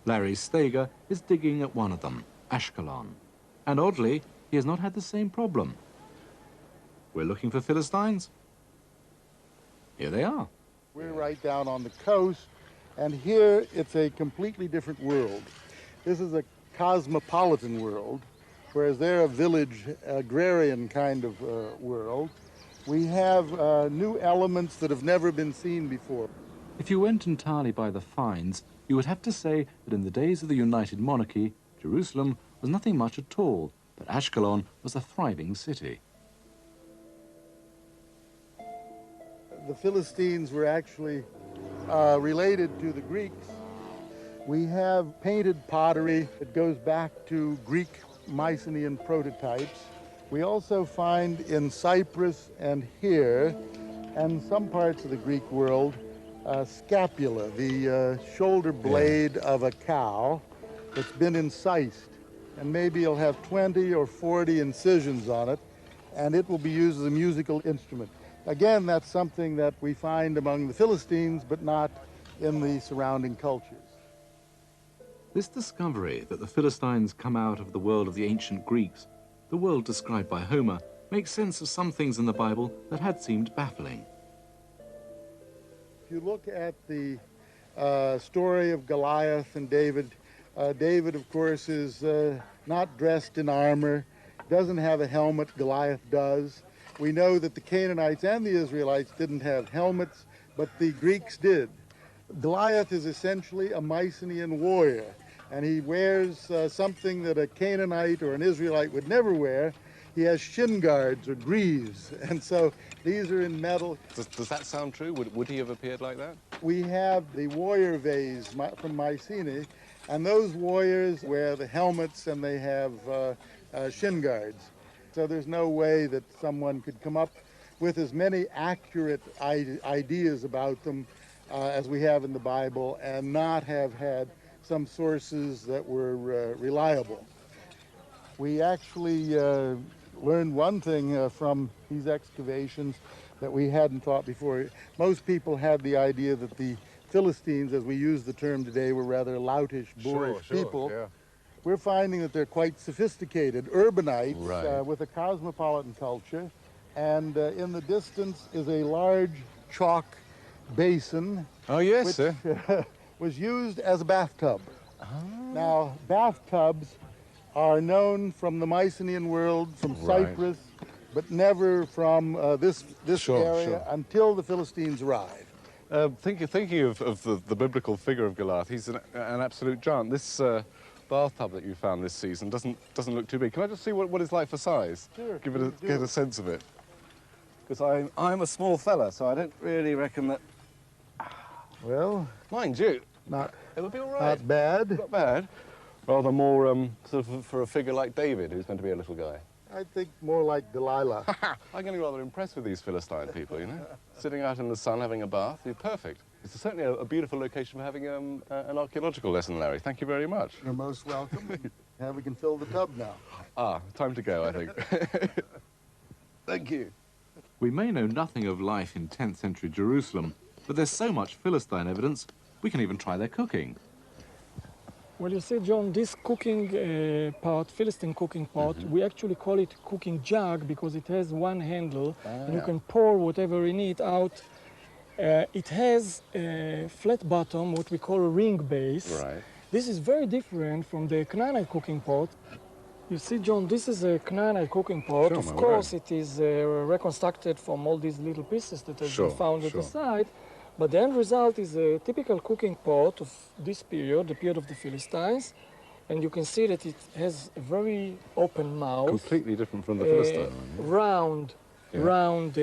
Larry Steger is digging at one of them, Ashkelon. And oddly, he has not had the same problem. We're looking for Philistines. Here they are. We're right down on the coast, and here it's a completely different world. This is a cosmopolitan world, whereas they're a village, agrarian kind of world. We have new elements that have never been seen before. If you went entirely by the finds, you would have to say that in the days of the United Monarchy, Jerusalem was nothing much at all, but Ashkelon was a thriving city. The Philistines were actually related to the Greeks. We have painted pottery that goes back to Greek Mycenaean prototypes. We also find in Cyprus and here, and some parts of the Greek world, scapula, the shoulder blade of a cow that's been incised. And maybe it'll have 20 or 40 incisions on it, and it will be used as a musical instrument. Again, that's something that we find among the Philistines, but not in the surrounding cultures. This discovery that the Philistines come out of the world of the ancient Greeks, the world described by Homer, makes sense of some things in the Bible that had seemed baffling. If you look at the story of Goliath and David, David, of course, is not dressed in armor, doesn't have a helmet. Goliath does. We know that the Canaanites and the Israelites didn't have helmets, but the Greeks did. Goliath is essentially a Mycenaean warrior, and he wears something that a Canaanite or an Israelite would never wear. He has shin guards or greaves, and so these are in metal. Does that sound true? Would he have appeared like that? We have the warrior vase from Mycenae, and those warriors wear the helmets and they have shin guards. So there's no way that someone could come up with as many accurate ideas about them as we have in the Bible and not have had some sources that were reliable. We actually learned one thing from these excavations that we hadn't thought before. Most people had the idea that the Philistines, as we use the term today, were rather loutish, boorish people. Yeah. We're finding that they're quite sophisticated urbanites with a cosmopolitan culture. And in the distance is a large chalk basin. Oh, yes, which was used as a bathtub. Now, bathtubs are known from the Mycenaean world, from Cyprus, but never from this area until the Philistines arrived. Thinking of the biblical figure of Goliath, he's an absolute giant. This bathtub that you found this season doesn't look too big. Can I just see what it's like for size? Sure. Get a sense of it. Because I'm a small fella, so I don't really reckon that. Well, mind you, it'll be all right. Not bad. Not bad. Rather more sort of for a figure like David, who's meant to be a little guy. I think more like Delilah. I'm getting rather impressed with these Philistine people, you know. Sitting out in the sun having a bath, you're perfect. It's certainly a beautiful location for having an archaeological lesson, Larry. Thank you very much. You're most welcome. Now we can fill the tub now. Time to go, I think. Thank you. We may know nothing of life in 10th century Jerusalem, but there's so much Philistine evidence, we can even try their cooking. Well, you see, John, this cooking pot, Philistine cooking pot, we actually call it cooking jug because it has one handle and you can pour whatever in it out. It has a flat bottom, what we call a ring base. Right. This is very different from the Canaanite cooking pot. You see, John, this is a Canaanite cooking pot. Of course, it is reconstructed from all these little pieces that have been found at the site. But the end result is a typical cooking pot of this period, the period of the Philistines. And you can see that it has a very open mouth. Completely different from the Philistine one. Round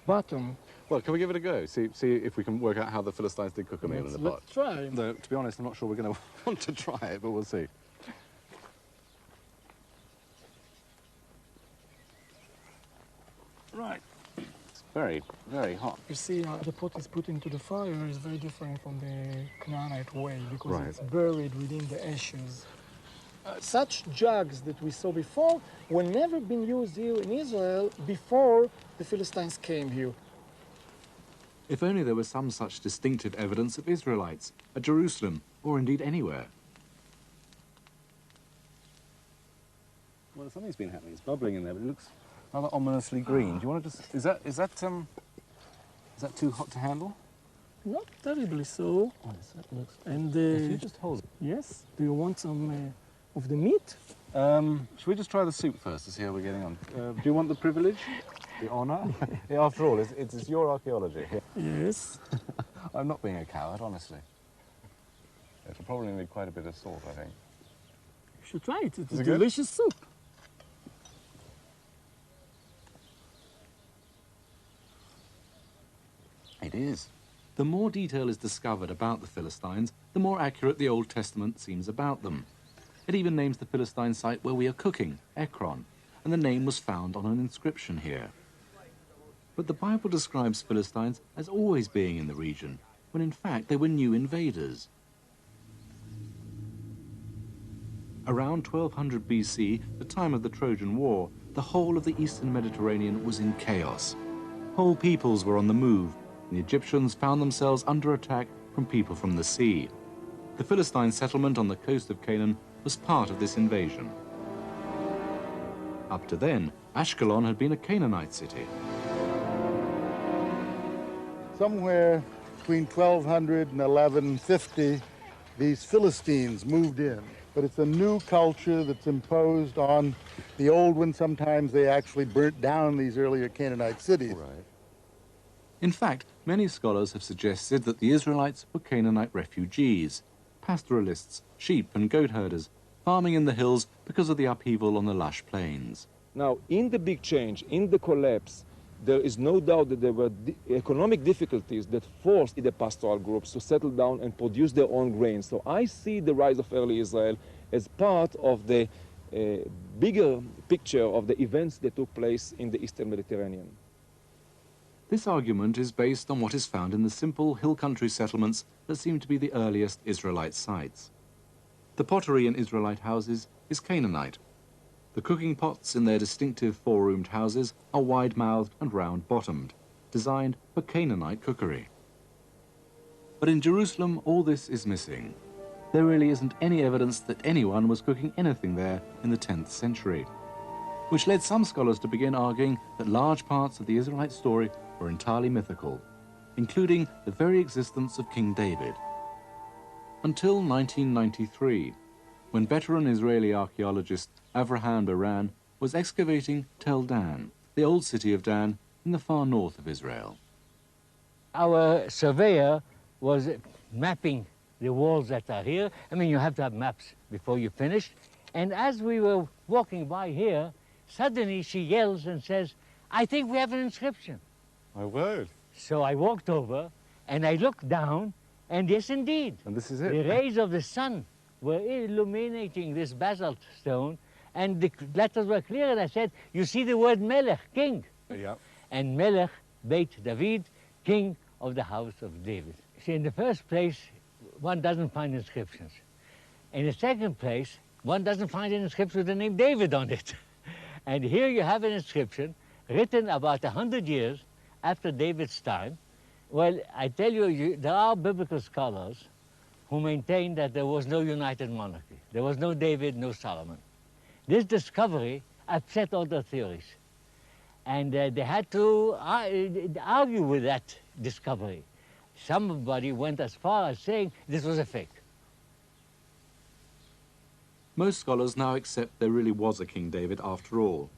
bottom. Well, can we give it a go? See if we can work out how the Philistines did cook a meal in the pot. Let's try. Though, to be honest, I'm not sure we're going to want to try it, but we'll see. Right. It's very, very hot. You see, the pot is put into the fire is very different from the Canaanite way because it's buried within the ashes. Such jugs that we saw before were never been used here in Israel before the Philistines came here. If only there was some such distinctive evidence of Israelites at Jerusalem, or indeed anywhere. Well, something's been happening. It's bubbling in there, but it looks rather ominously green. Do you want to just... Is that too hot to handle? Not terribly so. Oh, that looks... And if you just hold it. Yes. Do you want some of the meat? Should we just try the soup first to see how we're getting on? Do you want the privilege? The honour? Yeah, after all, it's your archaeology. Yes. I'm not being a coward, honestly. It'll probably need quite a bit of salt, I think. You should try it. It's a delicious soup. It is. The more detail is discovered about the Philistines, the more accurate the Old Testament seems about them. It even names the Philistine site where we are cooking, Ekron, and the name was found on an inscription here. But the Bible describes Philistines as always being in the region, when in fact they were new invaders. Around 1200 BC, the time of the Trojan War, the whole of the eastern Mediterranean was in chaos. Whole peoples were on the move, and the Egyptians found themselves under attack from people from the sea. The Philistine settlement on the coast of Canaan was part of this invasion. Up to then, Ashkelon had been a Canaanite city. Somewhere between 1200 and 1150, these Philistines moved in. But it's a new culture that's imposed on the old one. Sometimes they actually burnt down these earlier Canaanite cities. Right. In fact, many scholars have suggested that the Israelites were Canaanite refugees, pastoralists, sheep and goat herders, farming in the hills because of the upheaval on the lush plains. Now, in the big change, in the collapse, there is no doubt that there were economic difficulties that forced the pastoral groups to settle down and produce their own grain. So I see the rise of early Israel as part of the bigger picture of the events that took place in the Eastern Mediterranean. This argument is based on what is found in the simple hill country settlements that seem to be the earliest Israelite sites. The pottery in Israelite houses is Canaanite. The cooking pots in their distinctive four-roomed houses are wide-mouthed and round-bottomed, designed for Canaanite cookery. But in Jerusalem, all this is missing. There really isn't any evidence that anyone was cooking anything there in the 10th century, which led some scholars to begin arguing that large parts of the Israelite story were entirely mythical, including the very existence of King David. Until 1993, when veteran Israeli archaeologist Avraham Baran was excavating Tel Dan, the old city of Dan in the far north of Israel. Our surveyor was mapping the walls that are here. I mean, you have to have maps before you finish. And as we were walking by here, suddenly she yells and says, "I think we have an inscription." My word. So I walked over and I looked down, and yes, indeed. And this is it. The rays of the sun were illuminating this basalt stone, and the letters were clear, and I said, "You see the word Melech, king." Yeah. And Melech, Beit David, king of the house of David. See, in the first place, one doesn't find inscriptions. In the second place, one doesn't find an inscription with the name David on it. And here you have an inscription written about 100 years after David's time. Well, I tell you, there are biblical scholars who maintain that there was no united monarchy. There was no David, no Solomon. This discovery upset all their theories. And they had to argue with that discovery. Somebody went as far as saying this was a fake. Most scholars now accept there really was a King David after all.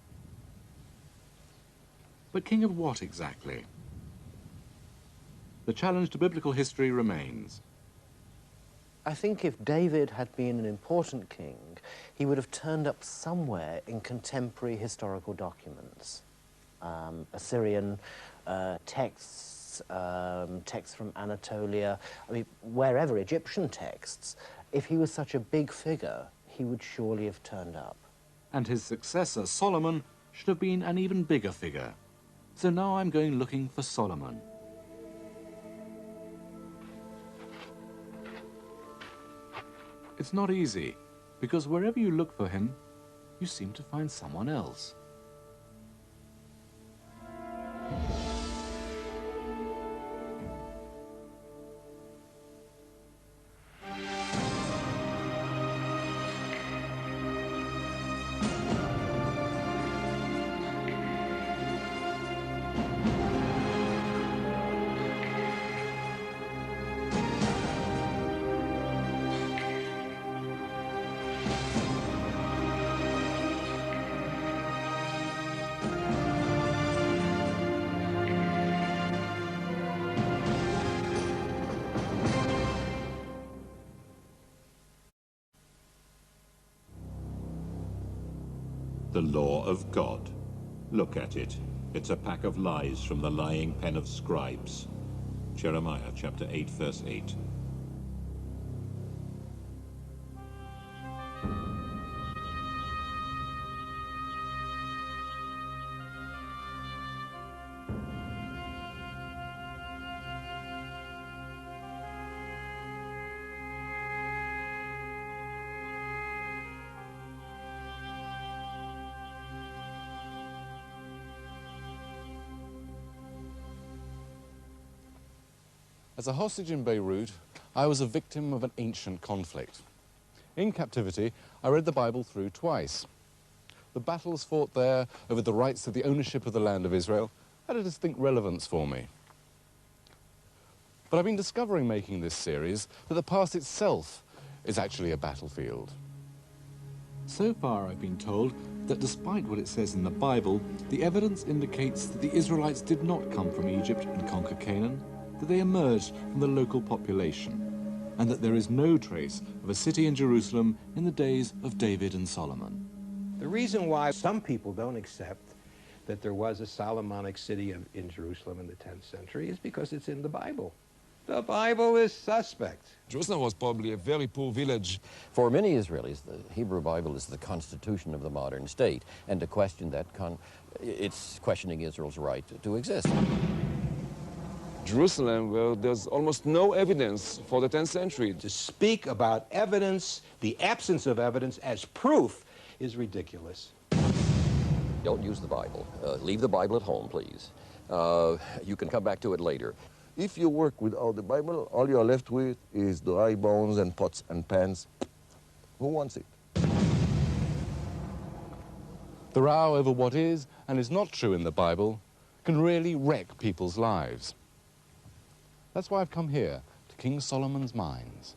But king of what exactly? The challenge to biblical history remains. I think if David had been an important king, he would have turned up somewhere in contemporary historical documents. Assyrian texts Greece, texts from Anatolia, I mean, wherever, Egyptian texts, if he was such a big figure, he would surely have turned up. And his successor, Solomon, should have been an even bigger figure. So now I'm going looking for Solomon. It's not easy, because wherever you look for him, you seem to find someone else. The law of God. Look at it. It's a pack of lies from the lying pen of scribes. Jeremiah chapter 8, verse 8. As a hostage in Beirut, I was a victim of an ancient conflict. In captivity, I read the Bible through twice. The battles fought there over the rights to the ownership of the land of Israel had a distinct relevance for me. But I've been discovering, making this series, that the past itself is actually a battlefield. So far, I've been told that despite what it says in the Bible, the evidence indicates that the Israelites did not come from Egypt and conquer Canaan, that they emerged from the local population, and that there is no trace of a city in Jerusalem in the days of David and Solomon. The reason why some people don't accept that there was a Solomonic city in Jerusalem in the 10th century is because it's in the Bible. The Bible is suspect. Jerusalem was probably a very poor village. For many Israelis, the Hebrew Bible is the constitution of the modern state, and to question that, it's questioning Israel's right to exist. Jerusalem, where there's almost no evidence for the 10th century. To speak about evidence, the absence of evidence, as proof is ridiculous. Don't use the Bible. Leave the Bible at home, please. You can come back to it later. If you work without the Bible, all you're left with is dry bones and pots and pans. Who wants it? The row over what is and is not true in the Bible can really wreck people's lives. That's why I've come here, to King Solomon's mines.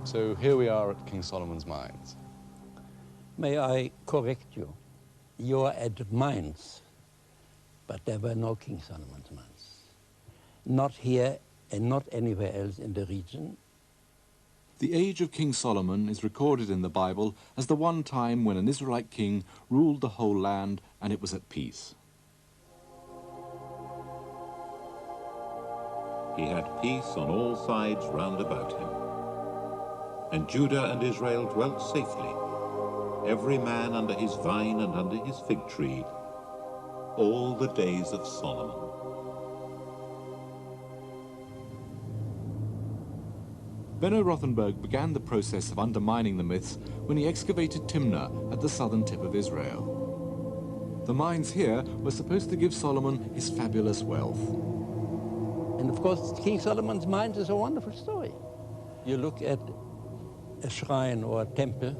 So here we are at King Solomon's mines. May I correct you? You're at mines, but there were no King Solomon's mines. Not here and not anywhere else in the region. The age of King Solomon is recorded in the Bible as the one time when an Israelite king ruled the whole land and it was at peace. He had peace on all sides round about him. And Judah and Israel dwelt safely, every man under his vine and under his fig tree, all the days of Solomon. Benno Rothenberg began the process of undermining the myths when he excavated Timnah at the southern tip of Israel. The mines here were supposed to give Solomon his fabulous wealth. And of course, King Solomon's mines is a wonderful story. You look at a shrine or a temple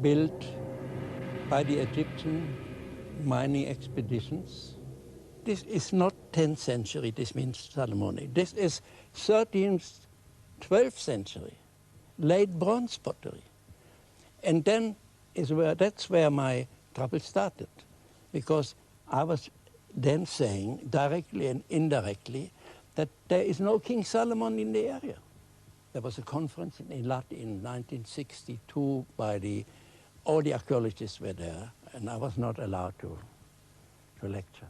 built by the Egyptian mining expeditions. This is not 10th century, this means Solomonic. This is 13th, 12th century. late bronze pottery. And then that's where my trouble started, because I was then saying, directly and indirectly, that there is no King Solomon in the area. There was a conference in Eilat in 1962 by all the archaeologists were there, and I was not allowed to lecture.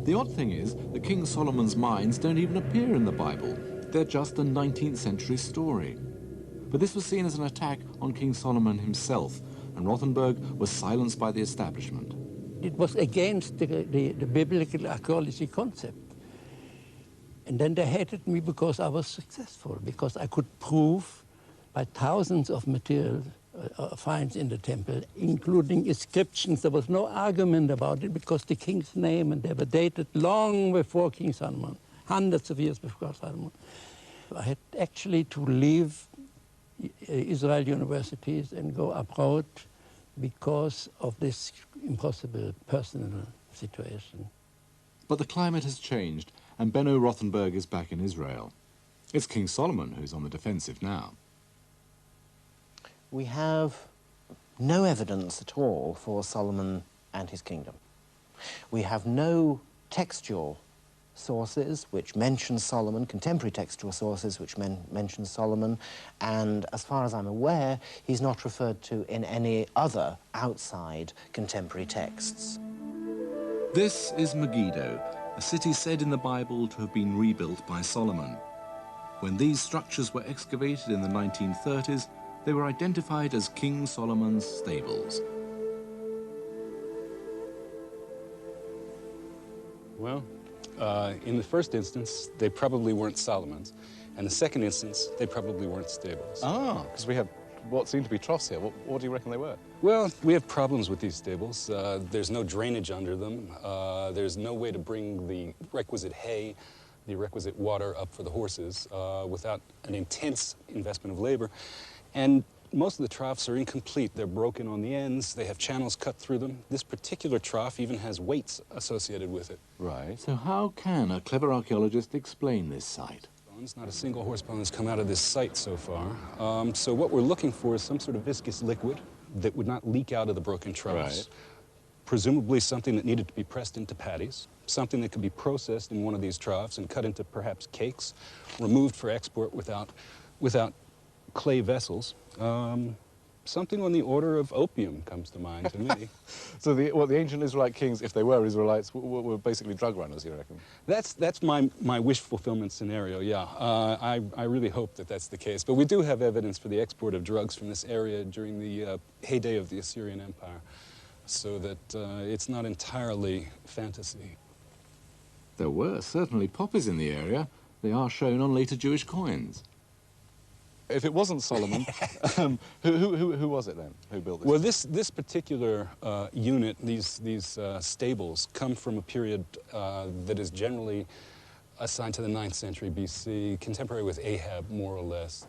The odd thing is that King Solomon's mines don't even appear in the Bible. They're just a 19th century story. But this was seen as an attack on King Solomon himself, and Rothenberg was silenced by the establishment. It was against the biblical archaeology concept. And then they hated me because I was successful, because I could prove by thousands of material finds in the temple, including inscriptions. There was no argument about it because the king's name, and they were dated long before King Solomon, hundreds of years before Solomon. I had actually to leave Israel universities and go abroad because of this impossible personal situation. But the climate has changed, and Benno Rothenberg is back in Israel. It's King Solomon who's on the defensive now. We have no evidence at all for Solomon and his kingdom. We have no textual sources which mention Solomon, contemporary textual sources which mention Solomon, and as far as I'm aware, he's not referred to in any other outside contemporary texts. This is Megiddo, a city said in the Bible to have been rebuilt by Solomon. When these structures were excavated in the 1930s, they were identified as King Solomon's stables. Well, in the first instance, they probably weren't Solomon's. And the second instance, they probably weren't stables. Ah, because we have what seem to be troughs here. What do you reckon they were? Well, we have problems with these stables. There's no drainage under them. There's no way to bring the requisite hay, the requisite water up for the horses without an intense investment of labor. And most of the troughs are incomplete. They're broken on the ends. They have channels cut through them. This particular trough even has weights associated with it. Right. So how can a clever archaeologist explain this site? Not a single horse bone has come out of this site so far. So what we're looking for is some sort of viscous liquid that would not leak out of the broken troughs. Right. Presumably something that needed to be pressed into patties, something that could be processed in one of these troughs and cut into perhaps cakes, removed for export without clay vessels. Something on the order of opium comes to mind to me. So the ancient Israelite kings, if they were Israelites, were basically drug runners, you reckon? That's my wish fulfillment scenario, yeah. I really hope that that's the case. But we do have evidence for the export of drugs from this area during the heyday of the Assyrian Empire, so that it's not entirely fantasy. There were certainly poppies in the area. They are shown on later Jewish coins. If it wasn't Solomon, who was it then? Who built this? Well, this particular unit, these stables, come from a period that is generally assigned to the 9th century BC, contemporary with Ahab, more or less.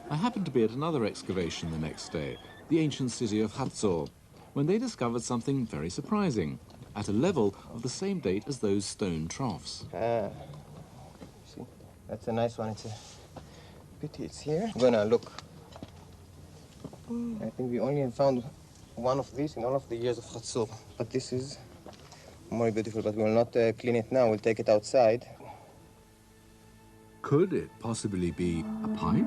I happened to be at another excavation the next day, the ancient city of Hatzor, when they discovered something very surprising, at a level of the same date as those stone troughs. See, that's a nice one. It's a pity it's here. I'm gonna look. I think we only found one of these in all of the years of Hatzor, but this is more beautiful, but we will not clean it now. We'll take it outside. Could it possibly be a pipe?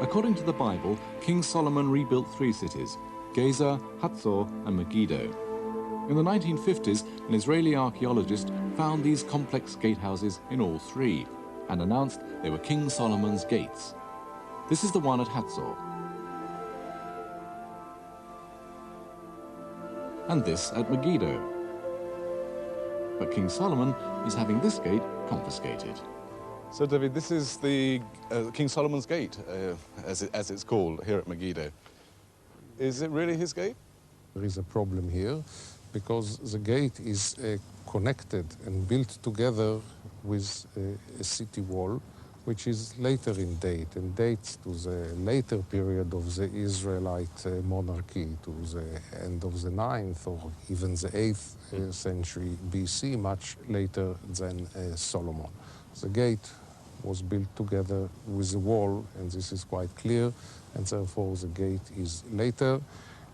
According to the Bible, King Solomon rebuilt 3 cities, Gezer, Hatzor, and Megiddo. In the 1950s, an Israeli archaeologist found these complex gatehouses in all 3 and announced they were King Solomon's gates. This is the one at Hatzor. And this at Megiddo. But King Solomon is having this gate confiscated. So, David, this is the King Solomon's Gate, as it's called, here at Megiddo. Is it really his gate? There is a problem here, because the gate is connected and built together with a city wall, which is later in date and dates to the later period of the Israelite monarchy, to the end of the 9th or even the 8th century BC, much later than Solomon. The gate was built together with the wall, and this is quite clear, and therefore the gate is later.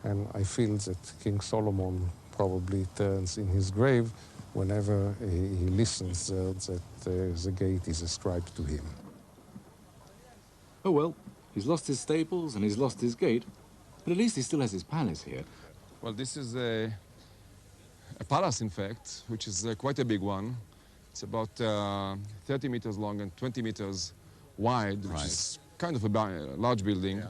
And I feel that King Solomon probably turns in his grave whenever he listens that the gate is ascribed to him. Oh well, he's lost his stables and he's lost his gate, but at least he still has his palace here. Well, this is a palace, in fact, which is quite a big one. It's about 30 meters long and 20 meters wide, which is kind of a large building. Yeah.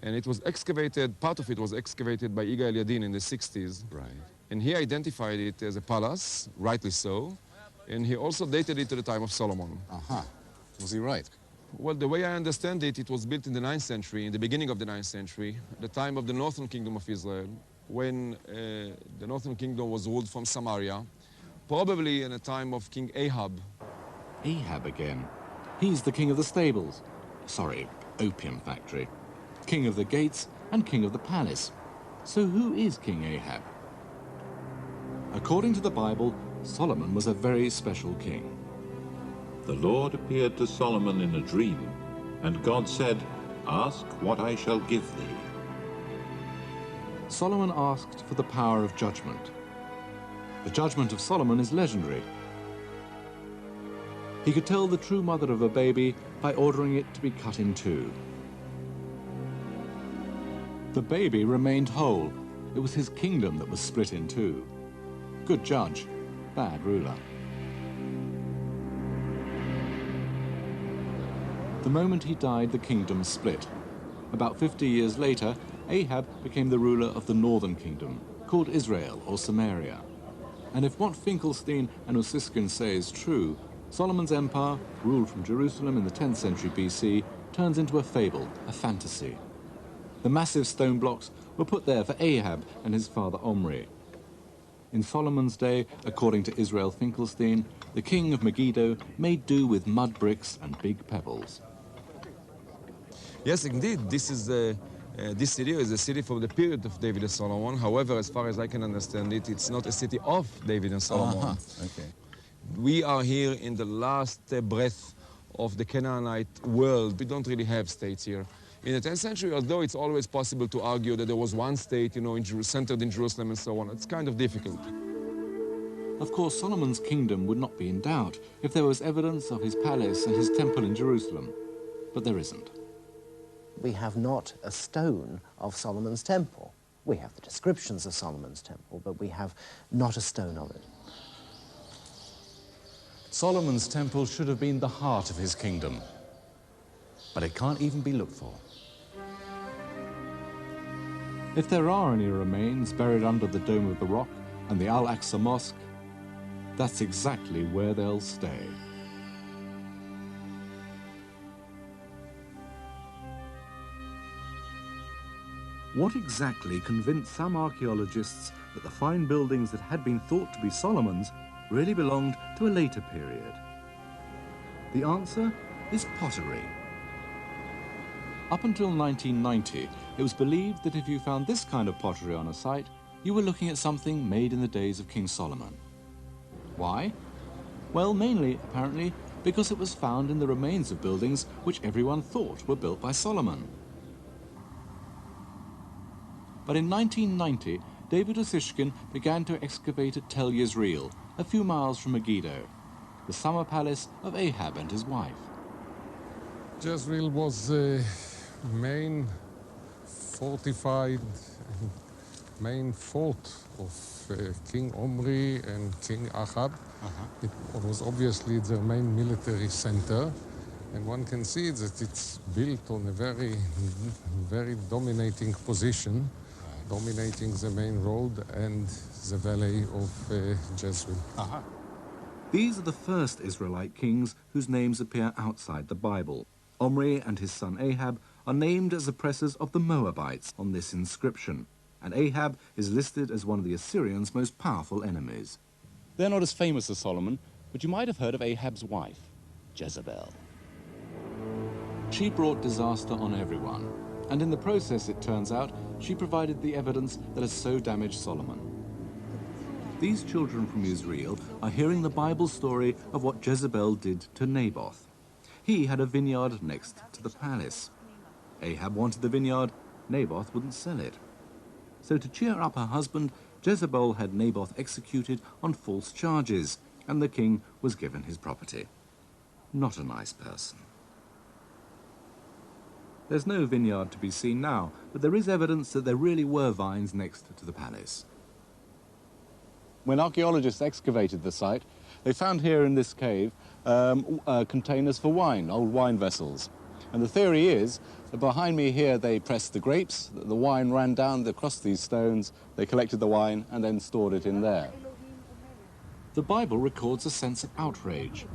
And it was excavated, part of it was excavated by Yigal Yadin in the 60s. Right. And he identified it as a palace, rightly so. And he also dated it to the time of Solomon. Aha. Was he right? Well, the way I understand it, it was built in the 9th century, in the beginning of the 9th century, the time of the northern kingdom of Israel, when the northern kingdom was ruled from Samaria, probably in the time of King Ahab. Ahab again. He's the king of the stables. Sorry, opium factory. King of the gates and king of the palace. So who is King Ahab? According to the Bible, Solomon was a very special king. The Lord appeared to Solomon in a dream, and God said, "Ask what I shall give thee." Solomon asked for the power of judgment. The judgment of Solomon is legendary. He could tell the true mother of a baby by ordering it to be cut in two. The baby remained whole. It was his kingdom that was split in two. Good judge, bad ruler. The moment he died, the kingdom split. About 50 years later, Ahab became the ruler of the northern kingdom, called Israel or Samaria. And if what Finkelstein and Ussishkin say is true, Solomon's empire, ruled from Jerusalem in the 10th century BC, turns into a fable, a fantasy. The massive stone blocks were put there for Ahab and his father Omri. In Solomon's day, according to Israel Finkelstein, the king of Megiddo made do with mud bricks and big pebbles. Yes, indeed, this city is a city from the period of David and Solomon. However, as far as I can understand it, it's not a city of David and Solomon. Okay. We are here in the last breath of the Canaanite world. We don't really have states here. In the 10th century, although it's always possible to argue that there was one state, you know, centered in Jerusalem and so on, it's kind of difficult. Of course, Solomon's kingdom would not be in doubt if there was evidence of his palace and his temple in Jerusalem, but there isn't. We have not a stone of Solomon's temple. We have the descriptions of Solomon's temple, but we have not a stone of it. Solomon's temple should have been the heart of his kingdom, but it can't even be looked for. If there are any remains buried under the Dome of the Rock and the Al-Aqsa Mosque, that's exactly where they'll stay. What exactly convinced some archaeologists that the fine buildings that had been thought to be Solomon's really belonged to a later period? The answer is pottery. Up until 1990, it was believed that if you found this kind of pottery on a site, you were looking at something made in the days of King Solomon. Why? Well, mainly, apparently, because it was found in the remains of buildings which everyone thought were built by Solomon. But in 1990, David Ussishkin began to excavate at Tel Yisrael, a few miles from Megiddo, the summer palace of Ahab and his wife. Jezreel was the main fortified, main fort of King Omri and King Ahab. It was obviously their main military center, and one can see that it's built on a very dominating position, dominating the main road and the valley of Jezreel. These are the first Israelite kings whose names appear outside the Bible. Omri and his son Ahab are named as oppressors of the Moabites on this inscription, and Ahab is listed as one of the Assyrians' most powerful enemies. They're not as famous as Solomon, but you might have heard of Ahab's wife, Jezebel. She brought disaster on everyone, and in the process, it turns out, she provided the evidence that has so damaged Solomon. These children from Israel are hearing the Bible story of what Jezebel did to Naboth. He had a vineyard next to the palace. Ahab wanted the vineyard, Naboth wouldn't sell it. So to cheer up her husband, Jezebel had Naboth executed on false charges, and the king was given his property. Not a nice person. There's no vineyard to be seen now, but there is evidence that there really were vines next to the palace. When archaeologists excavated the site, they found here in this cave containers for wine, old wine vessels. And the theory is that behind me here they pressed the grapes, the wine ran down across these stones, they collected the wine and then stored it in there. The Bible records a sense of outrage.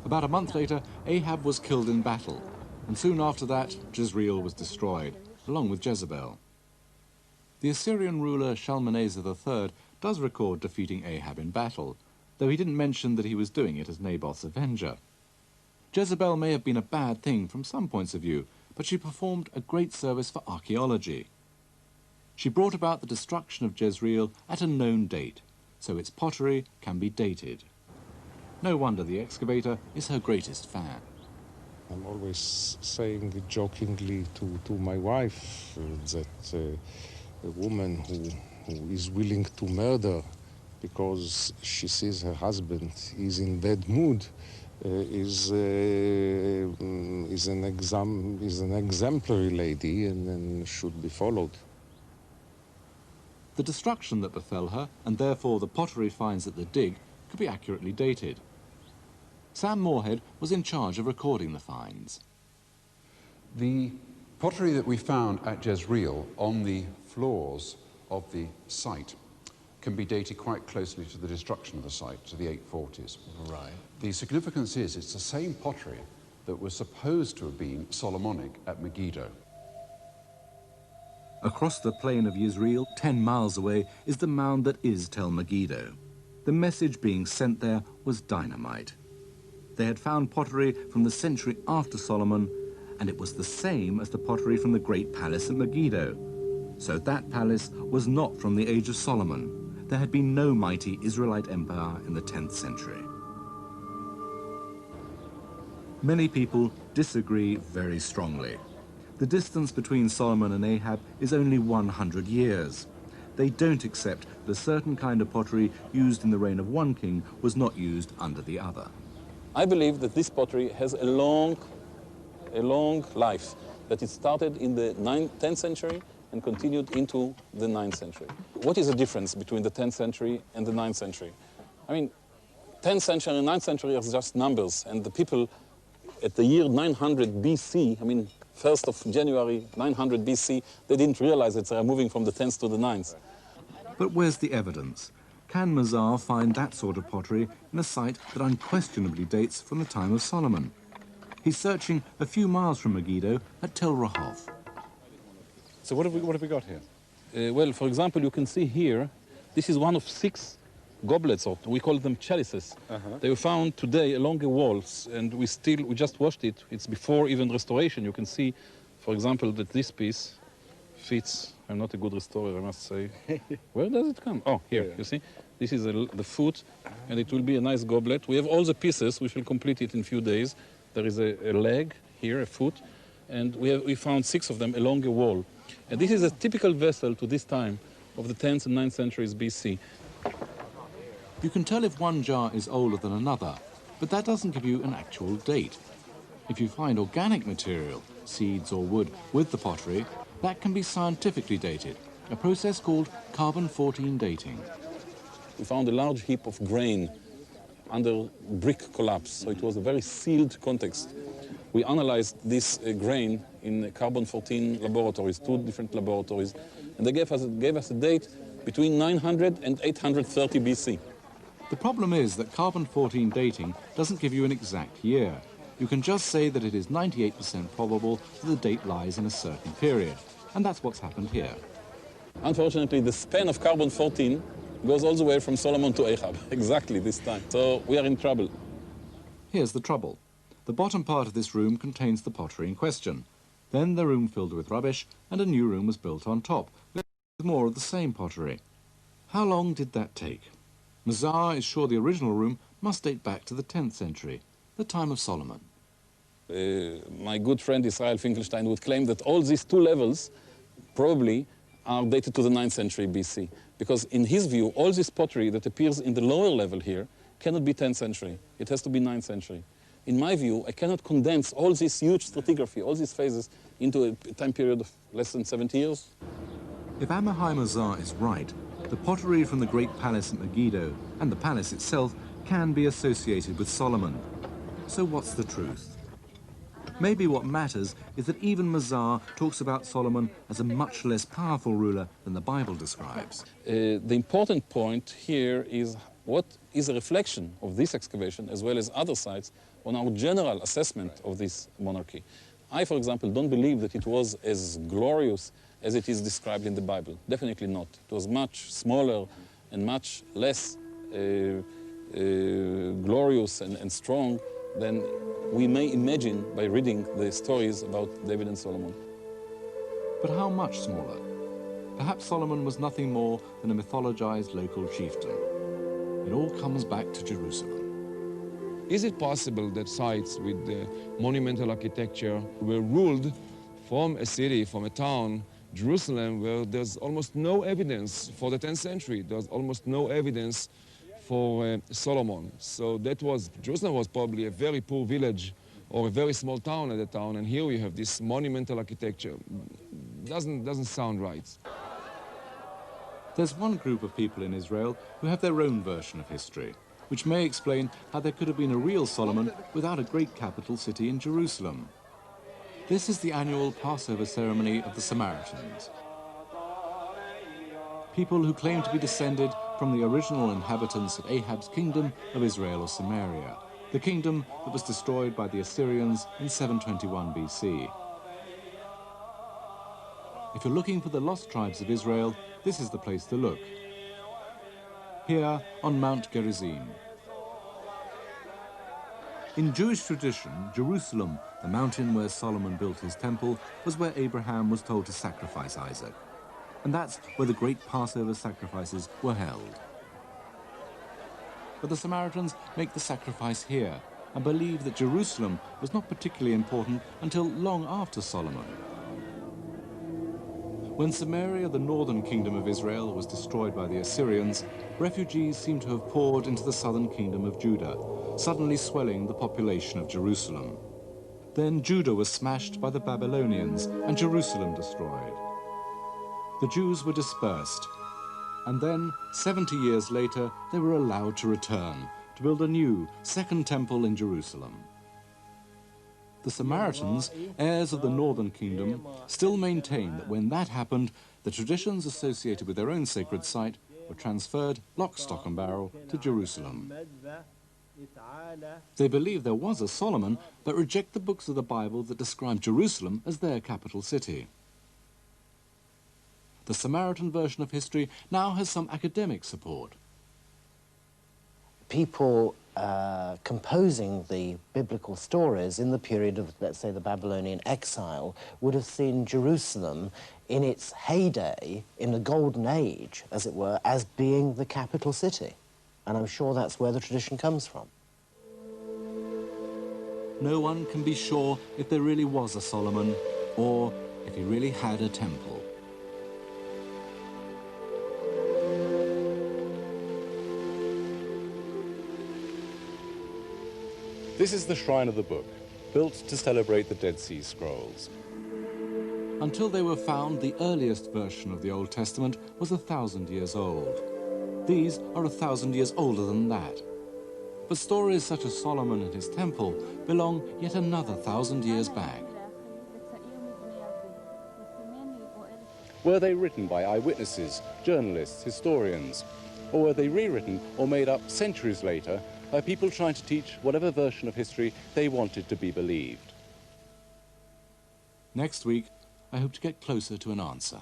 About a month later, Ahab was killed in battle, and soon after that, Jezreel was destroyed, along with Jezebel. The Assyrian ruler Shalmaneser III does record defeating Ahab in battle, though he didn't mention that he was doing it as Naboth's avenger. Jezebel may have been a bad thing from some points of view, but she performed a great service for archaeology. She brought about the destruction of Jezreel at a known date, so its pottery can be dated. No wonder the excavator is her greatest fan. I'm always saying jokingly to my wife that a woman who is willing to murder because she sees her husband is in bad mood is an exemplary lady and should be followed. The destruction that befell her, and therefore the pottery finds at the dig, could be accurately dated. Sam Moorhead was in charge of recording the finds. The pottery that we found at Jezreel on the floors of the site can be dated quite closely to the destruction of the site, to the 840s. Right. The significance is it's the same pottery that was supposed to have been Solomonic at Megiddo. Across the plain of Jezreel, 10 miles away, is the mound that is Tel Megiddo. The message being sent there was dynamite. They had found pottery from the century after Solomon, and it was the same as the pottery from the great palace at Megiddo. So that palace was not from the age of Solomon. There had been no mighty Israelite empire in the 10th century. Many people disagree very strongly. The distance between Solomon and Ahab is only 100 years. They don't accept that a certain kind of pottery used in the reign of one king was not used under the other. I believe that this pottery has a long life, that it started in the 10th century and continued into the 9th century. What is the difference between the 10th century and the 9th century? I mean, 10th century and 9th century are just numbers, and the people at the year 900 BC, I mean, 1st of January 900 BC, they didn't realize that they are moving from the 10th to the 9th. But where's the evidence? Can Mazar find that sort of pottery in a site that unquestionably dates from the time of Solomon? He's searching a few miles from Megiddo at Tel Rehoth. So what have we got here? Well, for example, you can see here, this is one of 6 goblets, or we call them chalices. They were found today along the walls, and we just washed it. It's before even restoration. You can see, for example, that this piece fits. I'm not a good restorer, I must say. Where does it come? Oh, here, you see? This is the foot, and it will be a nice goblet. We have all the pieces. We shall complete it in a few days. There is a leg here, a foot, and we found 6 of them along a wall. And this is a typical vessel to this time of the 10th and 9th centuries BC. You can tell if one jar is older than another, but that doesn't give you an actual date. If you find organic material, seeds or wood, with the pottery, that can be scientifically dated, a process called carbon-14 dating. We found a large heap of grain under brick collapse, so it was a very sealed context. We analyzed this grain in carbon-14 laboratories, 2 different laboratories, and they gave us a date between 900 and 830 BC. The problem is that carbon-14 dating doesn't give you an exact year. You can just say that it is 98% probable that the date lies in a certain period, and that's what's happened here. Unfortunately, the span of carbon-14 goes all the way from Solomon to Ahab, exactly this time. So we are in trouble. Here's the trouble. The bottom part of this room contains the pottery in question. Then the room filled with rubbish, and a new room was built on top, with more of the same pottery. How long did that take? Mazar is sure the original room must date back to the 10th century, the time of Solomon. My good friend Israel Finkelstein would claim that all these two levels probably are dated to the 9th century BC. Because in his view, all this pottery that appears in the lower level here cannot be 10th century. It has to be 9th century. In my view, I cannot condense all this huge stratigraphy, all these phases, into a time period of less than 70 years. If Amichai Mazar is right, the pottery from the Great Palace at Megiddo and the palace itself can be associated with Solomon. So what's the truth? Maybe what matters is that even Mazar talks about Solomon as a much less powerful ruler than the Bible describes. The important point here is what is a reflection of this excavation, as well as other sites, on our general assessment of this monarchy. I, for example, don't believe that it was as glorious as it is described in the Bible. Definitely not. It was much smaller and much less glorious and strong than we may imagine by reading the stories about David and Solomon. But how much smaller? Perhaps Solomon was nothing more than a mythologized local chieftain. It all comes back to Jerusalem. Is it possible that sites with monumental architecture were ruled from a city, from a town, Jerusalem, where there's almost no evidence for the 10th century? There's almost no evidence for Solomon. So Jerusalem was probably a very poor village or a very small town at the town, and here we have this monumental architecture. Doesn't sound right. There's one group of people in Israel who have their own version of history, which may explain how there could have been a real Solomon without a great capital city in Jerusalem. This is the annual Passover ceremony of the Samaritans. People who claim to be descended from the original inhabitants of Ahab's kingdom of Israel or Samaria, the kingdom that was destroyed by the Assyrians in 721 BC. If you're looking for the lost tribes of Israel, this is the place to look. Here on Mount Gerizim. In Jewish tradition, Jerusalem, the mountain where Solomon built his temple, was where Abraham was told to sacrifice Isaac. And that's where the great Passover sacrifices were held. But the Samaritans make the sacrifice here and believe that Jerusalem was not particularly important until long after Solomon. When Samaria, the northern kingdom of Israel, was destroyed by the Assyrians, refugees seem to have poured into the southern kingdom of Judah, suddenly swelling the population of Jerusalem. Then Judah was smashed by the Babylonians and Jerusalem destroyed. The Jews were dispersed, and then, 70 years later, they were allowed to return to build a new second temple in Jerusalem. The Samaritans, heirs of the northern kingdom, still maintain that when that happened, the traditions associated with their own sacred site were transferred lock, stock and barrel to Jerusalem. They believe there was a Solomon, but reject the books of the Bible that describe Jerusalem as their capital city. The Samaritan version of history now has some academic support. People composing the biblical stories in the period of, let's say, the Babylonian exile would have seen Jerusalem in its heyday, in the golden age, as it were, as being the capital city. And I'm sure that's where the tradition comes from. No one can be sure if there really was a Solomon or if he really had a temple. This is the Shrine of the Book, built to celebrate the Dead Sea Scrolls. Until they were found, the earliest version of the Old Testament was 1,000 years old. These are 1,000 years older than that. But stories such as Solomon and his temple belong yet another 1,000 years back. Were they written by eyewitnesses, journalists, historians? Or were they rewritten or made up centuries later by people trying to teach whatever version of history they wanted to be believed? Next week, I hope to get closer to an answer.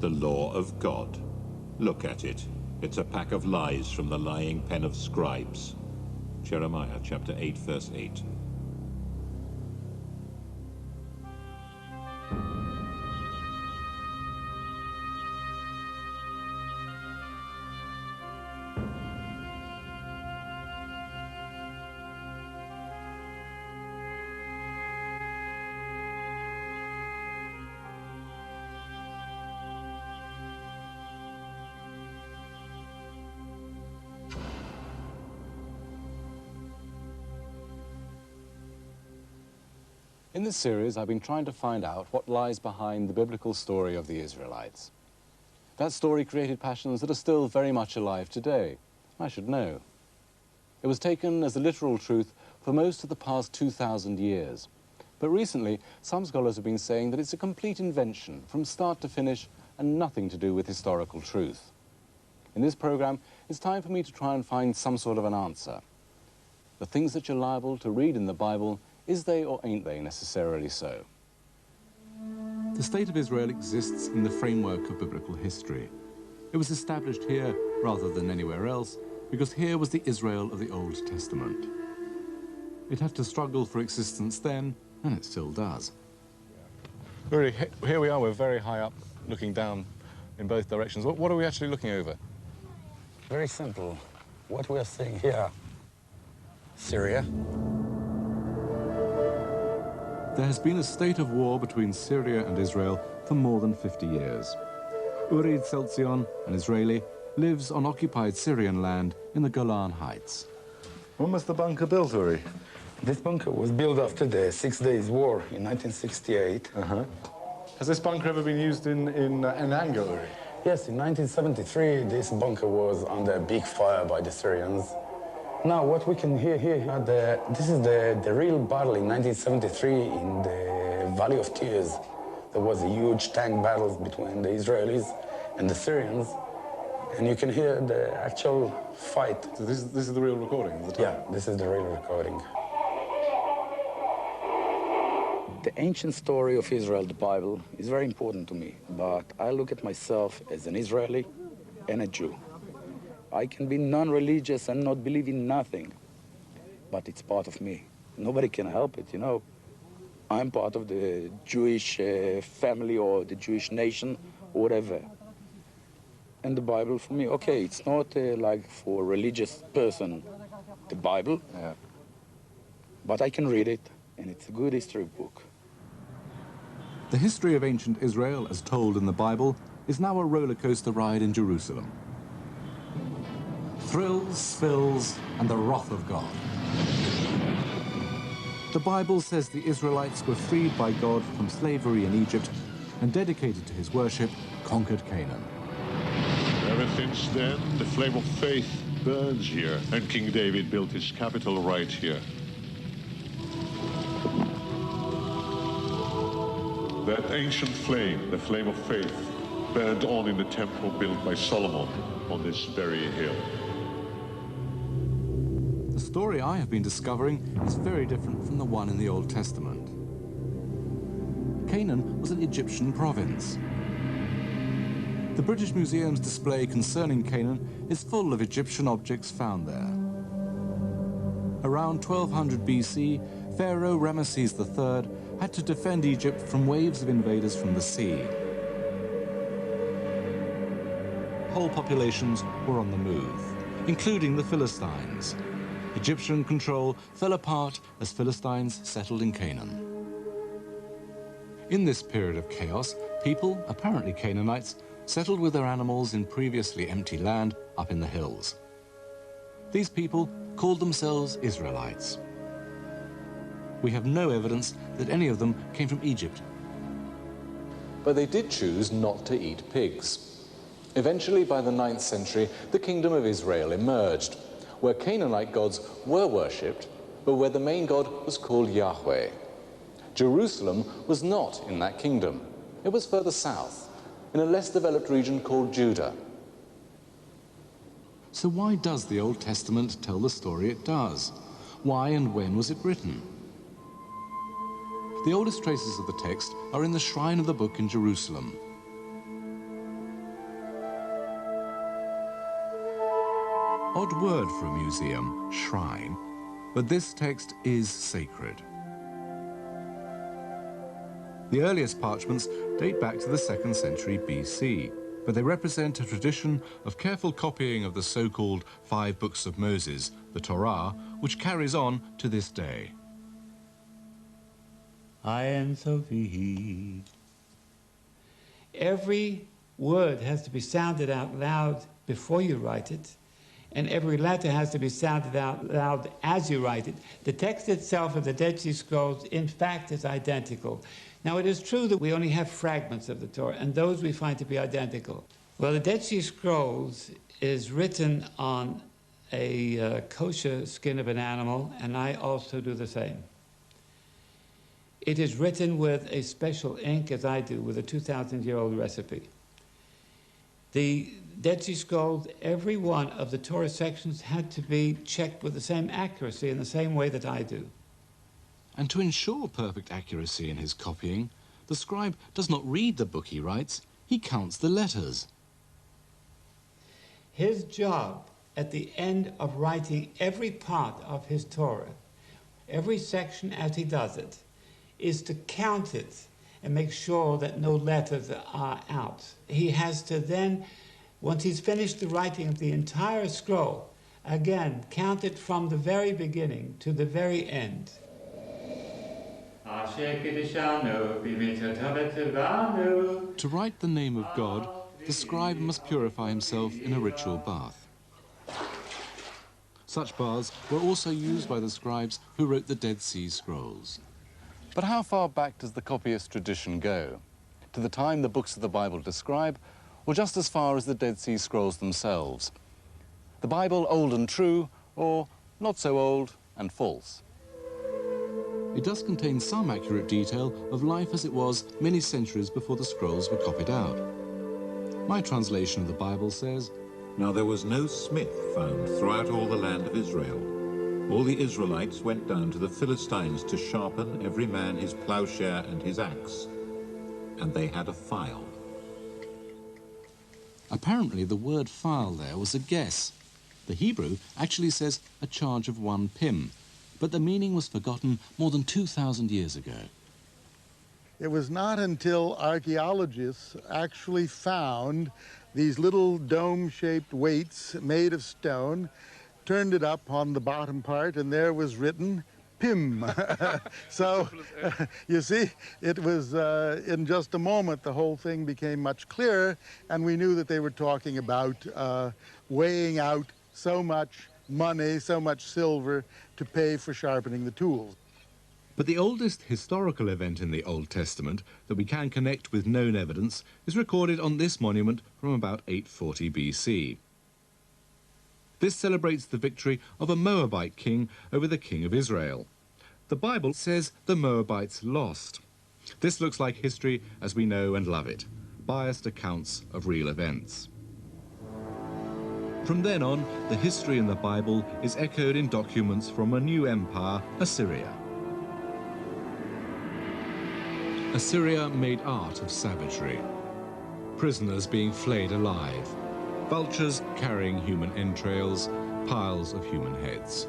the law of God. Look at it. It's a pack of lies from the lying pen of scribes. Jeremiah chapter 8, verse 8. In this series, I've been trying to find out what lies behind the biblical story of the Israelites. That story created passions that are still very much alive today. I should know. It was taken as a literal truth for most of the past 2,000 years. But recently, some scholars have been saying that it's a complete invention from start to finish and nothing to do with historical truth. In this program, it's time for me to try and find some sort of an answer. The things that you're liable to read in the Bible, is they or ain't they necessarily so? The State of Israel exists in the framework of biblical history. It was established here rather than anywhere else because here was the Israel of the Old Testament. It had to struggle for existence then, and it still does. Uri, here we are, we're very high up, looking down in both directions. What are we actually looking over? Very simple. What we are seeing here, Syria. There has been a state of war between Syria and Israel for more than 50 years. Uri Tzeltzion, an Israeli, lives on occupied Syrian land in the Golan Heights. When was the bunker built, Uri? This bunker was built after the 6 Days War in 1968. Has this bunker ever been used in anger, Uri? Yes, in 1973, this bunker was under a big fire by the Syrians. Now, what we can hear here, this is the real battle in 1973 in the Valley of Tears. There was a huge tank battle between the Israelis and the Syrians, and you can hear the actual fight. So this is the real recording of the time? Yeah, this is the real recording. The ancient story of Israel, the Bible, is very important to me, but I look at myself as an Israeli and a Jew. I can be non-religious and not believe in nothing, but it's part of me. Nobody can help it, you know. I'm part of the Jewish family or the Jewish nation, or whatever. And the Bible for me, okay, it's not like for a religious person, the Bible, but I can read it, and it's a good history book. The history of ancient Israel, as told in the Bible, is now a roller coaster ride in Jerusalem. Thrills, thrills, and the wrath of God. The Bible says the Israelites were freed by God from slavery in Egypt and dedicated to his worship, conquered Canaan. Ever since then, the flame of faith burns here, and King David built his capital right here. That ancient flame, the flame of faith, burned on in the temple built by Solomon on this very hill. The story I have been discovering is very different from the one in the Old Testament. Canaan was an Egyptian province. The British Museum's display concerning Canaan is full of Egyptian objects found there. Around 1200 BC, Pharaoh Ramesses III had to defend Egypt from waves of invaders from the sea. Whole populations were on the move, including the Philistines. Egyptian control fell apart as Philistines settled in Canaan. In this period of chaos, people, apparently Canaanites, settled with their animals in previously empty land up in the hills. These people called themselves Israelites. We have no evidence that any of them came from Egypt. But they did choose not to eat pigs. Eventually, by the 9th century, the Kingdom of Israel emerged, where Canaanite gods were worshipped, but where the main god was called Yahweh. Jerusalem was not in that kingdom. It was further south, in a less developed region called Judah. So why does the Old Testament tell the story it does? Why and when was it written? The oldest traces of the text are in the shrine of the book in Jerusalem. odd word for a museum, shrine, but this text is sacred. The earliest parchments date back to the 2nd century BC, but they represent a tradition of careful copying of the so-called 5 books of Moses, the Torah, which carries on to this day. Every word has to be sounded out loud before you write it, and every letter has to be sounded out loud as you write it. The text itself of the Dead Sea Scrolls, in fact, is identical. Now, it is true that we only have fragments of the Torah, and those we find to be identical. Well, the Dead Sea Scrolls is written on a kosher skin of an animal, and I also do the same. It is written with a special ink, as I do, with a 2,000-year-old recipe. The Dead Sea Scrolls, every one of the Torah sections had to be checked with the same accuracy in the same way that I do. And to ensure perfect accuracy in his copying, the scribe does not read the book he writes, he counts the letters. His job at the end of writing every part of his Torah, every section as he does it, is to count it and make sure that no letters are out. He has to then, once he's finished the writing of the entire scroll, again, count it from the very beginning to the very end. To write the name of God, the scribe must purify himself in a ritual bath. Such baths were also used by the scribes who wrote the Dead Sea Scrolls. But how far back does the copyist tradition go? To the time the books of the Bible describe, or just as far as the Dead Sea Scrolls themselves? The Bible old and true, or not so old and false? It does contain some accurate detail of life as it was many centuries before the scrolls were copied out. My translation of the Bible says, "Now there was no smith found throughout all the land of Israel. All the Israelites went down to the Philistines to sharpen every man his plowshare and his axe. And they had a file." Apparently the word file there was a guess. The Hebrew actually says a charge of 1 pim, but the meaning was forgotten more than 2,000 years ago. It was not until archaeologists actually found these little dome-shaped weights made of stone, turned it up on the bottom part, and there was written Pim. So, you see, it was in just a moment the whole thing became much clearer, and we knew that they were talking about weighing out so much money, so much silver to pay for sharpening the tools. But the oldest historical event in the Old Testament that we can connect with known evidence is recorded on this monument from about 840 BC. This celebrates the victory of a Moabite king over the king of Israel. The Bible says the Moabites lost. This looks like history as we know and love it, biased accounts of real events. From then on, the history in the Bible is echoed in documents from a new empire, Assyria. Assyria made art of savagery. Prisoners being flayed alive, vultures carrying human entrails, piles of human heads.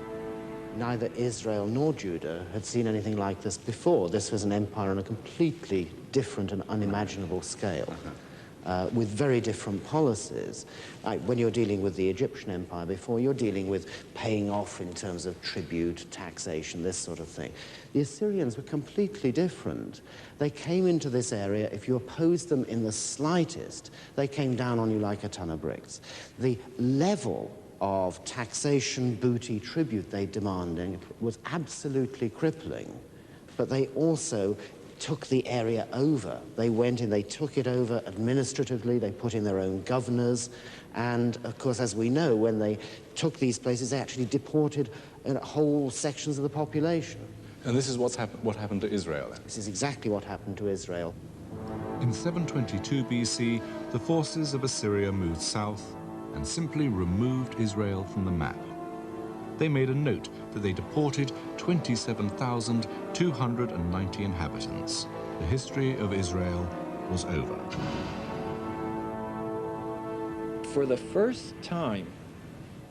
Neither Israel nor Judah had seen anything like this before. This was an empire on a completely different and unimaginable scale. With very different policies. When you're dealing with the Egyptian empire before, you're dealing with paying off in terms of tribute, taxation, this sort of thing. The Assyrians were completely different. They came into this area, if you opposed them in the slightest, they came down on you like a ton of bricks. The level of taxation, booty, tribute they demanded was absolutely crippling, but they also took the area over. They went in, they took it over administratively, they put in their own governors, and of course, as we know, when they took these places, they actually deported whole sections of the population. And this is what happened to Israel then? This is exactly what happened to Israel. In 722 BC, the forces of Assyria moved south and simply removed Israel from the map. They made a note that they deported 27,290 inhabitants. The history of Israel was over. For the first time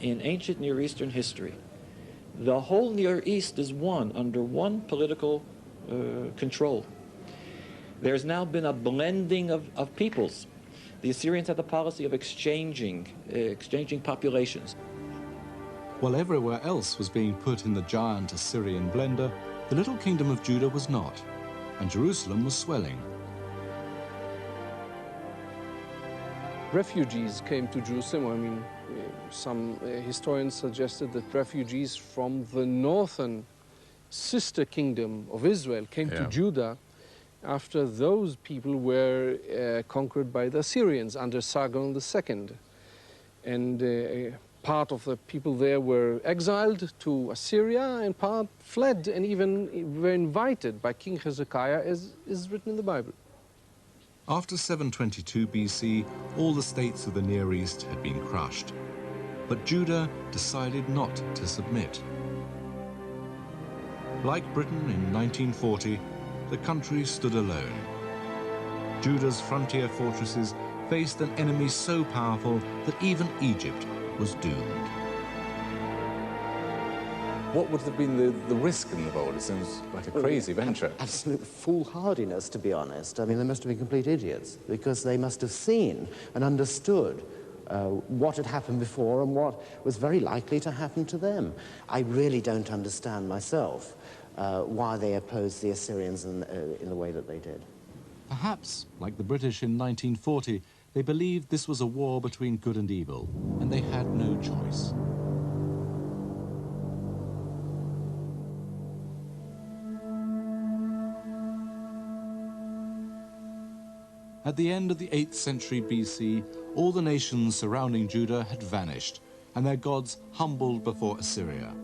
in ancient Near Eastern history. The whole Near East is one, under one political control. There's now been a blending of peoples. The Assyrians had the policy of exchanging populations. While everywhere else was being put in the giant Assyrian blender, the little kingdom of Judah was not, and Jerusalem was swelling. Refugees came to Jerusalem. I mean, some historians suggested that refugees from the northern sister kingdom of Israel came to Judah after those people were conquered by the Assyrians under Sargon II. And part of the people there were exiled to Assyria, and part fled and even were invited by King Hezekiah, as is written in the Bible. After 722 BC, all the states of the Near East had been crushed. But Judah decided not to submit. Like Britain in 1940, the country stood alone. Judah's frontier fortresses faced an enemy so powerful that even Egypt was doomed. What would have been the risk involved? It seems like a crazy venture. Absolute foolhardiness, to be honest. I mean, they must have been complete idiots, because they must have seen and understood what had happened before and what was very likely to happen to them. I really don't understand myself why they opposed the Assyrians in the way that they did. Perhaps, like the British in 1940, they believed this was a war between good and evil, and they had no choice. At the end of the 8th century BC, all the nations surrounding Judah had vanished, and their gods humbled before Assyria.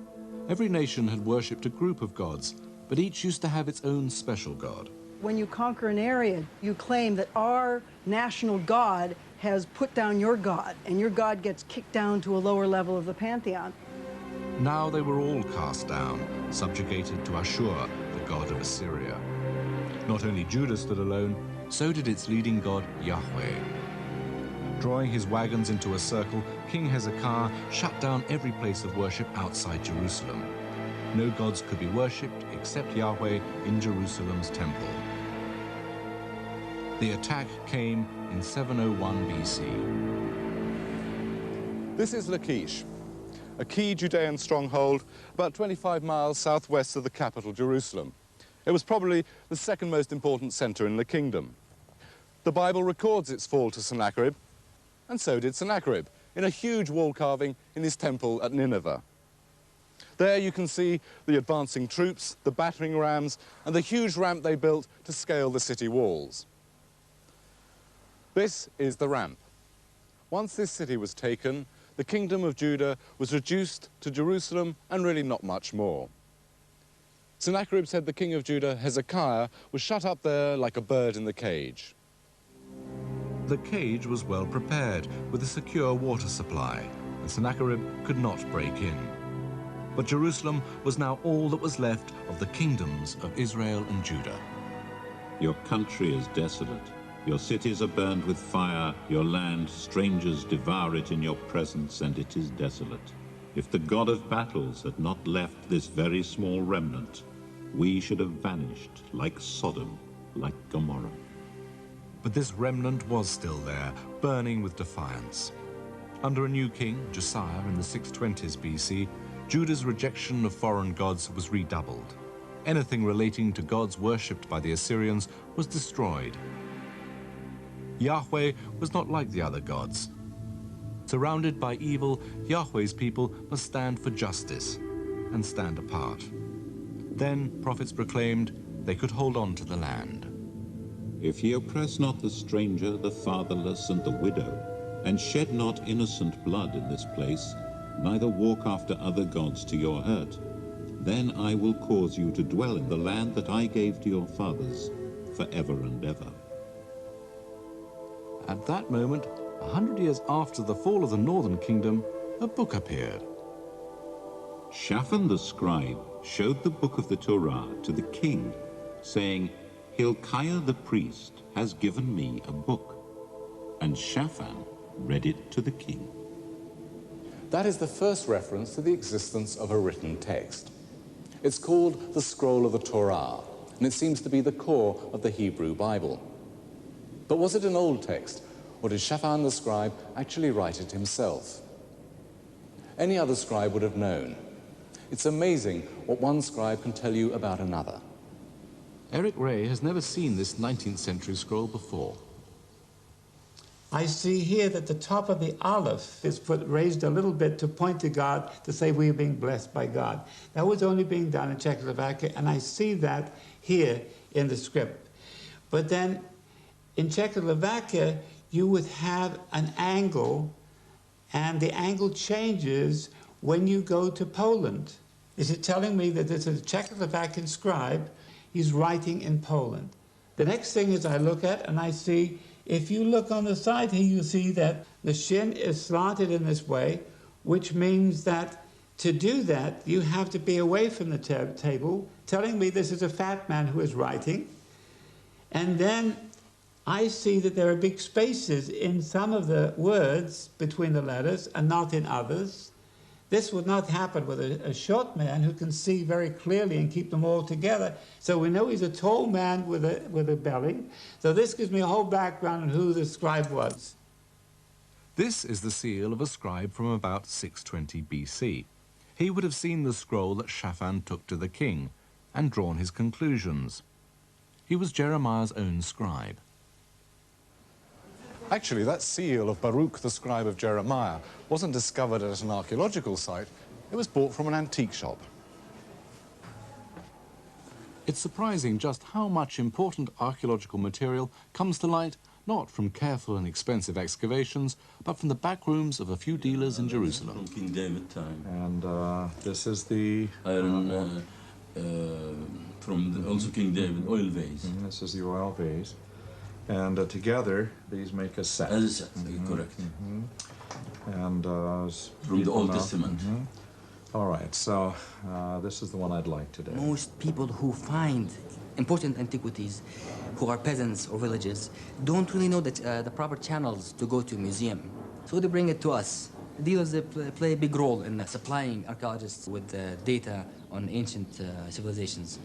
Every nation had worshipped a group of gods, but each used to have its own special god. When you conquer an area, you claim that our national god has put down your god, and your god gets kicked down to a lower level of the pantheon. Now they were all cast down, subjugated to Ashur, the god of Assyria. Not only Judah stood alone, so did its leading god, Yahweh. Drawing his wagons into a circle, King Hezekiah shut down every place of worship outside Jerusalem. No gods could be worshipped except Yahweh in Jerusalem's temple. The attack came in 701 BC. This is Lachish, a key Judean stronghold about 25 miles southwest of the capital, Jerusalem. It was probably the second most important center in the kingdom. The Bible records its fall to Sennacherib, and so did Sennacherib, in a huge wall carving in his temple at Nineveh. There you can see the advancing troops, the battering rams, and the huge ramp they built to scale the city walls. This is the ramp. Once this city was taken, the kingdom of Judah was reduced to Jerusalem and really not much more. Sennacherib said the king of Judah, Hezekiah, was shut up there like a bird in the cage. The cage was well prepared, with a secure water supply, and Sennacherib could not break in. But Jerusalem was now all that was left of the kingdoms of Israel and Judah. Your country is desolate. Your cities are burned with fire. Your land, strangers devour it in your presence, and it is desolate. If the God of battles had not left this very small remnant, we should have vanished like Sodom, like Gomorrah. But this remnant was still there, burning with defiance. Under a new king, Josiah, in the 620s BC, Judah's rejection of foreign gods was redoubled. Anything relating to gods worshipped by the Assyrians was destroyed. Yahweh was not like the other gods. Surrounded by evil, Yahweh's people must stand for justice and stand apart. Then prophets proclaimed they could hold on to the land. If ye oppress not the stranger, the fatherless, and the widow, and shed not innocent blood in this place, neither walk after other gods to your hurt, then I will cause you to dwell in the land that I gave to your fathers, forever and ever. At that moment, 100 years after the fall of the northern kingdom, a book appeared. Shaphan the scribe showed the book of the Torah to the king, saying, Hilkiah the priest has given me a book. And Shaphan read it to the king. That is the first reference to the existence of a written text. It's called the Scroll of the Torah, and it seems to be the core of the Hebrew Bible. But was it an old text, or did Shaphan the scribe actually write it himself? Any other scribe would have known. It's amazing what one scribe can tell you about another. Eric Ray has never seen this 19th century scroll before. I see here that the top of the Aleph is raised a little bit to point to God, to say we are being blessed by God. That was only being done in Czechoslovakia, and I see that here in the script. But then in Czechoslovakia, you would have an angle, and the angle changes when you go to Poland. Is it telling me that this is a Czechoslovakian scribe? He's writing in Poland. The next thing is I look at, and I see, if you look on the side here, you see that the shin is slanted in this way, which means that to do that, you have to be away from the table, telling me this is a fat man who is writing. And then I see that there are big spaces in some of the words between the letters and not in others. This would not happen with a short man who can see very clearly and keep them all together. So we know he's a tall man with a belly. So this gives me a whole background on who the scribe was. This is the seal of a scribe from about 620 BC. He would have seen the scroll that Shaphan took to the king and drawn his conclusions. He was Jeremiah's own scribe. Actually, that seal of Baruch, the scribe of Jeremiah, wasn't discovered at an archaeological site. It was bought from an antique shop. It's surprising just how much important archaeological material comes to light not from careful and expensive excavations, but from the back rooms of a few dealers in Jerusalem. From King David time. And this is the iron from also King David oil vase. This is the oil vase. And together, these make a set. As a set, correct. And from the Old Testament. All right, so this is the one I'd like today. Most people who find important antiquities, who are peasants or villages, don't really know that the proper channels to go to a museum. So they bring it to us. Dealers play a big role in supplying archaeologists with data on ancient civilizations.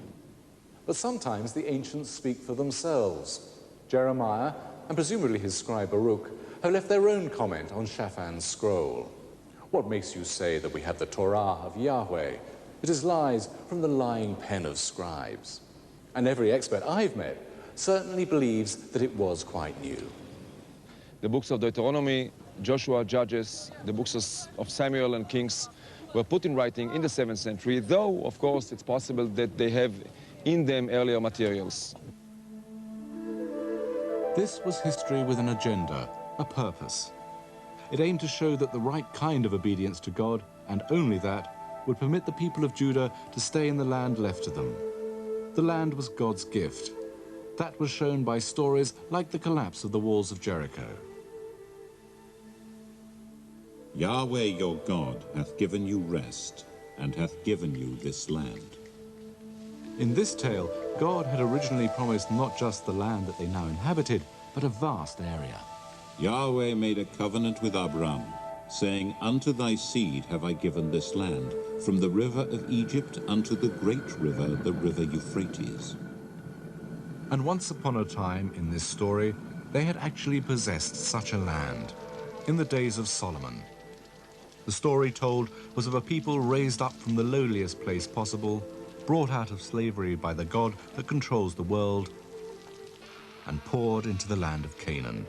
But sometimes the ancients speak for themselves. Jeremiah, and presumably his scribe Baruch, have left their own comment on Shaphan's scroll. What makes you say that we have the Torah of Yahweh? It is lies from the lying pen of scribes. And every expert I've met certainly believes that it was quite new. The books of Deuteronomy, Joshua, Judges, the books of Samuel and Kings were put in writing in the 7th century, though, of course, it's possible that they have in them earlier materials. This was history with an agenda, a purpose. It aimed to show that the right kind of obedience to God, and only that, would permit the people of Judah to stay in the land left to them. The land was God's gift. That was shown by stories like the collapse of the walls of Jericho. Yahweh your God hath given you rest, and hath given you this land. In this tale, God had originally promised not just the land that they now inhabited, but a vast area. Yahweh made a covenant with Abram, saying, Unto thy seed have I given this land, from the river of Egypt unto the great river, the river Euphrates. And once upon a time in this story, they had actually possessed such a land, in the days of Solomon. The story told was of a people raised up from the lowliest place possible, brought out of slavery by the God that controls the world, and poured into the land of Canaan.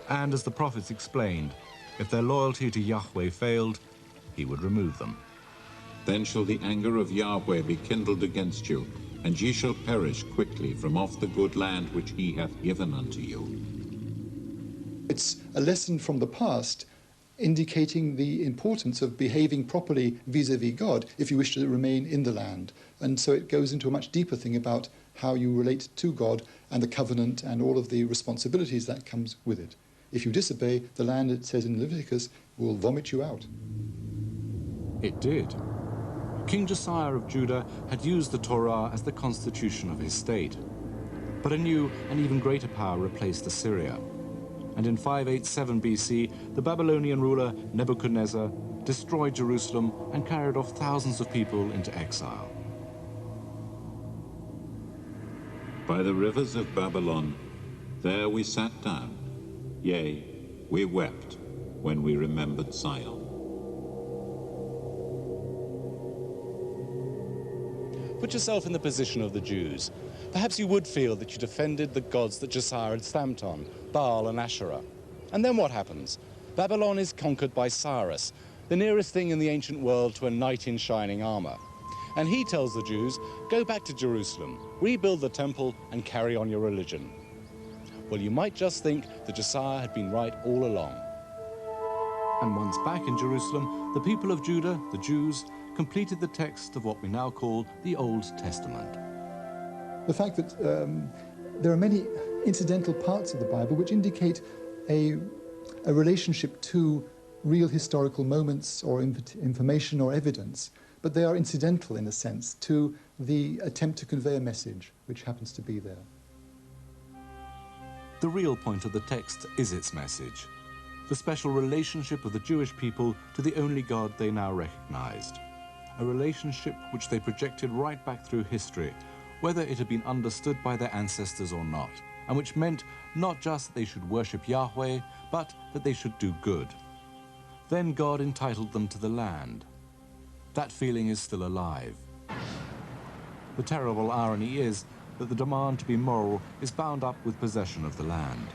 And as the prophets explained, if their loyalty to Yahweh failed, he would remove them. Then shall the anger of Yahweh be kindled against you, and ye shall perish quickly from off the good land which he hath given unto you. It's a lesson from the past indicating the importance of behaving properly vis-a-vis God if you wish to remain in the land. And so it goes into a much deeper thing about how you relate to God and the covenant and all of the responsibilities that comes with it. If you disobey, the land, it says in Leviticus, will vomit you out. It did. King Josiah of Judah had used the Torah as the constitution of his state. But a new and even greater power replaced Assyria. And in 587 BC, the Babylonian ruler Nebuchadnezzar destroyed Jerusalem and carried off thousands of people into exile. By the rivers of Babylon, there we sat down. Yea, we wept when we remembered Zion. Put yourself in the position of the Jews. Perhaps you would feel that you defended the gods that Josiah had stamped on, Baal and Asherah. And then what happens? Babylon is conquered by Cyrus, the nearest thing in the ancient world to a knight in shining armor. And he tells the Jews, go back to Jerusalem, rebuild the temple, and carry on your religion. Well, you might just think that Josiah had been right all along. And once back in Jerusalem, the people of Judah, the Jews, completed the text of what we now call the Old Testament. The fact that there are many incidental parts of the Bible which indicate a relationship to real historical moments or information or evidence, but they are incidental in a sense to the attempt to convey a message which happens to be there. The real point of the text is its message, the special relationship of the Jewish people to the only God they now recognized, a relationship which they projected right back through history, whether it had been understood by their ancestors or not, and which meant not just that they should worship Yahweh, but that they should do good. Then God entitled them to the land. That feeling is still alive. The terrible irony is that the demand to be moral is bound up with possession of the land.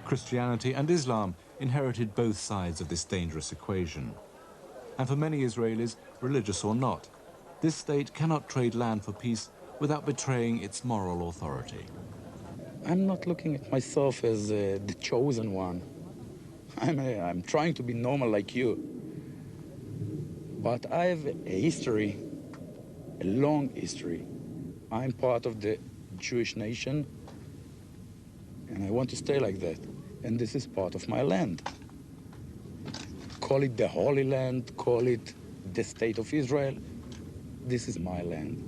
Christianity and Islam inherited both sides of this dangerous equation. And for many Israelis, religious or not, this state cannot trade land for peace without betraying its moral authority. I'm not looking at myself as the chosen one. I'm trying to be normal like you. But I have a history, a long history. I'm part of the Jewish nation, and I want to stay like that. And this is part of my land. Call it the Holy Land, call it the State of Israel. This is my land.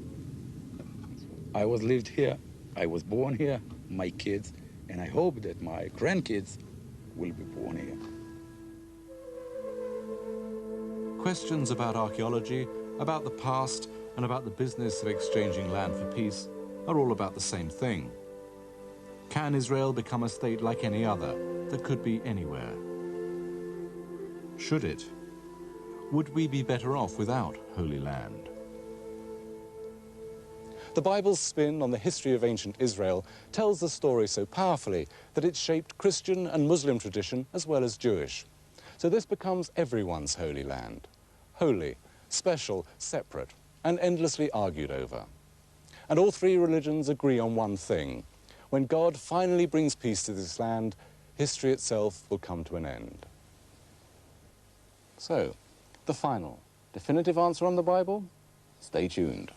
I was lived here, I was born here, my kids, and I hope that my grandkids will be born here. Questions about archaeology, about the past, and about the business of exchanging land for peace are all about the same thing. Can Israel become a state like any other that could be anywhere? Should it? Would we be better off without Holy Land? The Bible's spin on the history of ancient Israel tells the story so powerfully that it shaped Christian and Muslim tradition as well as Jewish. So this becomes everyone's holy land. Holy, special, separate, and endlessly argued over. And all three religions agree on one thing. When God finally brings peace to this land, history itself will come to an end. So, the final, definitive answer on the Bible? Stay tuned.